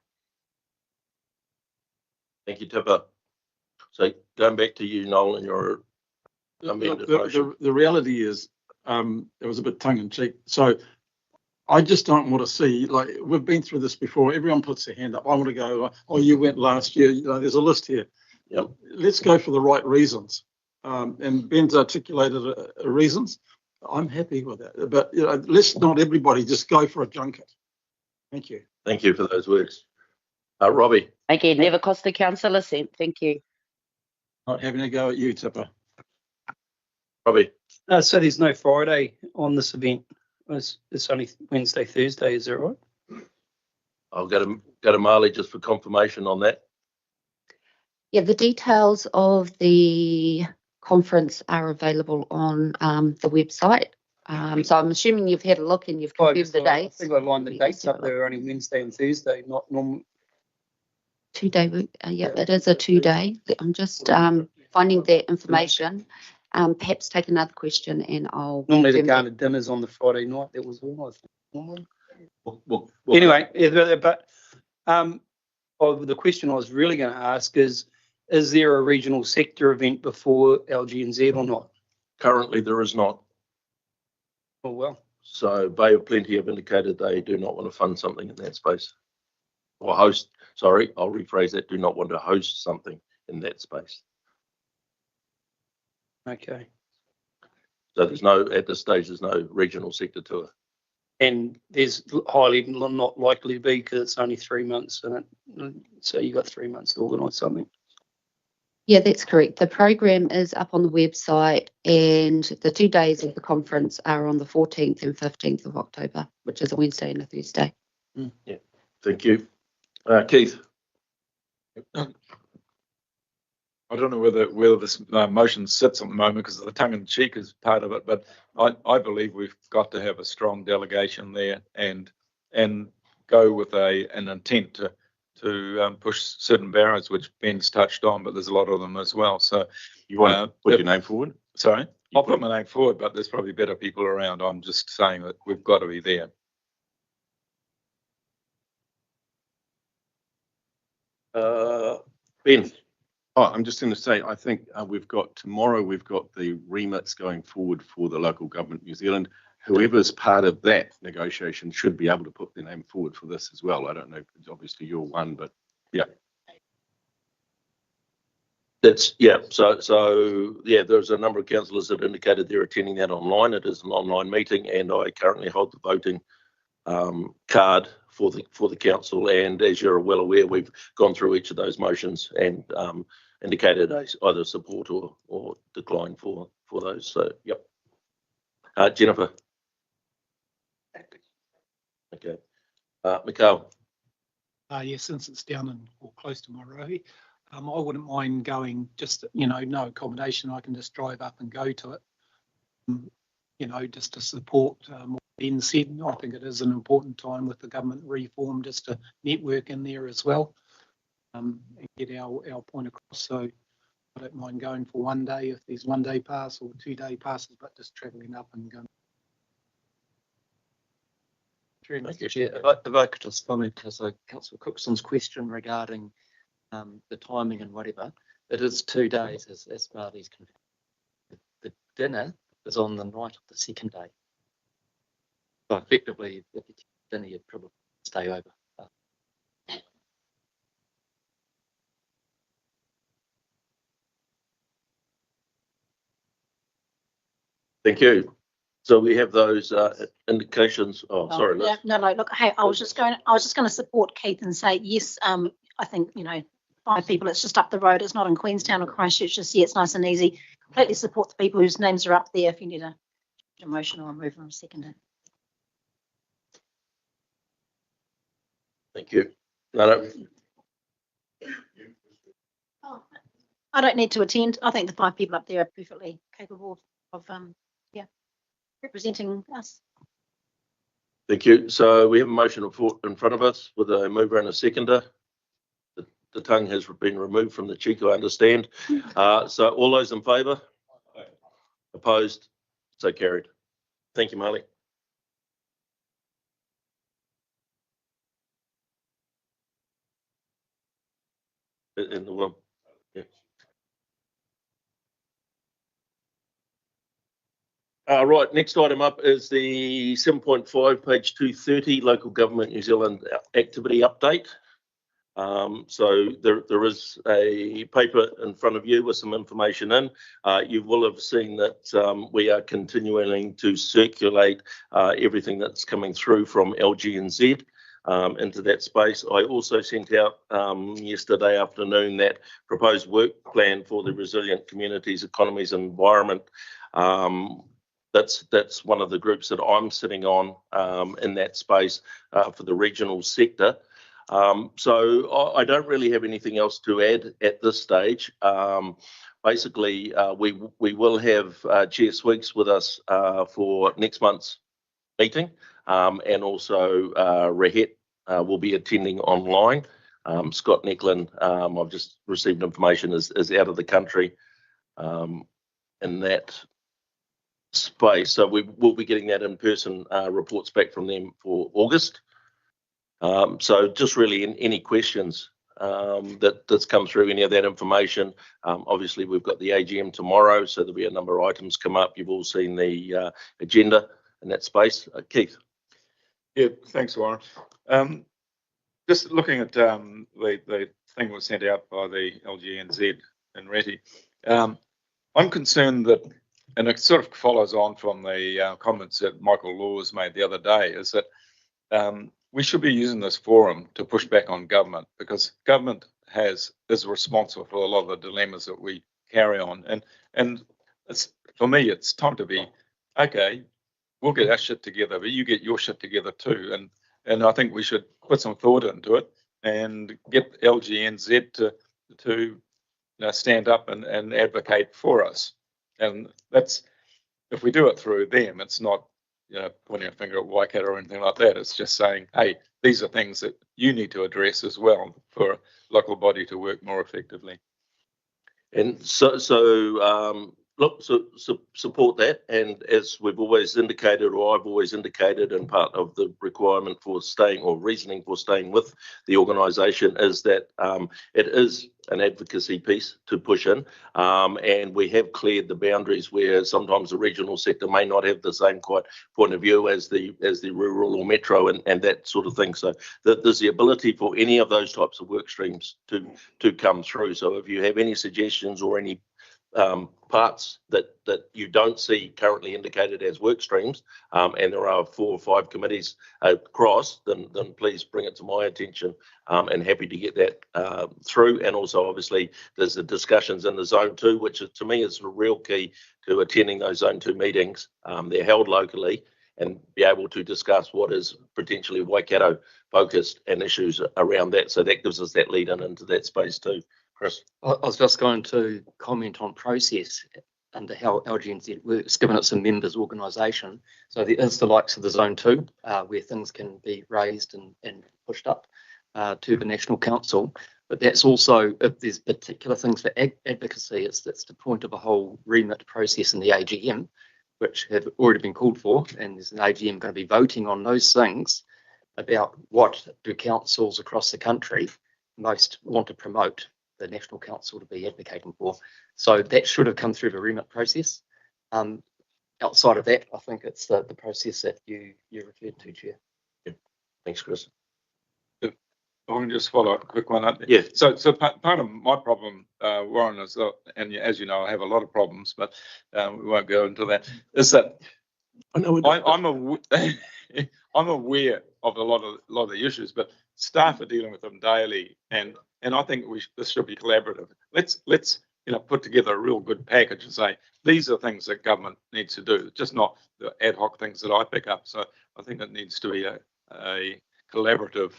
A: Thank you, Tipper. So going back to you, Noel, and your amended motion.
F: The reality is, it was a bit tongue in cheek. So I just don't want to see, like, we've been through this before. Everyone puts their hand up. I want to go, oh, you went last year. You know, there's a list here.
A: Yep.
F: Let's go for the right reasons. And Ben's articulated reasons. I'm happy with that. But, you know, let's not everybody just go for a junket. Thank you.
A: Thank you for those words. Robbie.
E: Again, never cost the council a cent. Thank you.
F: Not having a go at you, Tipper.
A: Robbie.
P: So there's no Friday on this event. It's only Wednesday, Thursday. Is that right?
A: I'll go to Marley just for confirmation on that.
U: Yeah, the details of the conference are available on the website. So I'm assuming you've had a look and you've confirmed the dates.
P: I think I lined the dates up. They were only Wednesday and Thursday, not normal.
U: 2 day week. Yeah, it is a 2 day. I'm just finding that information. Perhaps take another question and I'll.
P: Normally the Ghana dinner's on the Friday night. That was all I think. Normally. Anyway, but the question I was really going to ask is there a regional sector event before LG&Z or not?
A: Currently, there is not.
P: Oh, well.
A: So Bay of Plenty have indicated they do not want to fund something in that space. Or host, sorry, I'll rephrase that, do not want to host something in that space.
P: Okay.
A: So there's no, at this stage, there's no regional sector tour.
P: And there's highly not likely to be because it's only 3 months in it. So you got 3 months to organise something.
U: Yeah, that's correct. The program is up on the website and the 2 days of the conference are on the 14th and 15th of October, which is a Wednesday and a Thursday.
A: Yeah, thank you. Keith.
S: I don't know whether this motion sits at the moment because the tongue in cheek is part of it, but I believe we've got to have a strong delegation there and go with an intent to push certain barriers, which Ben's touched on, but there's a lot of them as well. So
L: you want to put your name forward?
S: Sorry, I'll put my name forward, but there's probably better people around. I'm just saying that we've got to be there.
A: Ben.
L: Oh, I'm just going to say, I think tomorrow we've got the remits going forward for the local government New Zealand. Whoever's part of that negotiation should be able to put their name forward for this as well. I don't know, obviously you're one, but yeah.
A: That's, yeah, so yeah, there's a number of councillors that indicated they're attending that online. It is an online meeting and I currently hold the voting card for the council, and as you're well aware, we've gone through each of those motions and indicated either support or decline for those. So yep. Jennifer. Okay. Mikhail.
T: Yes, since it's down in or close to Morohi, I wouldn't mind going. Just no accommodation. I can just drive up and go to it. Just to support what Ben said. I think it is an important time with the government reform, just to network in there as well, and get our point across. So I don't mind going for 1 day if there's 1 day pass or 2 day passes, but just travelling up and going.
B: Mr. Chair, if I could just comment to Councillor Cookson's question regarding the timing and whatever, it is 2 days as Marley's confirmed. The dinner is on the night of the second day. So effectively, if you dinner, you'd probably stay over.
A: Thank you. So we have those indications. Oh, sorry, Liz.
K: No. Look, hey, I was just going to support Keith and say yes. I think
I: 5 people. It's just up the road. It's not in Queenstown or Christchurch. Just it's nice and easy. Completely support the people whose names are up there. If you need a motion or a mover or a seconder.
A: Thank you. No.
I: I don't need to attend. I think the 5 people up there are perfectly capable of representing us.
A: Thank you. So we have a motion in front of us with a mover and a seconder. The tongue has been removed from the cheek, I understand. So all those in favour? Opposed? So carried. Thank you, Marley. In the room. Yeah. Right, next item up is the 7.5, page 230, Local Government New Zealand Activity Update. So there is a paper in front of you with some information in. You will have seen that we are continuing to circulate everything that's coming through from LGNZ into that space. I also sent out yesterday afternoon that proposed work plan for the resilient communities, economies and environment. That's one of the groups that I'm sitting on in that space for the regional sector. So I don't really have anything else to add at this stage. Basically, we will have Chair Sweeks with us for next month's meeting, and also Rahet will be attending online. Scott Necklin, I've just received information, is out of the country in that space. So we will be getting that in-person reports back from them for August. So just really any questions that's come through, any of that information. Obviously, we've got the AGM tomorrow, so there'll be a number of items come up. You've all seen the agenda in that space. Keith.
S: Yeah, thanks, Warren. Just looking at the thing that was sent out by the LGNZ and Reti, I'm concerned that, and it sort of follows on from the comments that Michael Laws made the other day, is that we should be using this forum to push back on government, because government is responsible for a lot of the dilemmas that we carry on. And it's, for me, it's time to be, okay, we'll get our shit together, but you get your shit together too. And I think we should put some thought into it and get LGNZ to stand up and advocate for us. And that's, if we do it through them, it's not, pointing a finger at Waikato or anything like that. It's just saying, hey, these are things that you need to address as well for a local body to work more effectively.
A: And so support that. And as we've always indicated, or I've always indicated, and part of the requirement for staying or reasoning for staying with the organisation is that it is an advocacy piece to push in, and we have cleared the boundaries where sometimes the regional sector may not have the same point of view as the rural or metro and that sort of thing. So there's the ability for any of those types of work streams to come through. So if you have any suggestions or any parts that you don't see currently indicated as work streams, and there are 4 or 5 committees across, then please bring it to my attention, and happy to get that through. And also, obviously, there's the discussions in the Zone 2, which to me is the real key to attending those Zone 2 meetings. They're held locally, and be able to discuss what is potentially Waikato focused and issues around that. So that gives us that lead in into that space too. Chris.
B: I was just going to comment on process and how LGNZ works, given it's a members organisation. So there is the likes of the Zone 2, where things can be raised and pushed up to the National Council. But that's also, if there's particular things for advocacy, that's the point of a whole remit process in the AGM, which have already been called for, and there's an AGM going to be voting on those things about what do councils across the country most want to promote the National Council to be advocating for. So that should have come through the remit process. Outside of that, I think it's the process that you referred to, Chair.
A: Yeah. Thanks, Chris.
S: I can just follow up a quick one.
A: Yeah.
S: So part of my problem, Warren, is, and as you know, I have a lot of problems, but we won't go into that, is that I'm aware of a lot of the issues, but staff are dealing with them daily, and I think this should be collaborative. Let's put together a real good package and say these are things that government needs to do, just not the ad hoc things that I pick up. So I think it needs to be a collaborative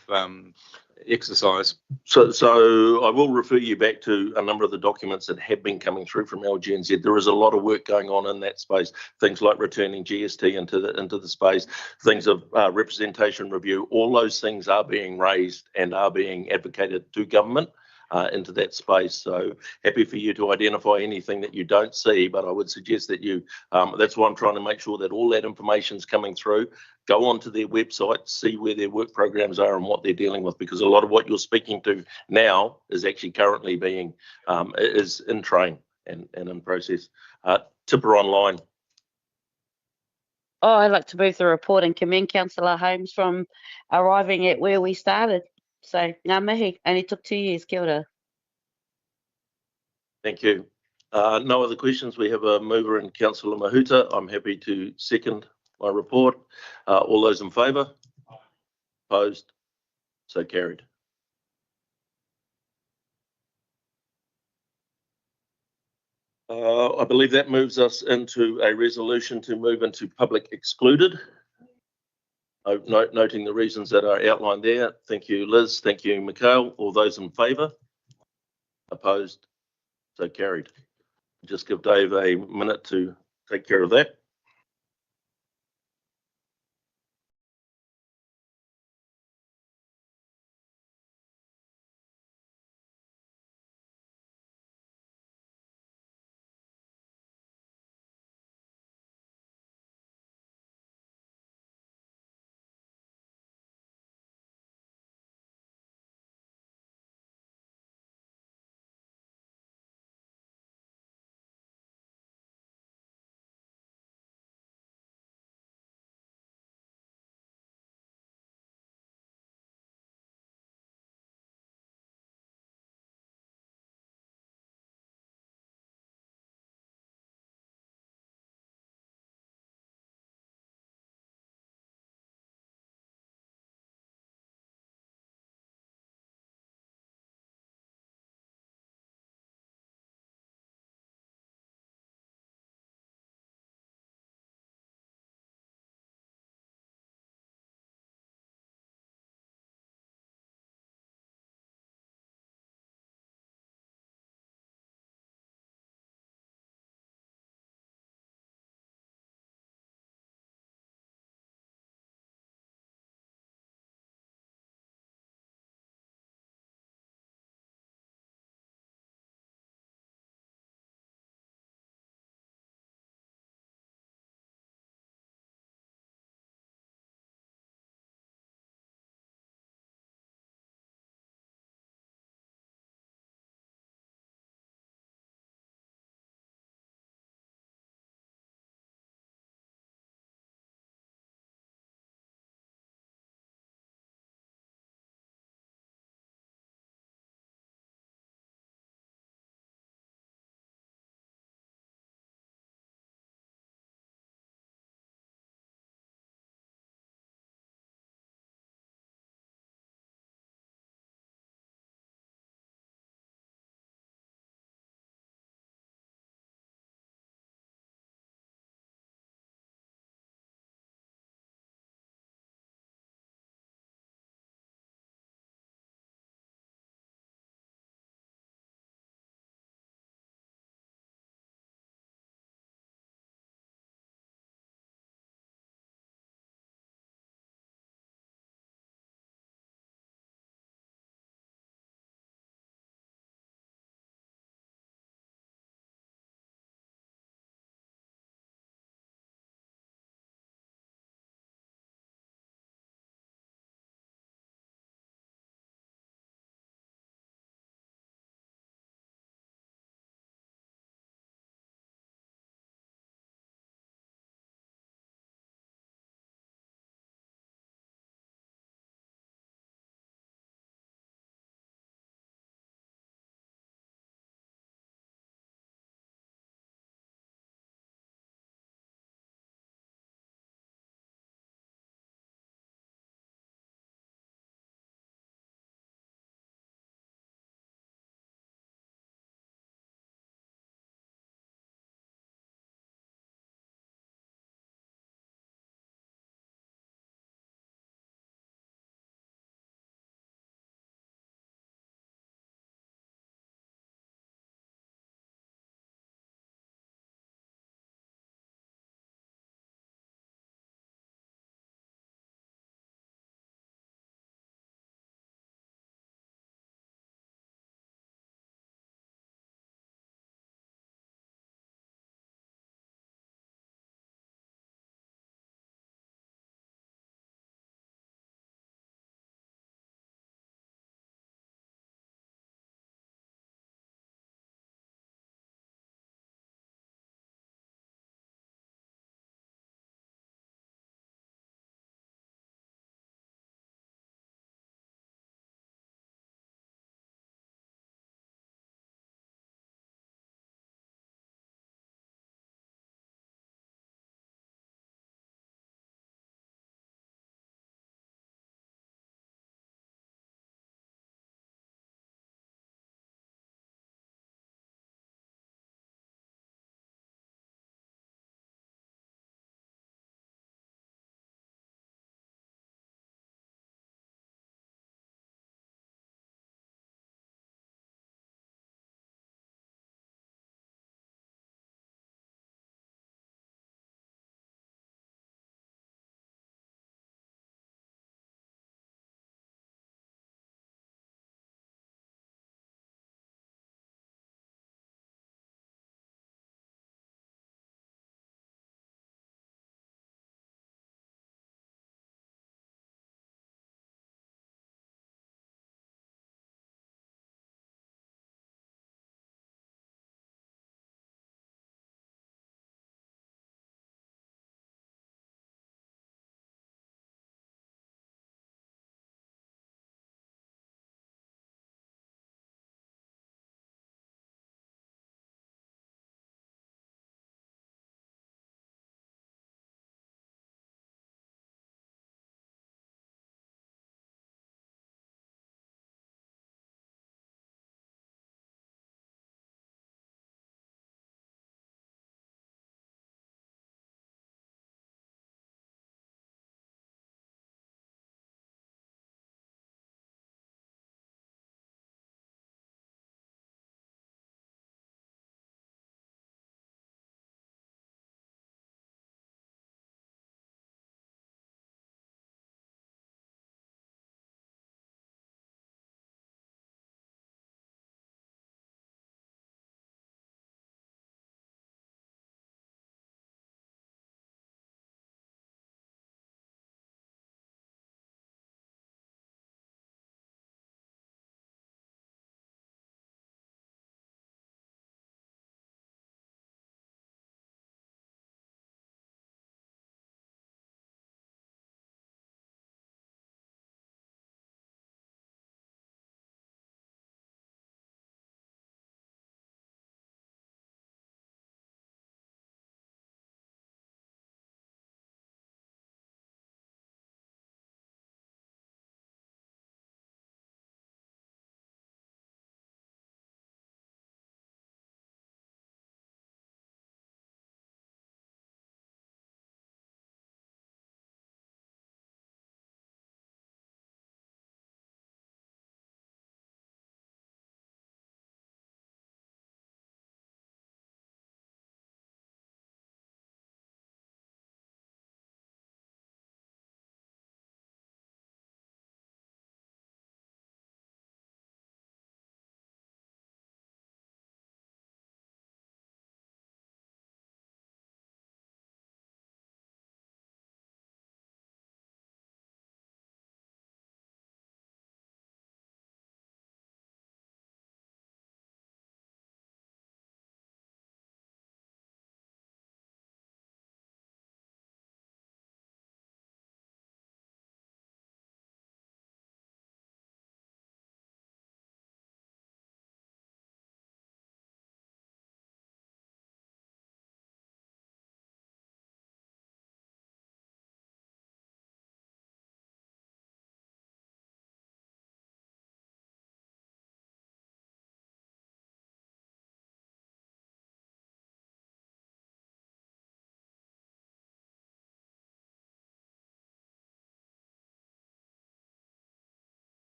S: exercise.
A: So I will refer you back to a number of the documents that have been coming through from LGNZ. There is a lot of work going on in that space. Things like returning GST into the space, things of representation review. All those things are being raised and are being advocated to government into that space. So happy for you to identify anything that you don't see, but I would suggest that you. That's why I'm trying to make sure that all that information is coming through. Go onto their website, see where their work programs are and what they're dealing with, because a lot of what you're speaking to now is actually currently being is in train and in process. Tipper online.
E: Oh, I'd like to move the report and commend Councillor Holmes from arriving at where we started. So, ngā mihi, only took 2 years, kia ora.
A: Thank you. No other questions. We have a mover in Councillor Mahuta. I'm happy to second my report. All those in favour? Opposed? So carried. I believe that moves us into a resolution to move into public excluded. Noting the reasons that are outlined there. Thank you, Liz. Thank you, Mikhail. All those in favour? Opposed? So carried. Just give Dave a minute to take care of that.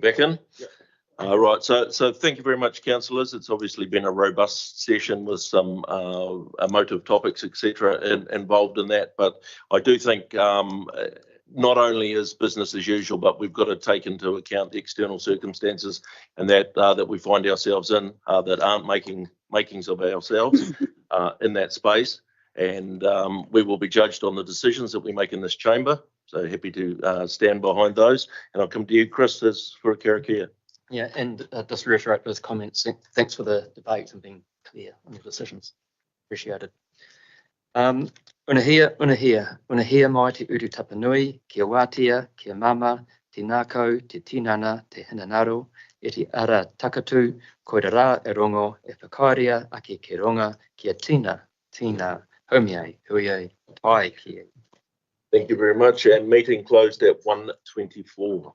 A: Back in? Right, so thank you very much, councillors. It's obviously been a robust session with some emotive topics, etc., involved in that. But I do think not only is business as usual, but we've got to take into account the external circumstances and that we find ourselves in that aren't makings of ourselves in that space. And we will be judged on the decisions that we make in this chamber. So happy to stand behind those. And I'll come to you, Chris, as for a karakia.
B: Yeah, and just reiterate those comments. Thanks for the debate and being clear on your decisions. Appreciate it. Unahia mai te uru tapanui, kia wātia, kia mama, te nākau, te tinana, te hinanaro, e te ara takatu, koira rā e rongo, e whakaaria ake ke ronga, kia tina, homiai, huiai, tai kia.
A: Thank you very much. And meeting closed at 1:24.